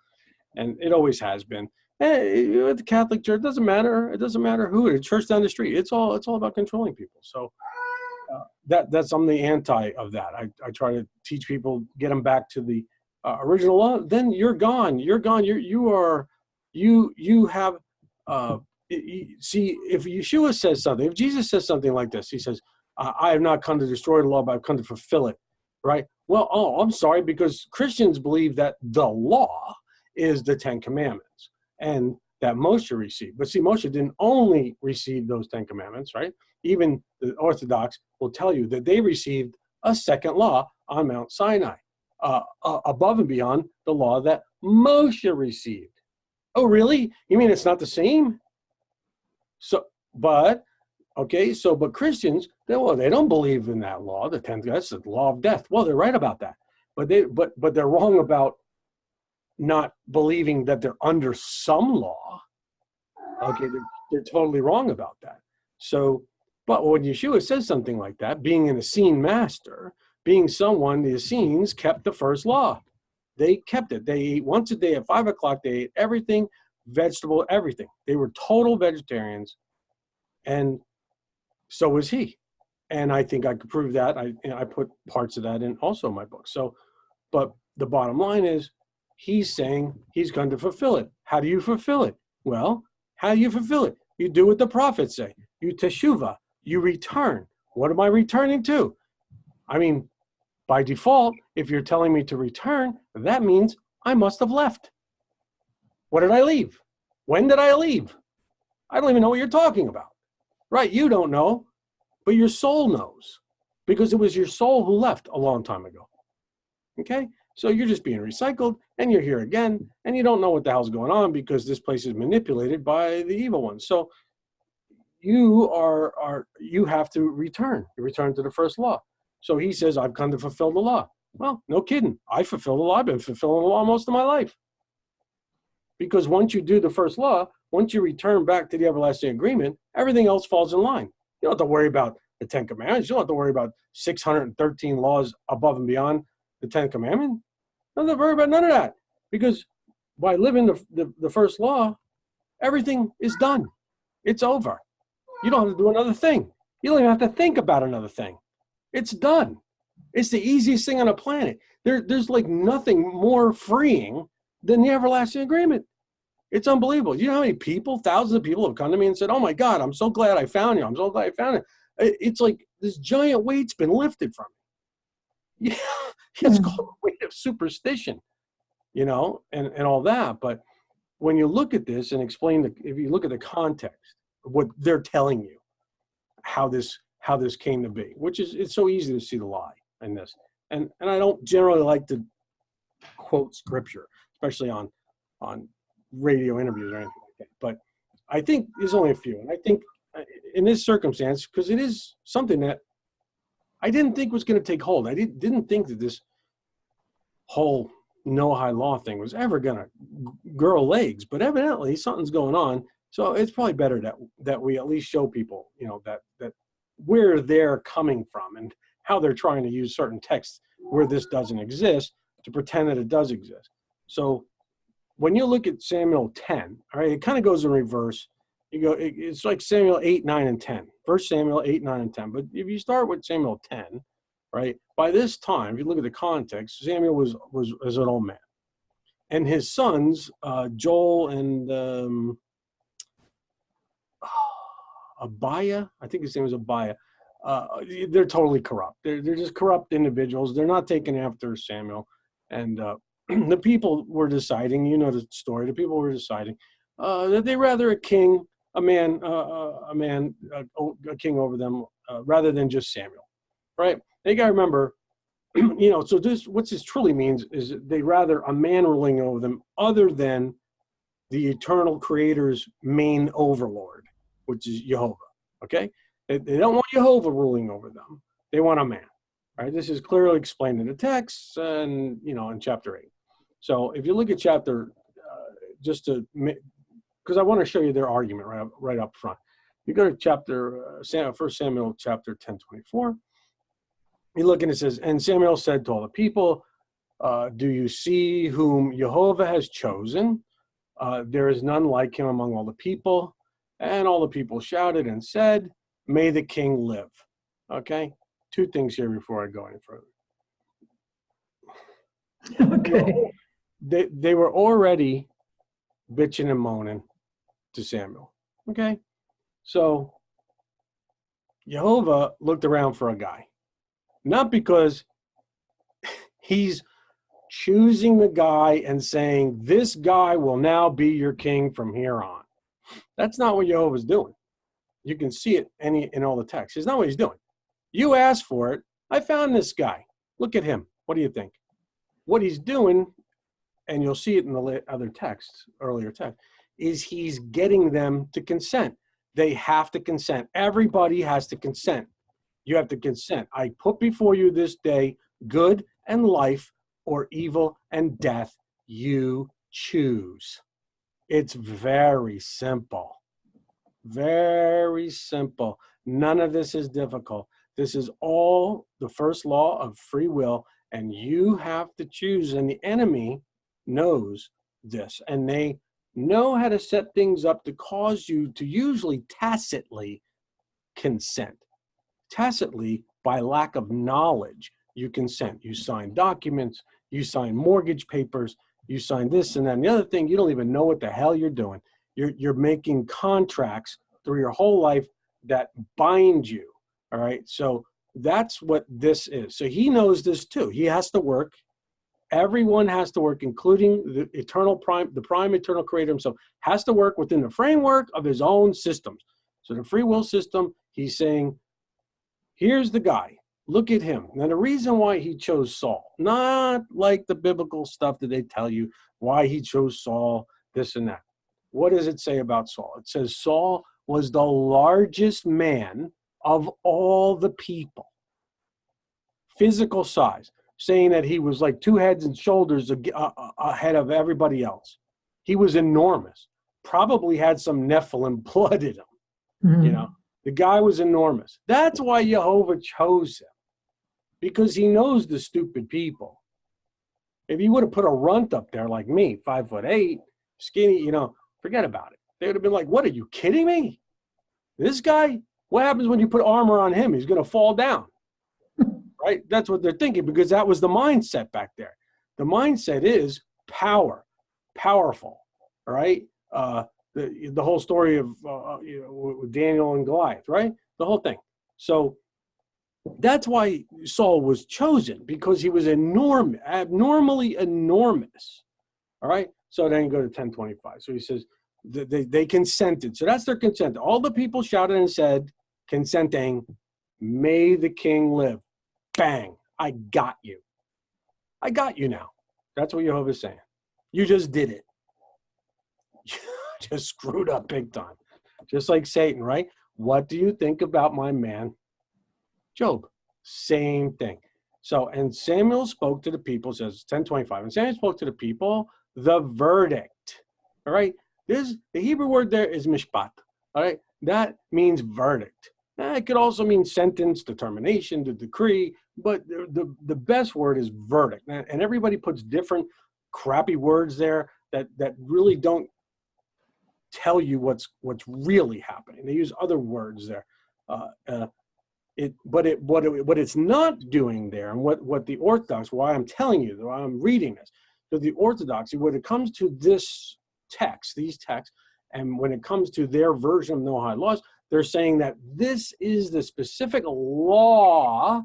and it always has been. At the Catholic Church, it doesn't matter. It doesn't matter who. The church down the street. It's all about controlling people. So that's I'm the anti of that. I try to teach people, get them back to the original law. Then you're gone. You're gone. You have. See, if Yeshua says something, if Jesus says something like this, he says, I have not come to destroy the law, but I've come to fulfill it, right? Well, I'm sorry, because Christians believe that the law is the 10 Commandments, and that Moshe received. But see, Moshe didn't only receive those 10 Commandments, right? Even the Orthodox will tell you that they received a second law on Mount Sinai, above and beyond the law that Moshe received. Oh, really? You mean it's not the same? But Christians, they don't believe in that law. That's the law of death. Well, they're right about that, but they're wrong about not believing that they're under some law. Okay, they're totally wrong about that. So, but when Yeshua says something like that, being an Essene master, being someone, the Essenes kept the first law. They kept it. They ate once a day at 5 o'clock. They ate everything, vegetable, everything. They were total vegetarians, and so was he. And I think I could prove that. I put parts of that in also in my book. So, but the bottom line is, he's saying he's going to fulfill it. How do you fulfill it? Well, how do you fulfill it? You do what the prophets say. You teshuvah. You return. What am I returning to? I mean, by default, if you're telling me to return, that means I must have left. What did I leave? When did I leave? I don't even know what you're talking about. Right? You don't know, but your soul knows, because it was your soul who left a long time ago. Okay? So you're just being recycled, and you're here again, and you don't know what the hell's going on because this place is manipulated by the evil one. So you have to return. You return to the first law. So he says, I've come to fulfill the law. Well, no kidding. I fulfill the law. I've been fulfilling the law most of my life. Because once you do the first law, once you return back to the everlasting agreement, everything else falls in line. You don't have to worry about the 10 Commandments. You don't have to worry about 613 laws above and beyond the 10 Commandments. You don't have to worry about none of that. Because by living the first law, everything is done. It's over. You don't have to do another thing. You don't even have to think about another thing. It's done. It's the easiest thing on the planet. There's like nothing more freeing than the everlasting agreement. It's unbelievable. You know how many people, thousands of people have come to me and said, oh my God, I'm so glad I found you. I'm so glad I found it. It's like this giant weight's been lifted from me. Yeah, it's called the weight of superstition, and all that. But when you look at this and if you look at the context of what they're telling you, how this came to be, which is, it's so easy to see the lie in this. And I don't generally like to quote scripture, especially on radio interviews or anything like that. But I think there's only a few. And I think in this circumstance, because it is something that I didn't think was going to take hold. I didn't think that this whole Noahide law thing was ever going to grow legs, but evidently something's going on. So it's probably better that we at least show people, that where they're coming from and how they're trying to use certain texts where this doesn't exist to pretend that it does exist. So when you look at Samuel 10, all right, it kind of goes in reverse. It's like Samuel 8, 9, and 10. First Samuel 8, 9, and 10. But if you start with Samuel 10, right, by this time, if you look at the context, Samuel was an old man. And his sons, Joel and Abiah, I think his name was Abiah, they're totally corrupt. They're just corrupt individuals. They're not taken after Samuel. And the people were deciding, the story, the people were deciding that they rather a king, a king over them, rather than just Samuel, right? They got to remember, so what this truly means is they rather a man ruling over them other than the eternal creator's main overlord, which is Yehovah, okay? They don't want Yehovah ruling over them. They want a man, right? This is clearly explained in the text and, in chapter 8. So if you look at chapter, because I want to show you their argument right up front. You go to chapter, 1 Samuel chapter 10:24. You look and it says, and Samuel said to all the people, do you see whom Yehovah has chosen? There is none like him among all the people. And all the people shouted and said, may the king live. Okay? Two things here before I go any further. Okay. They were already bitching and moaning to Samuel. Okay? So Yehovah looked around for a guy. Not because he's choosing the guy and saying, this guy will now be your king from here on. That's not what Yehovah's doing. You can see it in all the text. It's not what he's doing. You asked for it. I found this guy. Look at him. What do you think? What he's doing, and you'll see it in the other texts, earlier text, is he's getting them to consent. They have to consent. Everybody has to consent. You have to consent. I put before you this day good and life, or evil and death. You choose. It's very simple. Very simple. None of this is difficult. This is all the first law of free will, and you have to choose. And the enemy knows this, and they know how to set things up to cause you to usually tacitly consent. Tacitly, by lack of knowledge, you consent. You sign documents, you sign mortgage papers, you sign this and that. And the other thing, you don't even know what the hell you're doing. You're making contracts through your whole life that bind you. All right. So that's what this is. So he knows this too. He has to work. Everyone has to work, including the prime eternal creator himself, has to work within the framework of his own systems. So the free will system, he's saying, here's the guy. Look at him. Now, the reason why he chose Saul, not like the biblical stuff that they tell you why he chose Saul, this and that. What does it say about Saul? It says Saul was the largest man of all the people. Physical size, saying that he was like 2 heads and shoulders ahead of everybody else. He was enormous. Probably had some Nephilim blood in him. Mm-hmm. You know, the guy was enormous. That's why Yehovah chose him, because he knows the stupid people. If he would have put a runt up there like me, 5'8", skinny, you know, forget about it. They would have been like, what, are you kidding me? This guy, what happens when you put armor on him? He's going to fall down. Right? That's what they're thinking, because that was the mindset back there. The mindset is power, powerful, all right? The whole story of you know, with Daniel and Goliath, right? The whole thing. So that's why Saul was chosen, because he was enormous, abnormally enormous, all right? So then you go to 1025. So he says they consented. So that's their consent. All the people shouted and said, consenting, may the king live. Bang, I got you. I got you now. That's what Yehovah's saying. You just did it. You just screwed up big time. Just like Satan, right? What do you think about my man, Job? Same thing. So, and Samuel spoke to the people, says 10:25, and Samuel spoke to the people, the verdict. All right? The Hebrew word there is mishpat. All right? That means verdict. It could also mean sentence, determination, the decree, but the best word is verdict. And everybody puts different crappy words there that really don't tell you what's really happening. They use other words there. What it's not doing there, and what the Orthodox, why I'm telling you, why I'm reading this, because the Orthodoxy, when it comes to this text, these texts, and when it comes to their version of Noahide laws, they're saying that this is the specific law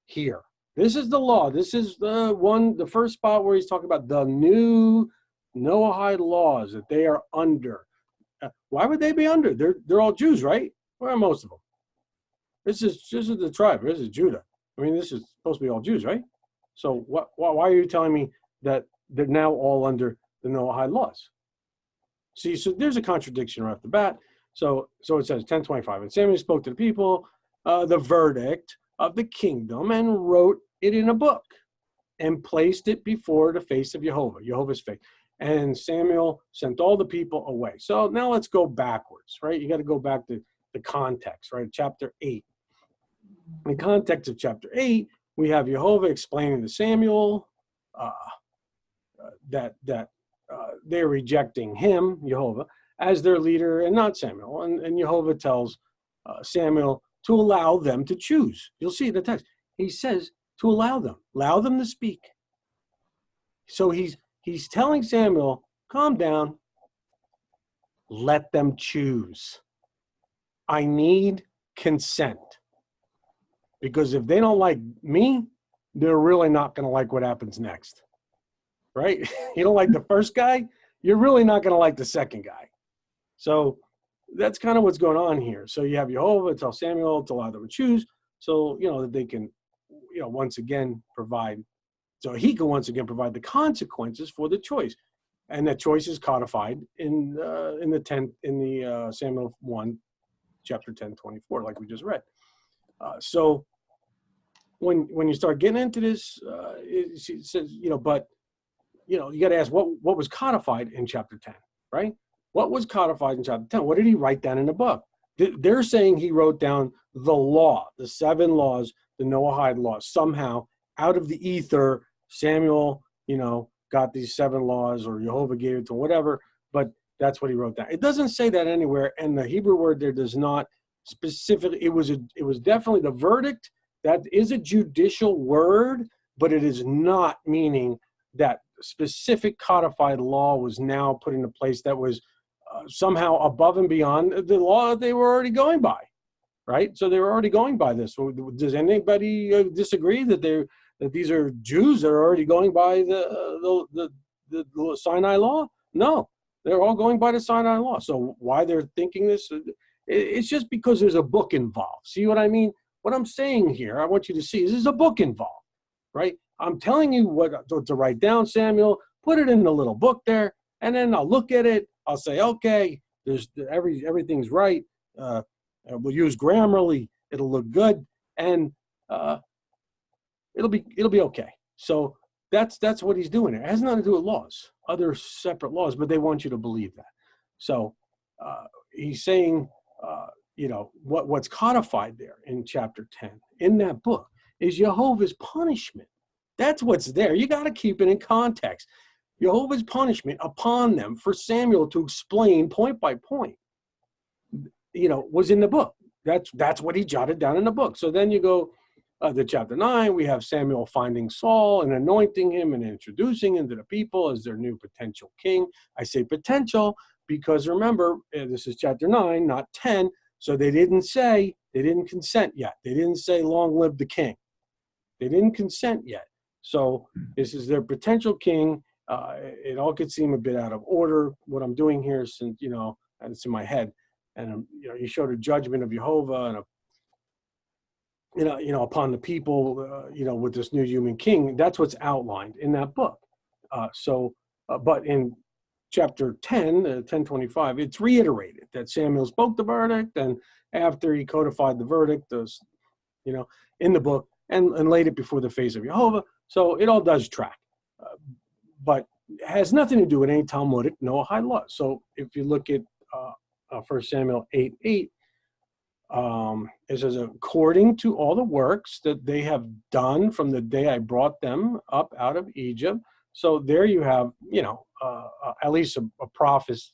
here. This is the law. This is the first spot where he's talking about the new Noahide laws that they are under. Why would they be under? They're all Jews, right? Where are most of them? This is the tribe. This is Judah. I mean, this is supposed to be all Jews, right? So why are you telling me that they're now all under the Noahide laws? See, so there's a contradiction right off the bat. So it says 10:25, and Samuel spoke to the people the verdict of the kingdom and wrote it in a book and placed it before the face of Yehovah's face. And Samuel sent all the people away. So now let's go backwards, right? You got to go back to the context, right? Chapter 8. In context of chapter 8, we have Yehovah explaining to Samuel that they're rejecting him, Yehovah, as their leader and not Samuel. And Yehovah tells Samuel to allow them to choose. You'll see the text. He says to allow them to speak. So he's telling Samuel, calm down, let them choose. I need consent. Because if they don't like me, they're really not going to like what happens next. right? You don't like the first guy, you're really not going to like the second guy. So that's kind of what's going on here. So you have Yehovah tell Samuel to allow them to choose, so that they can, once again provide. So he can once again provide the consequences for the choice, and that choice is codified in the Samuel 1, chapter 10:24, like we just read. So when you start getting into this, it says, but you got to ask what was codified in chapter 10, right? What was codified in chapter 10? What did he write down in the book? They're saying he wrote down the law, the 7 laws, the Noahide laws. Somehow, out of the ether, Samuel, got these 7 laws, or Yehovah gave it to him, whatever, but that's what he wrote down. It doesn't say that anywhere, and the Hebrew word there does not specifically, it was definitely the verdict. That is a judicial word, but it is not meaning that specific codified law was now put into place that was somehow above and beyond the law they were already going by, right? So they were already going by this. Does anybody disagree that these are Jews that are already going by the Sinai law? No, they're all going by the Sinai law. So why they're thinking this? It's just because there's a book involved. See what I mean? What I'm saying here, I want you to see, is there's a book involved, right? I'm telling you what to write down, Samuel. Put it in the little book there, and then I'll look at it. I'll say, okay, everything's right. We'll use Grammarly. It'll look good, and it'll be okay. So that's what he's doing there. It has nothing to do with laws, other separate laws, but they want you to believe that. So he's saying, what's codified there in chapter 10 in that book is Yehovah's punishment. That's what's there. You got to keep it in context. Yehovah's punishment upon them for Samuel to explain point by point, was in the book. That's what he jotted down in the book. So then you go to chapter 9, we have Samuel finding Saul and anointing him and introducing him to the people as their new potential king. I say potential because remember, this is chapter 9, not 10. So they didn't consent yet. They didn't say long live the king. They didn't consent yet. So this is their potential king. It all could seem a bit out of order, what I'm doing here, since, and it's in my head. And, you showed a judgment of Yehovah and, upon the people, with this new human king. That's what's outlined in that book. But in chapter 10, 10:25, it's reiterated that Samuel spoke the verdict, and after he codified the verdict, in the book, and laid it before the face of Yehovah. So it all does track, but it has nothing to do with any Talmudic Noahide law. So if you look at 1 Samuel 8:8, it says, according to all the works that they have done from the day I brought them up out of Egypt. So there you have, at least a prophet's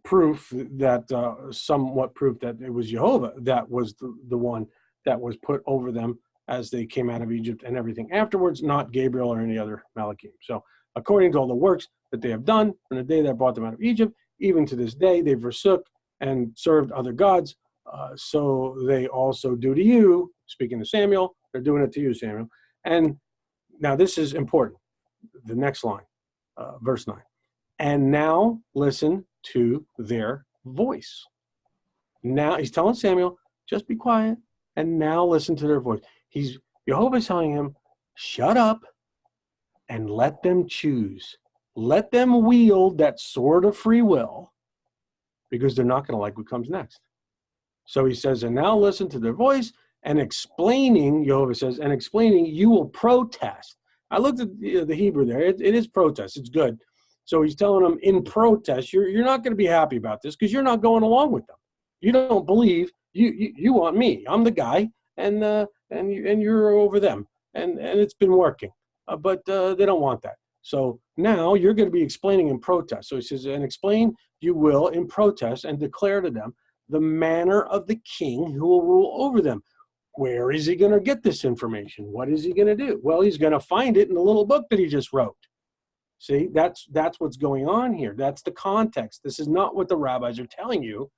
proof that somewhat proof that it was Yehovah that was the one that was put over them as they came out of Egypt and everything afterwards, not Gabriel or any other Malachim. So according to all the works that they have done from the day that brought them out of Egypt, even to this day, they've forsook and served other gods. So they also do to you, speaking to Samuel, they're doing it to you, Samuel. And now this is important. The next line, verse 9. And now listen to their voice. Now he's telling Samuel, just be quiet, and now listen to their voice. Yehovah's telling him, shut up and let them choose. Let them wield that sword of free will, because they're not going to like what comes next. So he says, and now listen to their voice, and explaining, Yehovah says, and explaining, you will protest. I looked at the Hebrew there. It is protest. It's good. So he's telling them in protest, you're not going to be happy about this because you're not going along with them. You don't believe, you want me. I'm the guy, and you're over them. And it's been working. But they don't want that. So now you're going to be explaining in protest. So he says, and explain you will in protest and declare to them the manner of the king who will rule over them. Where is he going to get this information? What is he going to do? Well, he's going to find it in the little book that he just wrote. See, that's what's going on here. That's the context. This is not what the rabbis are telling you.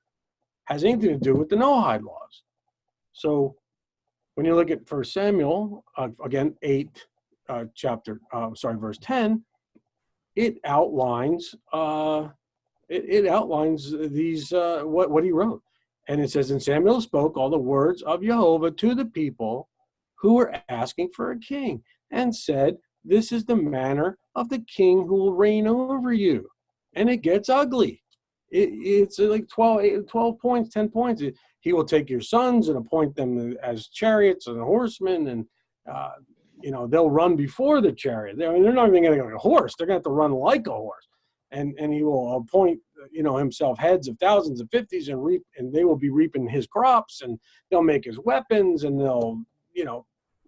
Has anything to do with the Noahide laws. So when you look at 1 Samuel, again, verse 10, it outlines it outlines these what he wrote. And it says, and Samuel spoke all the words of Yehovah to the people who were asking for a king, and said, this is the manner of the king who will reign over you. And it gets ugly. It's like 12 points, 10 points. He will take your sons and appoint them as chariots and horsemen, and they'll run before the chariot. They're not even going to get a horse. They're going to have to run like a horse. And he will appoint himself heads of thousands of fifties, and they will be reaping his crops, and they'll make his weapons, and they'll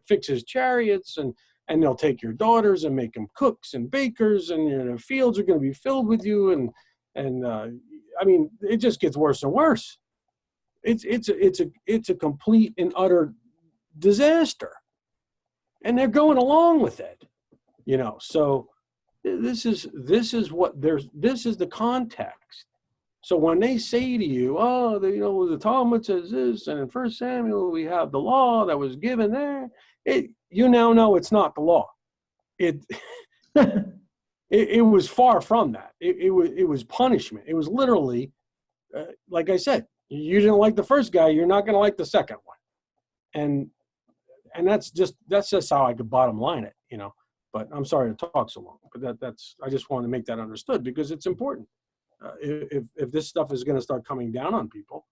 fix his chariots, and they'll take your daughters and make them cooks and bakers, and your fields are going to be filled with you, and I mean, it just gets worse and worse. It's a complete and utter disaster, and they're going along with it, So this is the context. So when they say to you, oh, the Talmud says this, and in 1 Samuel we have the law that was given there, you now know it's not the law. It was far from that. It was punishment. It was literally, like I said, you didn't like the first guy, you're not going to like the second one, and that's just how I could bottom line it, But I'm sorry to talk so long, but that's I just want to make that understood, because it's important. If this stuff is going to start coming down on people,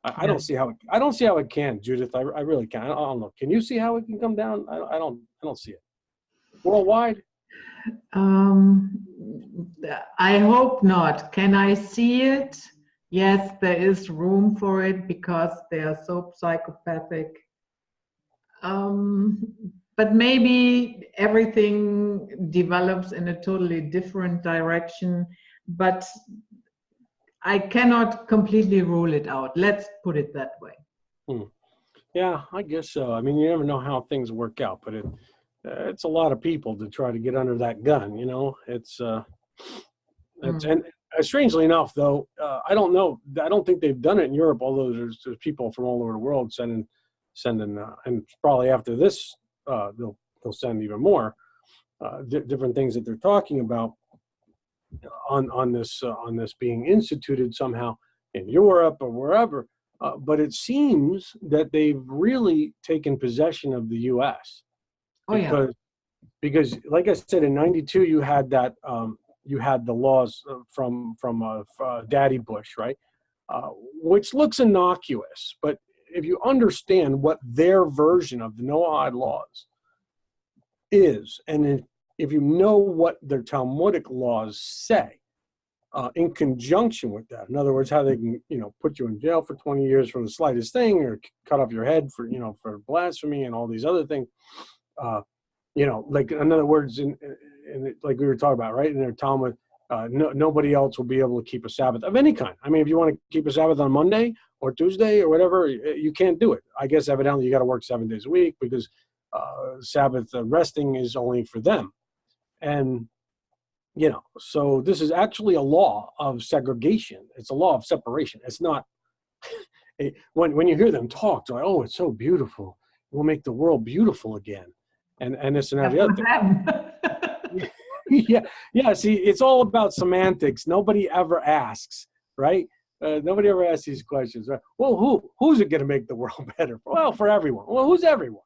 I don't see how it can, Judith. I really can't. I don't know. Can you see how it can come down? I don't see it worldwide. I hope not. Can I see it? Yes, there is room for it because they are so psychopathic. But maybe everything develops in a totally different direction. But I cannot completely rule it out. Let's put it that way. Yeah, I guess so. I mean, you never know how things work out, but it's a lot of people to try to get under that gun. It's and strangely enough, though, I don't know. I don't think they've done it in Europe, although there's people from all over the world sending, and probably after this, they'll send even more different things that they're talking about on this being instituted somehow in Europe or wherever. But it seems that they've really taken possession of the U.S. Because like I said, in '92 you had that. You had the laws from Daddy Bush, right? Which looks innocuous, but if you understand what their version of the Noahide laws is, and if you know what their Talmudic laws say, in conjunction with that, in other words, how they can, put you in jail for 20 years for the slightest thing, or cut off your head for blasphemy and all these other things, like in other words, like we were talking about, right? In their Talmud, nobody else will be able to keep a Sabbath of any kind. I mean, if you want to keep a Sabbath on Monday or Tuesday or whatever, you can't do it. I guess evidently you got to work 7 days a week, because Sabbath resting is only for them. And, so this is actually a law of segregation. It's a law of separation. It's not, when you hear them talk, they're like, oh, it's so beautiful. We'll make the world beautiful again. And this and that, the other thing. Yeah. See, it's all about semantics. Nobody ever asks, right? Nobody ever asks these questions. Right? Well, who's it going to make the world better? Well, for everyone. Well, who's everyone?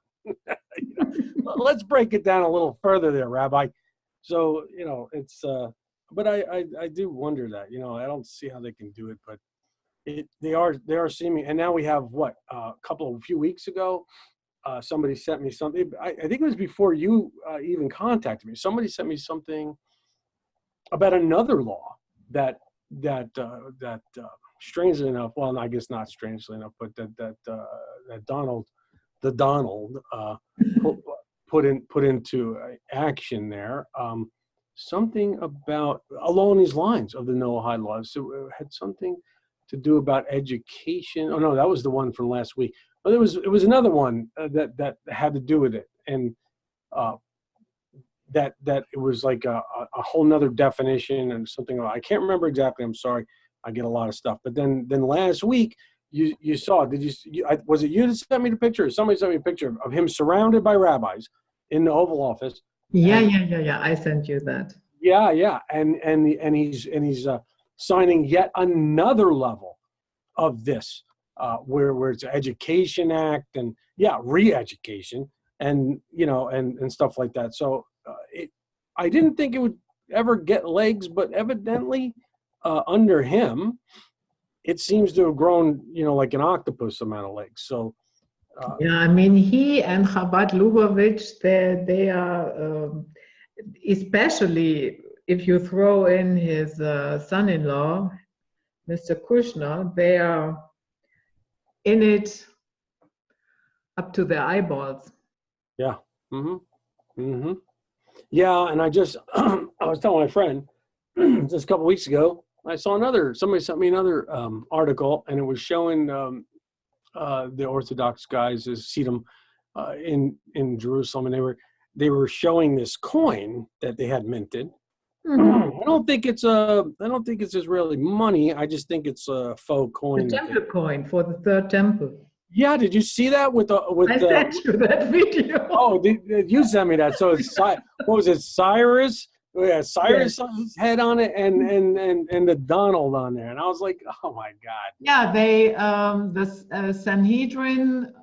Let's break it down a little further there, Rabbi. So, it's, but I do wonder that, I don't see how they can do it, but they are seeming, and now we have a few weeks ago, somebody sent me something. I think it was before you even contacted me. Somebody sent me something about another law that strangely enough, well, I guess not strangely enough, but that Donald put into action there. Something about along these lines of the Noahide laws. So it had something to do about education. Oh no, that was the one from last week. But it was another one that had to do with it, and that it was like a whole nother definition and something. I can't remember exactly. I'm sorry. I get a lot of stuff. But then last week you saw, was it you that sent me the picture, or somebody sent me a picture of him surrounded by rabbis in the Oval Office? Yeah, And, yeah. I sent you that. yeah. And he's signing yet another level of this, where it's Education Act and re-education and and stuff like that. So I didn't think it would ever get legs, but evidently under him, it seems to have grown, like an octopus amount of legs. So yeah, I mean, he and Chabad Lubavitch, they are, especially if you throw in his son-in-law, Mr. Kushner, they are in it up to their eyeballs. yeah. Yeah, and I just I was telling my friend just a couple of weeks ago, I saw somebody sent me another article, and it was showing the Orthodox guys as Sedum in Jerusalem, and they were showing this coin that they had minted. I don't think it's Israeli money. I just think it's a faux coin. The temple coin for the third temple. Yeah, did you see that I sent you that video. Oh, you sent me that. So it's what was it, Cyrus? Yeah, Cyrus' head on it, and the Donald on there, and I was like, oh my God. Yeah, they the Sanhedrin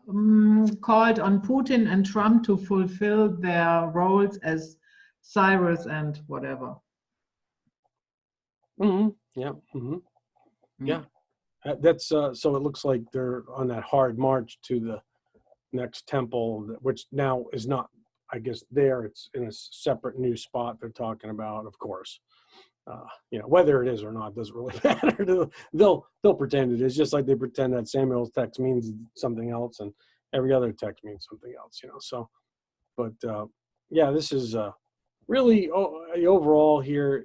called on Putin and Trump to fulfill their roles as Cyrus and whatever. Yeah. That's so it looks like they're on that hard march to the next temple, which now is not, I guess, there. It's in a separate new spot they're talking about, of course. Whether it is or not doesn't really matter. They'll pretend it is, just like they pretend that Samuel's text means something else and every other text means something else, So, but this is really overall here.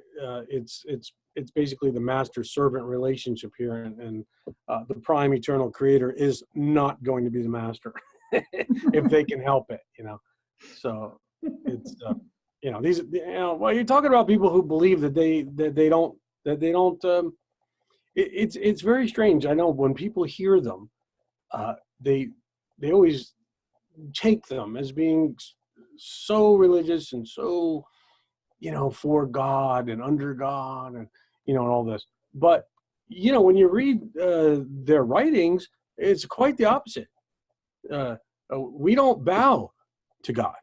It's basically the master-servant relationship here, and the prime eternal creator is not going to be the master if they can help it, So it's these well, you're talking about people who believe that they don't. It's very strange. I know when people hear them, they always take them as being so religious and so for God and under God and and all this. But when you read their writings, it's quite the opposite. We don't bow to God.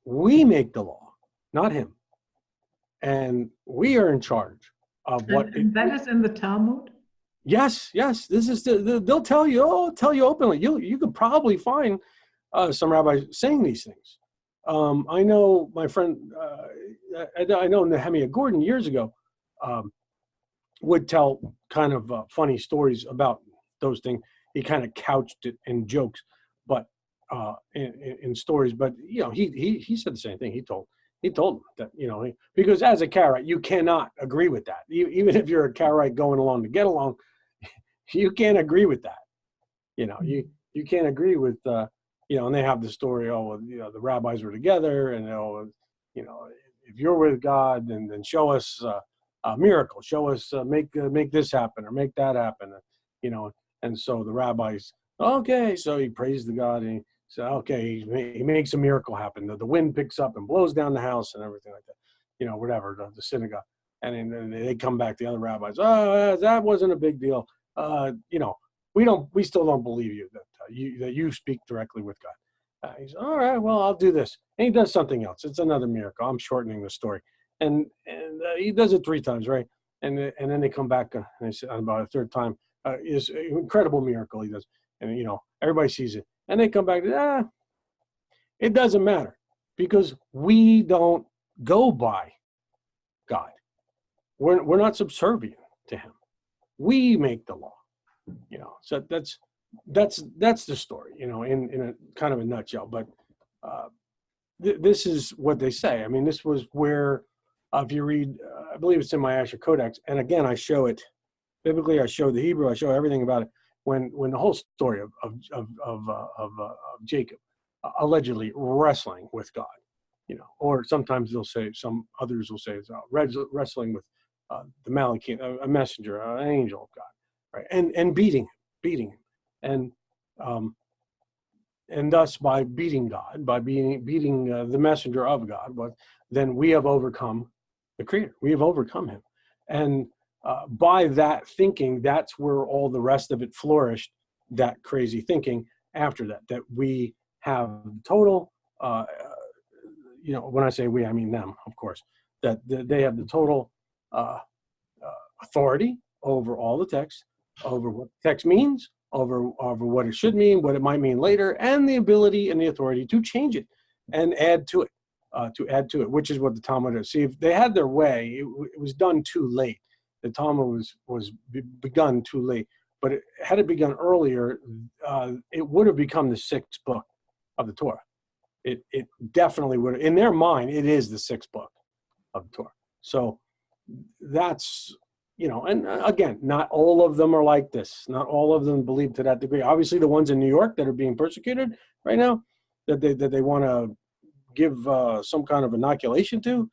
We make the law, not him. And we are in charge of what. And that is in the Talmud? Yes. This is they'll tell you openly. You could probably find some rabbis saying these things. I know my friend, I know Nehemiah Gordon years ago would tell kind of funny stories about those things. He kind of couched it in jokes, but in stories. But he said the same thing. He told him that because as a Karaite you cannot agree with that. Even if you're a Karaite going along to get along, you can't agree with that. You can't agree with. And they have the story. The rabbis were together, and if you're with God, then show us a miracle. Show us make this happen or make that happen. And so the rabbis, okay. So he prays to God, and he said, okay, he makes a miracle happen. The wind picks up and blows down the house and everything like that. Whatever the synagogue, and then they come back. The other rabbis, that wasn't a big deal. We still don't believe you that you speak directly with God. He's all right. Well, I'll do this, and he does something else. It's another miracle. I'm shortening the story, and he does it 3 times, right? And then they come back and they say about a 3rd time is an incredible miracle he does, and everybody sees it, and they come back. It doesn't matter because we don't go by God. We're not subservient to him. We make the law. So that's the story, in a kind of a nutshell. But this is what they say. I mean, this was where, if you read, I believe it's in my Asher Codex, and again, I show it biblically. I show the Hebrew. I show everything about it. When the whole story of Jacob allegedly wrestling with God, or sometimes some others will say it's wrestling with the Malachite, a messenger, an angel of God, right, and beating him. beating him. And thus by beating God, by beating the messenger of God, but then we have overcome the Creator. We have overcome him. And by that thinking, that's where all the rest of it flourished, that crazy thinking after that we have total, when I say we, I mean them, of course, that they have the total authority over all the text, over what text means, over what it should mean, what it might mean later, and the ability and the authority to change it and add to it, which is what the Talmud is. See, if they had their way, it was done too late. The Talmud was begun too late. But had it begun earlier, it would have become the sixth book of the Torah. It definitely would. In their mind, it is the sixth book of the Torah. So that's, and again, not all of them are like this. Not all of them believe to that degree. Obviously, the ones in New York that are being persecuted right now, that they want to give some kind of inoculation to,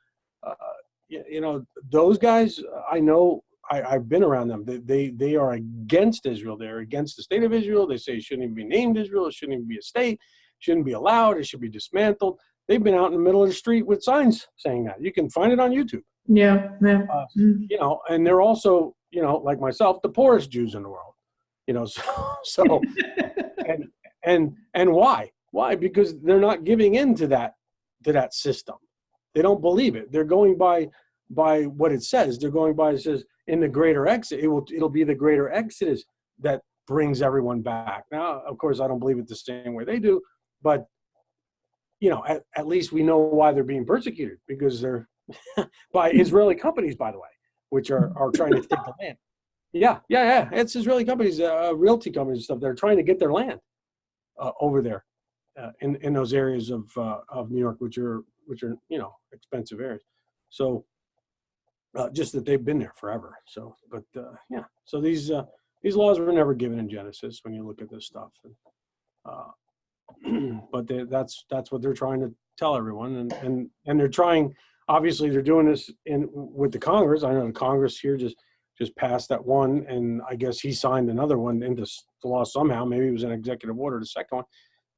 those guys, I know. I've been around them. They are against Israel. They're against the state of Israel. They say it shouldn't even be named Israel. It shouldn't even be a state. It shouldn't be allowed. It should be dismantled. They've been out in the middle of the street with signs saying that. You can find it on YouTube. Yeah. And they're also, like myself, the poorest Jews in the world. So and why? Why? Because they're not giving in to that system. They don't believe it. They're going by what it says. They're going by, it says, in the greater exit, it'll be the greater exodus that brings everyone back. Now, of course, I don't believe it the same way they do, but at least we know why they're being persecuted, because they're by Israeli companies, by the way, which are trying to take the land. Yeah. It's Israeli companies, realty companies and stuff. They're trying to get their land over there in those areas of New York, which are expensive areas. So. Just that they've been there forever. So, but so these laws were never given in Genesis when you look at this stuff. But that's what they're trying to tell everyone, and they're trying. Obviously, they're doing this with the Congress. I know the Congress here just passed that one, and I guess he signed another one into law somehow. Maybe it was an executive order, the second one,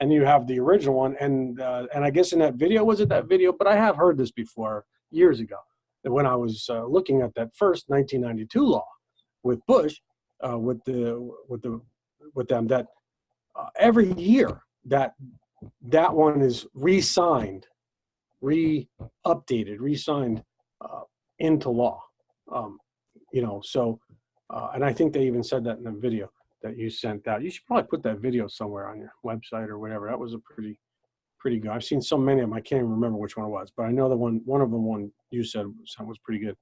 and you have the original one. And I guess in that video, was it that video? But I have heard this before years ago. When I was looking at that first 1992 law with Bush, with them, that every year that one is re-signed, re-updated, re-signed into law. So, and I think they even said that in the video that you sent out. You should probably put that video somewhere on your website or whatever. That was a pretty good. I've seen so many of them, I can't even remember which one it was, but I know the one of them you said was pretty good.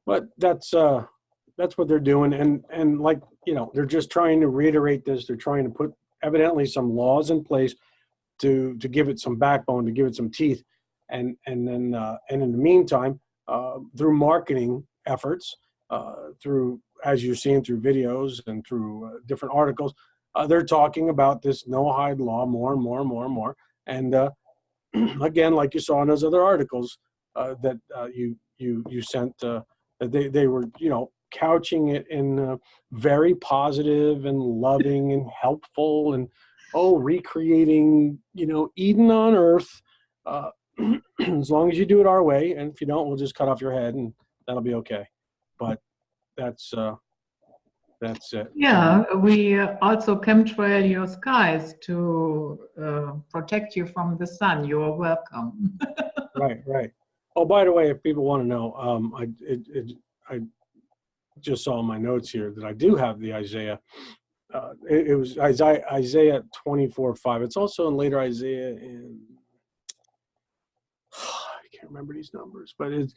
But that's what they're doing. And like, they're just trying to reiterate this. They're trying to put evidently some laws in place to give it some backbone, to give it some teeth. And then in the meantime, through marketing efforts, through, as you're seeing through videos and through different articles, they're talking about this Noahide law more and more and more and more. And again, like you saw in those other articles that you sent, they were couching it in very positive and loving and helpful and recreating Eden on earth. As long as you do it our way, and if you don't, we'll just cut off your head and that'll be okay. But that's it. Yeah, we also chemtrail your skies to protect you from the sun. You are welcome. Right. Oh, by the way, if people want to know, I just saw in my notes here that I do have the Isaiah. It was Isaiah 24:5. It's also in later Isaiah in I can't remember these numbers, but it's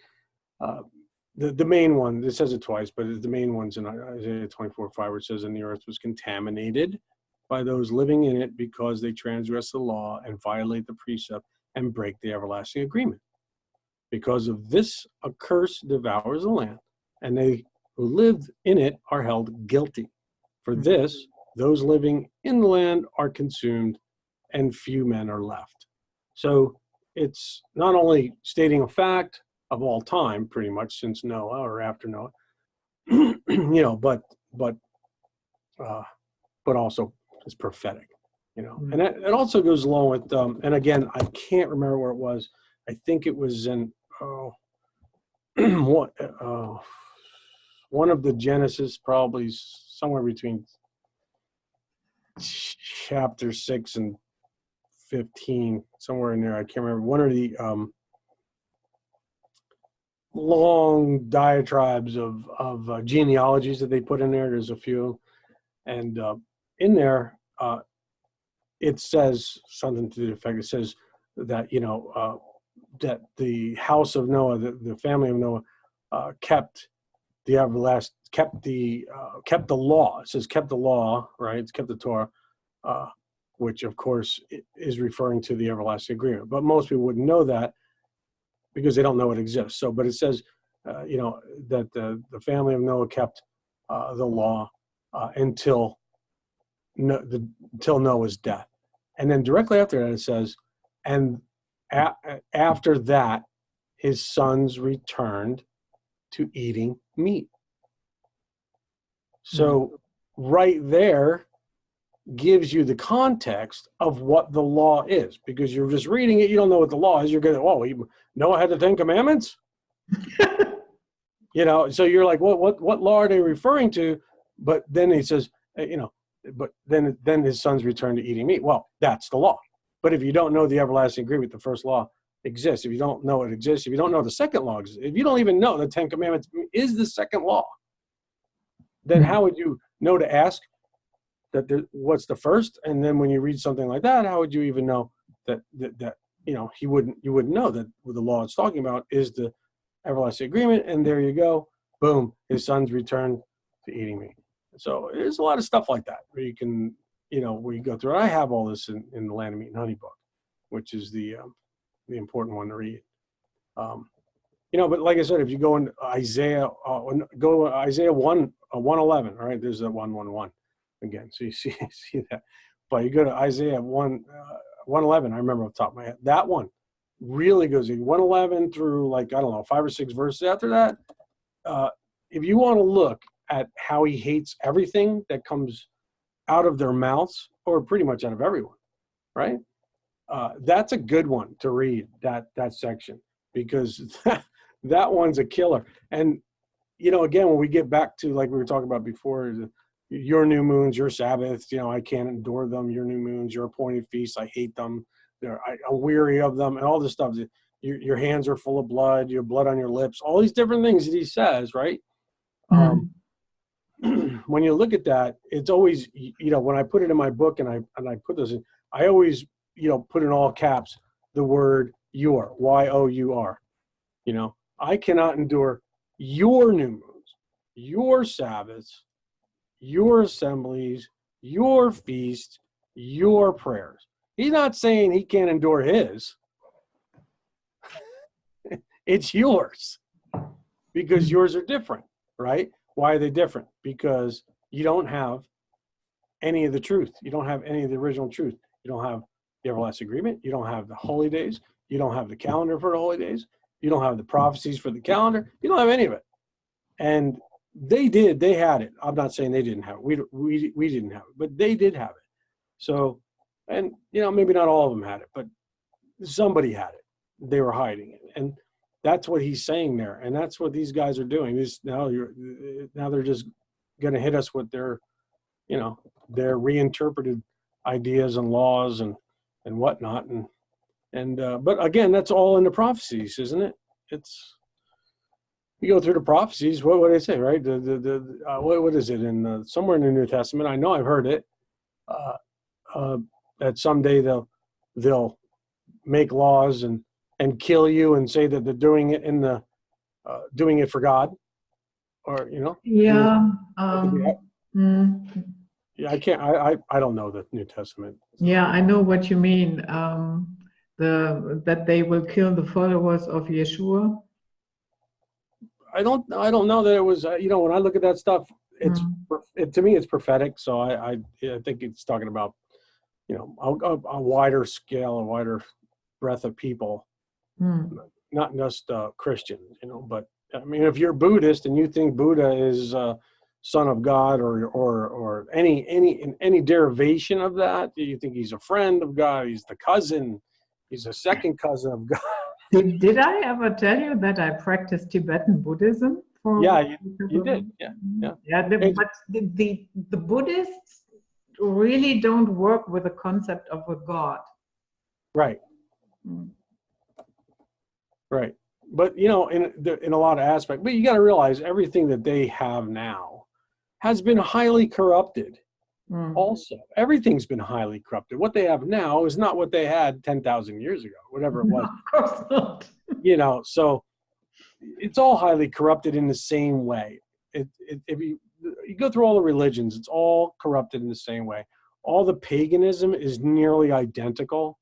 the main one. It says it twice, but the main one's in Isaiah 24:5, where it says, "And the earth was contaminated by those living in it, because they transgress the law and violate the precept and break the everlasting agreement. Because of this, a curse devours the land, and they who live in it are held guilty. For this, those living in the land are consumed, and few men are left." So it's not only stating a fact of all time, pretty much since Noah or after Noah, but but also is prophetic, and it also goes along with, and again, I can't remember where it was. I think it was in one of the Genesis, probably somewhere between chapter 6 and 15, somewhere in there. I can't remember. One of the long diatribes of genealogies that they put in there. There's a few, and in there it says something to the effect. It says that that the house of Noah, the family of Noah, kept the law. It says kept the law, right? It's kept the Torah, which of course is referring to the everlasting agreement. But most people wouldn't know that because they don't know it exists. So, but it says, that the family of Noah kept the law until Noah's death, and then directly after that it says, and after that, his sons returned to eating meat. So right there gives you the context of what the law is, because you're just reading it. You don't know what the law is. You're going, Noah had the 10 Commandments? So you're like, what law are they referring to? But then he says, but then his sons returned to eating meat. Well, that's the law. But if you don't know the everlasting agreement, the first law exists. If you don't know it exists, if you don't know the second law exists, if you don't even know the 10 Commandments is the second law, then how would you know to ask what's the first? And then when you read something like that, how would you even know that you wouldn't know that the law it's talking about is the everlasting agreement? And there you go, boom, his sons returned to eating meat. So there's a lot of stuff like that where you can, where you go through. I have all this in the Land of Meat and Honey book, which is the important one to read. But like I said, if you go in Isaiah, Isaiah 1:11, all right, there's that 1:11 again. So you see that. But you go to Isaiah 1:11, I remember off the top of my head, that one really goes in 1:11 through 5 or 6 verses after that. If you want to look at how he hates everything that comes out of their mouths, or pretty much out of everyone, right? That's a good one to read, that section, because that one's a killer. And, again, when we get back to, like we were talking about before, your new moons, your Sabbaths, I can't endure them. Your new moons, your appointed feasts, I hate them. I'm weary of them, and all this stuff. Your hands are full of blood, your blood on your lips, all these different things that he says, right? When you look at that, it's always, when I put it in my book and I put this in, I always, put in all caps the word your, Y-O-U-R. I cannot endure your new moons, your Sabbaths, your assemblies, your feasts, your prayers. He's not saying he can't endure his. It's yours, because yours are different, right? Why are they different? Because you don't have any of the truth. You don't have any of the original truth. You don't have the everlasting agreement. You don't have the holy days. You don't have the calendar for the holy days. You don't have the prophecies for the calendar. You don't have any of it. And they had it. I'm not saying they didn't have it. We didn't have it, but they did have it. So, and maybe not all of them had it, but somebody had it. They were hiding it. And that's what he's saying there. And that's what these guys are doing. Now they're just going to hit us with their reinterpreted ideas and laws and whatnot. But again, that's all in the prophecies, isn't it? You go through the prophecies. What would I say, right? What is it in somewhere in the New Testament? I know I've heard it. That someday they'll make laws and kill you and say that they're doing it doing it for God, or Yeah. Yeah, I can't. I don't know the New Testament. Yeah, I know what you mean. That they will kill the followers of Yeshua. I don't know that it was. When I look at that stuff, to me it's prophetic. So I think it's talking about a wider scale, a wider breadth of people, not just Christians. But I mean, if you're Buddhist and you think Buddha is son of God or any derivation of that? Do you think he's a friend of God? He's the cousin. He's a second cousin of God. Did I ever tell you that I practice Tibetan Buddhism? Yeah, you did. Yeah. But the Buddhists really don't work with the concept of a God. Right. Right. But, in a lot of aspects, but you got to realize everything that they have now has been highly corrupted. Also, everything's been highly corrupted. What they have now is not what they had 10,000 years ago, whatever it was. No, of course not. So it's all highly corrupted in the same way. If you go through all the religions, it's all corrupted in the same way. All the paganism is nearly identical.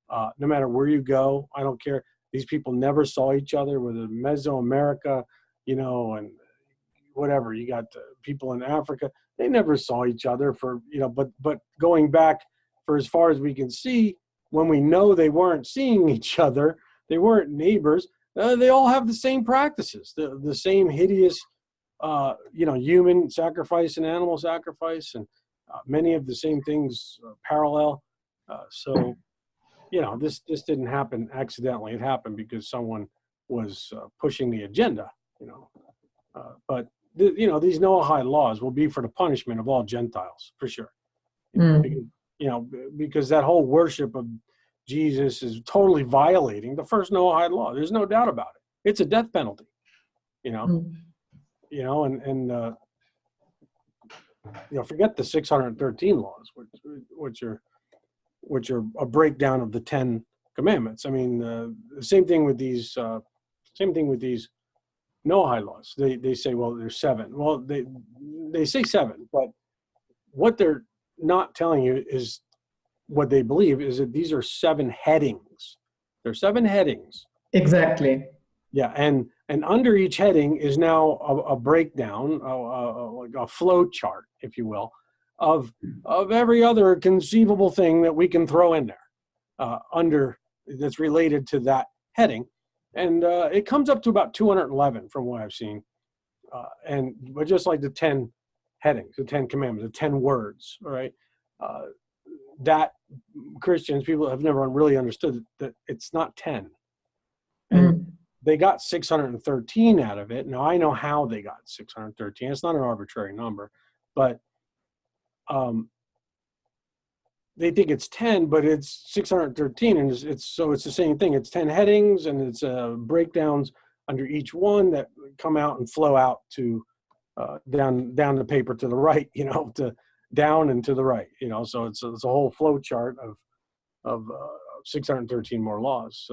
No matter where you go, I don't care. These people never saw each other, whether Mesoamerica, and whatever. You got people in Africa, they never saw each other for, but going back for as far as we can see, when we know they weren't seeing each other, they weren't neighbors, they all have the same practices, the same hideous, human sacrifice and animal sacrifice, and many of the same things parallel. So, this didn't happen accidentally. It happened because someone was pushing the agenda, but these Noahide laws will be for the punishment of all Gentiles, for sure. Because that whole worship of Jesus is totally violating the first Noahide law. There's no doubt about it. It's a death penalty, forget the 613 laws, which are a breakdown of the 10 commandments. I mean, the same thing with these Noahide laws. They say, well, there's 7. Well, they say 7, but what they're not telling you is what they believe is that these are 7 headings. There are 7 headings. Exactly. Yeah, and under each heading is now a breakdown, like a flow chart, if you will, of every other conceivable thing that we can throw in there under that's related to that heading. And it comes up to about 211 from what I've seen. But just like the 10 headings, the 10 commandments, the 10 words, all right, that Christians, people have never really understood that it's not 10. And they got 613 out of it. Now, I know how they got 613. It's not an arbitrary number, but they think it's 10, but it's 613, and it's the same thing. It's 10 headings, and it's breakdowns under each one that come out and flow out to down the paper to the right, to down and to the right, So it's a whole flow chart of 613 more laws.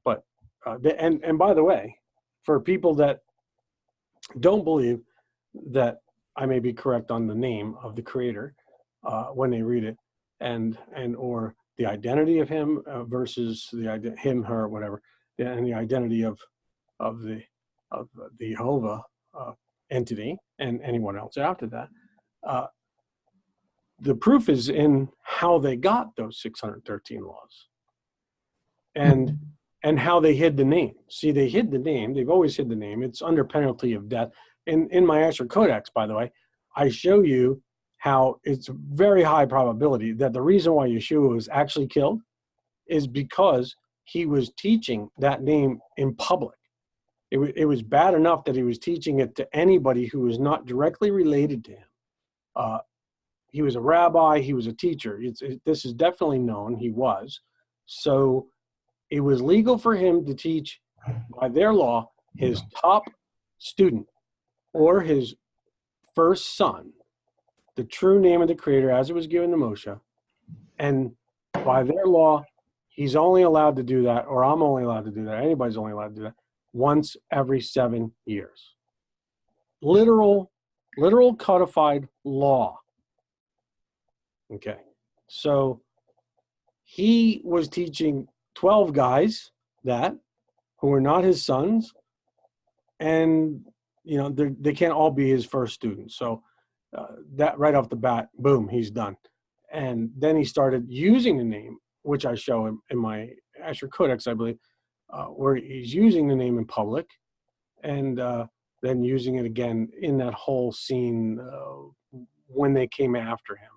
But and by the way, for people that don't believe that I may be correct on the name of the Creator when they read it, and or the identity of Him versus the him, her, whatever, and the identity of the Yehovah entity and anyone else after that. The proof is in how they got those 613 laws, and how they hid the name. See, they hid the name. They've always hid the name. It's under penalty of death. In my Asher Codex, by the way, I show you how it's very high probability that the reason why Yeshua was actually killed is because he was teaching that name in public. It was bad enough that he was teaching it to anybody who was not directly related to him. He was a rabbi. He was a teacher. This is definitely known. He was. So it was legal for him to teach, by their law, his top student or his first son the true name of the Creator as it was given to Moshe. And by their law, he's only allowed to do that, or I'm only allowed to do that, anybody's only allowed to do that, once every 7 years. Literal codified law. Okay. So he was teaching 12 guys that who were not his sons, and they can't all be his first students. So that right off the bat, boom, he's done. And then he started using the name, which I show him in my Asher Codex, I believe, where he's using the name in public. And then using it again in that whole scene when they came after him,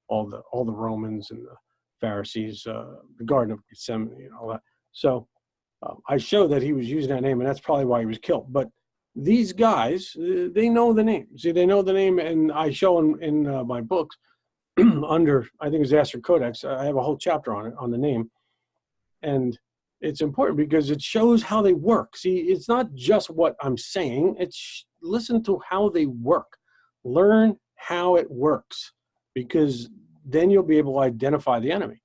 all the Romans and the Pharisees, the Garden of Gethsemane, and all that. So I show that he was using that name, and that's probably why he was killed. But these guys, they know the name. See, they know the name, and I show in my books under, I think it's the Esther Codex. I have a whole chapter on it, on the name, and it's important because it shows how they work. See, it's not just what I'm saying. It's listen to how they work. Learn how it works, because then you'll be able to identify the enemy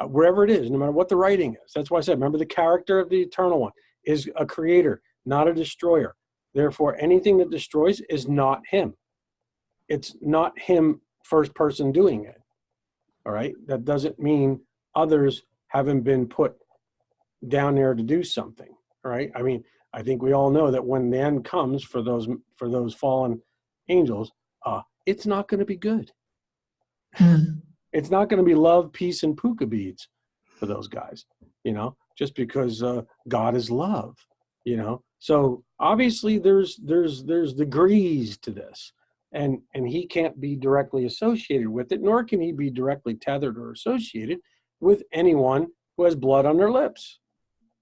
wherever it is, no matter what the writing is. That's why I said, remember, the character of the Eternal One is a creator, not a destroyer. Therefore, anything that destroys is not him. It's not him first person doing it. All right? That doesn't mean others haven't been put down there to do something. All right? I mean, I think we all know that when the end comes for those fallen angels, it's not going to be good. It's not going to be love, peace, and puka beads for those guys, just because God is love, So obviously there's degrees to this, and he can't be directly associated with it, nor can he be directly tethered or associated with anyone who has blood on their lips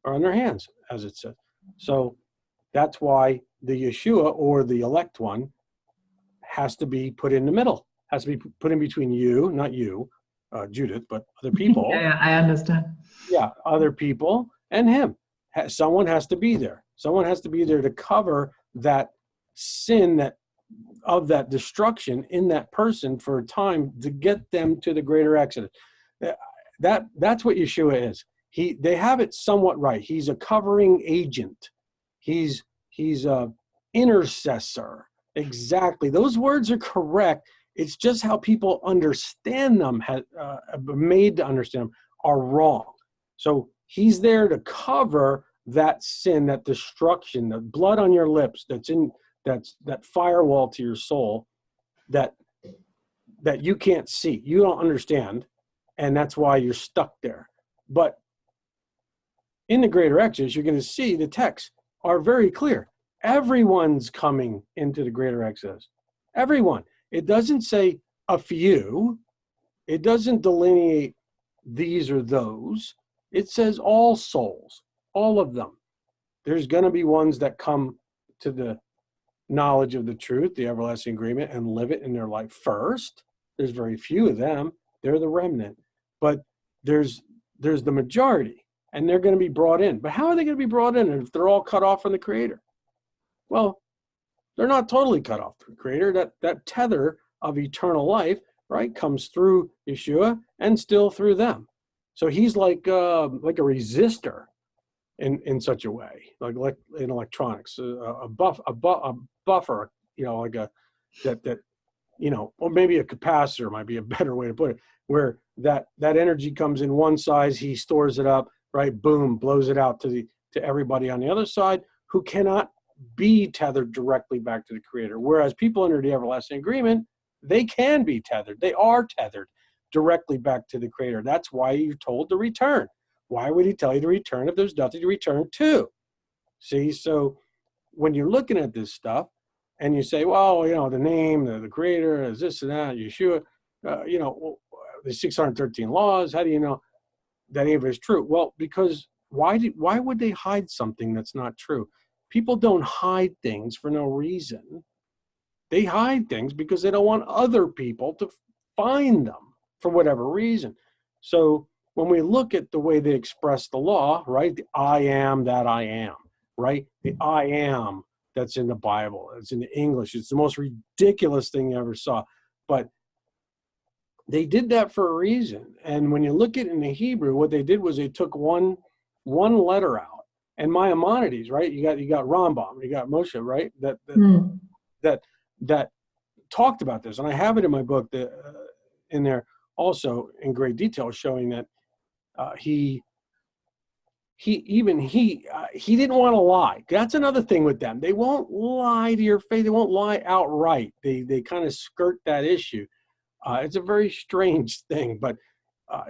or on their hands, as it says. So that's why the Yeshua, or the elect one, has to be put in the middle, has to be put in between you, not you, Judith, but other people. Yeah, I understand. Yeah, other people and him. Someone has to be there. Someone has to be there to cover that sin, of that destruction in that person for a time, to get them to the greater exodus. That's what Yeshua is. They have it somewhat right. He's a covering agent. He's a intercessor. Exactly. Those words are correct. It's just how people understand them, made to understand them, are wrong. So he's there to cover that sin, that destruction, the blood on your lips, that's that firewall to your soul that you can't see, you don't understand, and that's why you're stuck there. But in the greater exodus, you're going to see the texts are very clear. Everyone's coming into the greater exodus. Everyone. It doesn't say a few. It doesn't delineate these or those. It says all souls, all of them. There's going to be ones that come to the knowledge of the truth, the everlasting agreement, and live it in their life first. There's very few of them. They're the remnant. But there's the majority, and they're going to be brought in. But how are they going to be brought in if they're all cut off from the Creator? Well, they're not totally cut off from the Creator. That tether of eternal life, right, comes through Yeshua and still through them. So he's like a resistor in such a way, like in electronics, a buffer, like that or maybe a capacitor might be a better way to put it, where that energy comes in one side, he stores it up, right, boom, blows it out to everybody on the other side who cannot be tethered directly back to the Creator. Whereas people under the everlasting agreement, they can be tethered. They are tethered directly back to the Creator. That's why you're told to return. Why would he tell you to return if there's nothing to return to? See, so when you're looking at this stuff and you say, well, the name, the Creator is this and that, Yeshua, the 613 laws, how do you know that any of it is true? Well, because why would they hide something that's not true? People don't hide things for no reason. They hide things because they don't want other people to find them for whatever reason. So when we look at the way they express the law, right, the I am that I am, right, the I am that's in the Bible, it's in the English, it's the most ridiculous thing you ever saw. But they did that for a reason. And when you look at it in the Hebrew, what they did was they took one letter out. And Maimonides, right? You got Rambam, you got Moshe, right? That talked about this, and I have it in my book in there also in great detail, showing that he didn't want to lie. That's another thing with them. They won't lie to your face. They won't lie outright. They kind of skirt that issue. It's a very strange thing, but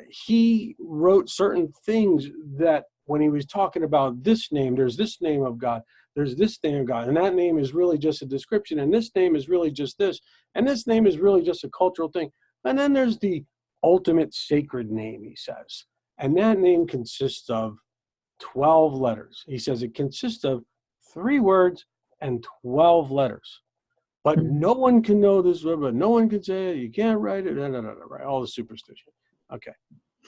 he wrote certain things that when he was talking about this name, there's this name of God, there's this thing of God, and that name is really just a description, and this name is really just this, and this name is really just a cultural thing. And then there's the ultimate sacred name, he says. And that name consists of 12 letters. He says it consists of 3 words and 12 letters. But no one can know this, but no one can say it. You can't write it, right? All the superstition. Okay.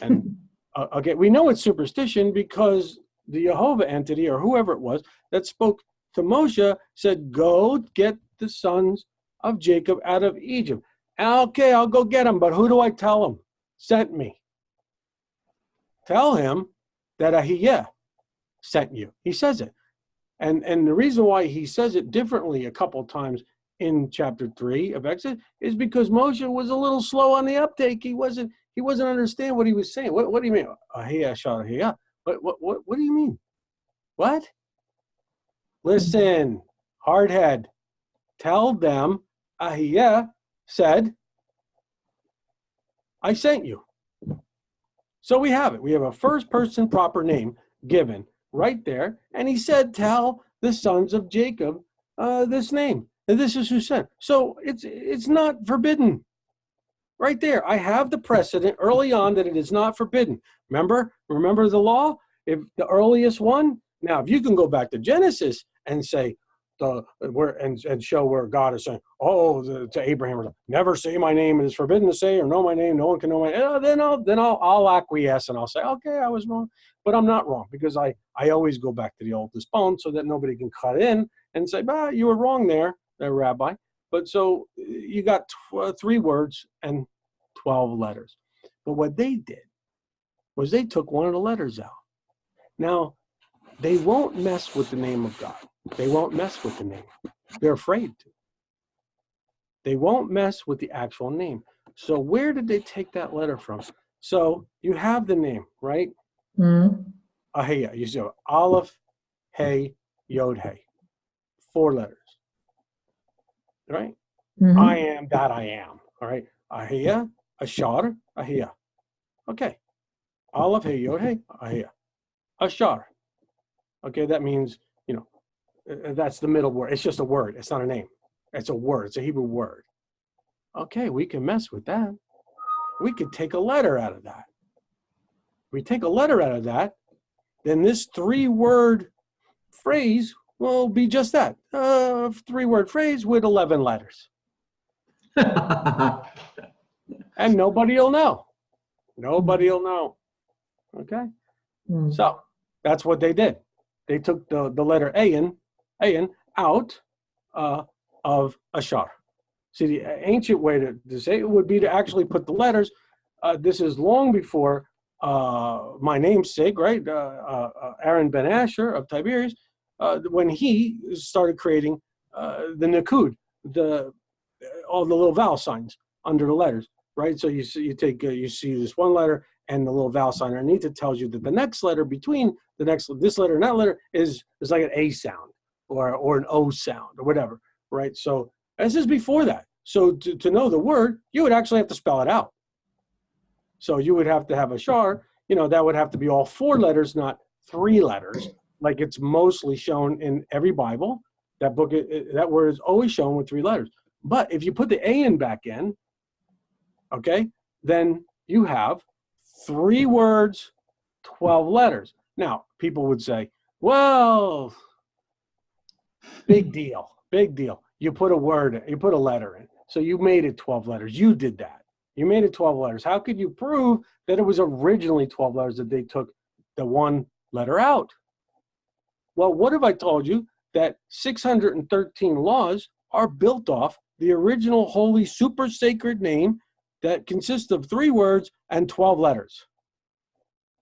And okay, we know it's superstition because the Yehovah entity, or whoever it was that spoke to Moshe, said, go get the sons of Jacob out of Egypt. Okay, I'll go get them, but who do I tell him sent me? Tell him that Ahiyah sent you. He says it. And the reason why he says it differently a couple of times in chapter 3 of Exodus is because Moshe was a little slow on the uptake. He wasn't understanding what he was saying. What do you mean? Ahiyah shal Ahiyah. What do you mean? What? Listen, hardhead. Tell them Ahiyah said, I sent you. So we have it. We have a first person proper name given right there. And he said, tell the sons of Jacob this name. And this is who sent. So it's not forbidden. Right there. I have the precedent early on that it is not forbidden. Remember the law? If the earliest one. Now, if you can go back to Genesis and say, and show where God is saying, to Abraham, never say my name, it is forbidden to say, or know my name, no one can know my name. Then I'll acquiesce and I'll say, okay, I was wrong, but I'm not wrong, because I always go back to the oldest bone so that nobody can cut in and say, you were wrong there, Rabbi. But so you got 3 words and 12 letters. But what they did was they took one of the letters out. Now, they won't mess with the name of God. They won't mess with the name. They're afraid to. They won't mess with the actual name. So where did they take that letter from? So you have the name, right? Ahiyah. You see Aleph, Hey, Yod, Hey. 4 letters. Right? I am that I am. All right. Ahiyah, Ashar, Ahiyah. Okay. Aleph, Hey, Yod, Hey, Ahiyah. Ashar. Okay, that means, that's the middle word. It's just a word. It's not a name. It's a word. It's a Hebrew word. Okay, we can mess with that. We could take a letter out of that. We take a letter out of that, then this 3-word phrase will be just that. 3-word phrase with 11 letters. And nobody will know. Nobody will know. Okay? So that's what they did. They took the letter Ayin out of Ashar. See, the ancient way to say it would be to actually put the letters. This is long before my namesake, right? Aaron ben Asher of Tiberias, when he started creating the Nakud, all the little vowel signs under the letters, right? So you see this one letter and the little vowel sign underneath it tells you that the next letter between this letter and that letter is like an A sound or an O sound or whatever, right? So this is before that. So to know the word, you would actually have to spell it out. So you would have to have a shar, that would have to be all 4 letters, not 3 letters, like it's mostly shown in every Bible. That book, that word is always shown with 3 letters. But if you put the Ayin back in, okay, then you have 3 words, 12 letters. Now, people would say, well, big deal. You put a letter in. So you made it 12 letters. You did that. You made it 12 letters. How could you prove that it was originally 12 letters that they took the 1 letter out? Well, what if I told you that 613 laws are built off the original holy super sacred name that consists of 3 words and 12 letters?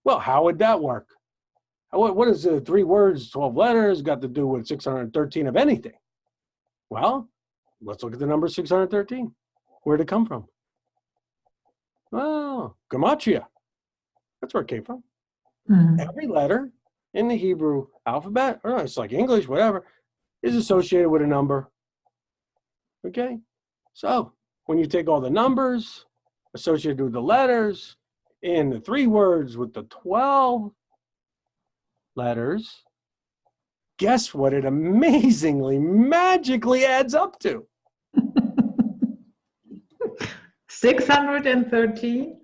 Well, how would that work? What is 3 words, 12 letters got to do with 613 of anything? Well, let's look at the number 613. Where'd it come from? Well, gematria. That's where it came from. Every letter in the Hebrew alphabet, or it's like English, whatever, is associated with a number. Okay? So when you take all the numbers associated with the letters in the 3 words with the 12 letters, guess what it amazingly, magically adds up to? 613.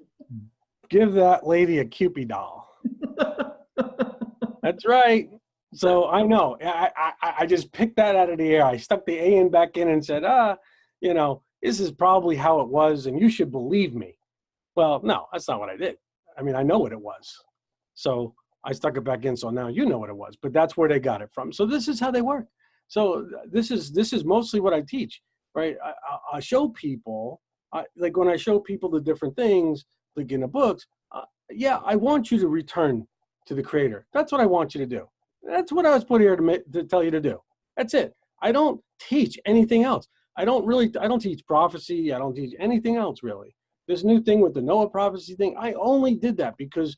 Give that lady a Cupid doll. That's right. So I know. I just picked that out of the air. I stuck the A in back in and said, this is probably how it was, and you should believe me. Well, no, that's not what I did. I mean, I know what it was. So I stuck it back in, so now you know what it was. But that's where they got it from. So this is how they work. So this is mostly what I teach, right? I show people, like when I show people the different things, like in the books, I want you to return to the Creator. That's what I want you to do. That's what I was put here to tell you to do. That's it. I don't teach anything else. I don't teach prophecy. I don't teach anything else, really. This new thing with the Noah prophecy thing, I only did that because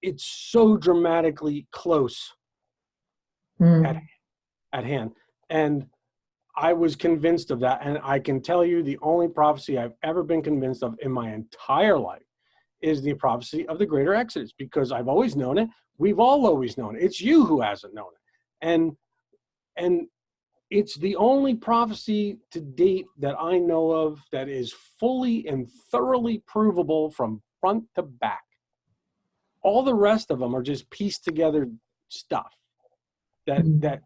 it's so dramatically close at hand. And I was convinced of that. And I can tell you the only prophecy I've ever been convinced of in my entire life is the prophecy of the greater Exodus, because I've always known it. We've all always known it. It's you who hasn't known it. And it's the only prophecy to date that I know of that is fully and thoroughly provable from front to back. All the rest of them are just pieced together stuff that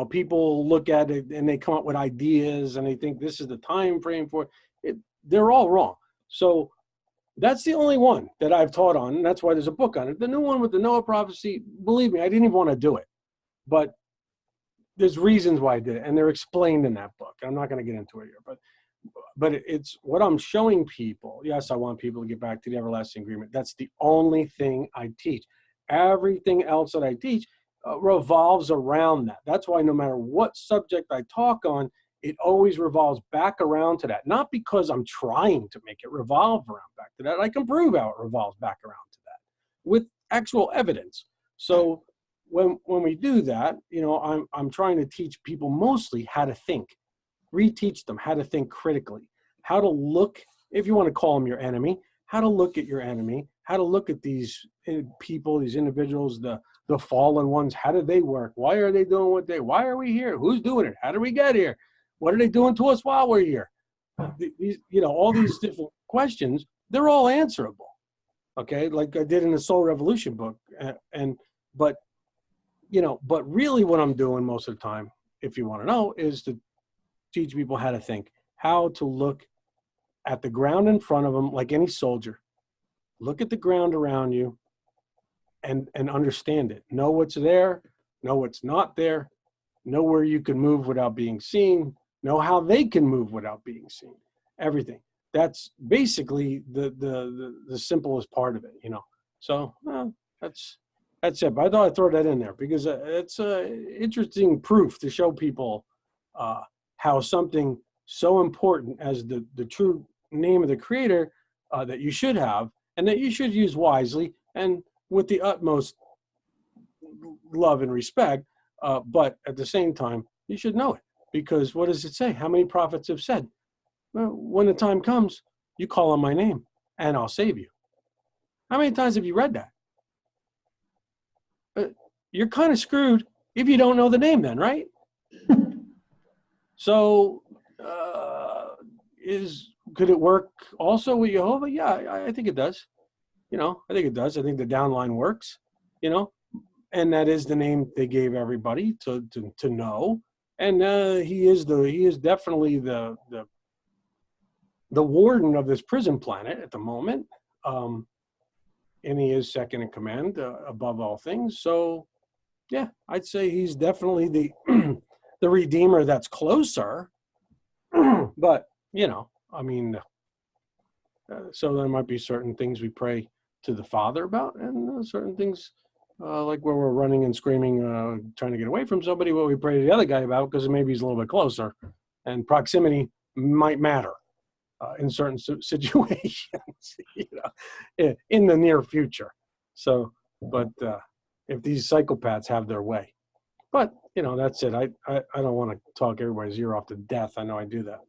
people look at it and they come up with ideas and they think this is the time frame for it. They're all wrong. So that's the only one that I've taught on, and that's why there's a book on it. The new one with the Noah prophecy, believe me, I didn't even want to do it. But there's reasons why I did it, and they're explained in that book. I'm not going to get into it here, but it's what I'm showing people. Yes, I want people to get back to the everlasting agreement. That's the only thing I teach. Everything else that I teach revolves around that. That's why no matter what subject I talk on, it always revolves back around to that. Not because I'm trying to make it revolve around back to that. I can prove how it revolves back around to that with actual evidence. So when we do that, I'm trying to teach people mostly how to think, reteach them how to think critically, how to look, if you want to call them your enemy, how to look at your enemy, how to look at these people, these individuals, the fallen ones. How do they work? Why are they doing why are we here? Who's doing it? How did we get here? What are they doing to us while we're here? All these different questions, they're all answerable. Okay. Like I did in the Soul Revolution book. But really what I'm doing most of the time, if you want to know, is to teach people how to think, how to look at the ground in front of them like any soldier. Look at the ground around you and understand it. Know what's there, know what's not there, know where you can move without being seen, know how they can move without being seen. Everything. That's basically the simplest part of it, So that's it. But I thought I'd throw that in there because it's interesting proof to show people how something so important as the true name of the Creator that you should have and that you should use wisely and with the utmost love and respect, but at the same time, you should know it. Because what does it say? How many prophets have said, well, when the time comes, you call on my name and I'll save you. How many times have you read that? You're kind of screwed if you don't know the name then, right? So could it work also with Yehovah? Yeah, I think it does. I think it does. I think the downline works, and that is the name they gave everybody to know. And he is definitely the warden of this prison planet at the moment, and he is second in command above all things. So, yeah, I'd say he's definitely the the redeemer that's closer. But so there might be certain things we pray to the Father about, and certain things. Like where we're running and screaming, trying to get away from somebody, what we pray to the other guy about, because maybe he's a little bit closer. And proximity might matter in certain situations, in the near future. So, but if these psychopaths have their way. But, that's it. I don't want to talk everybody's ear off to death. I know I do that.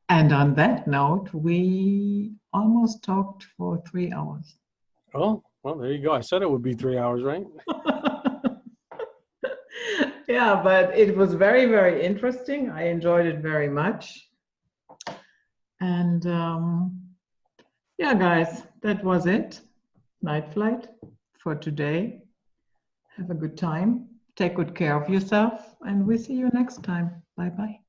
And on that note, we almost talked for 3 hours. Oh. Well, there you go. I said it would be 3 hours, right? Yeah, but it was very, very interesting. I enjoyed it very much. And yeah, guys, that was it. Night flight for today. Have a good time. Take good care of yourself, and we'll see you next time. Bye-bye.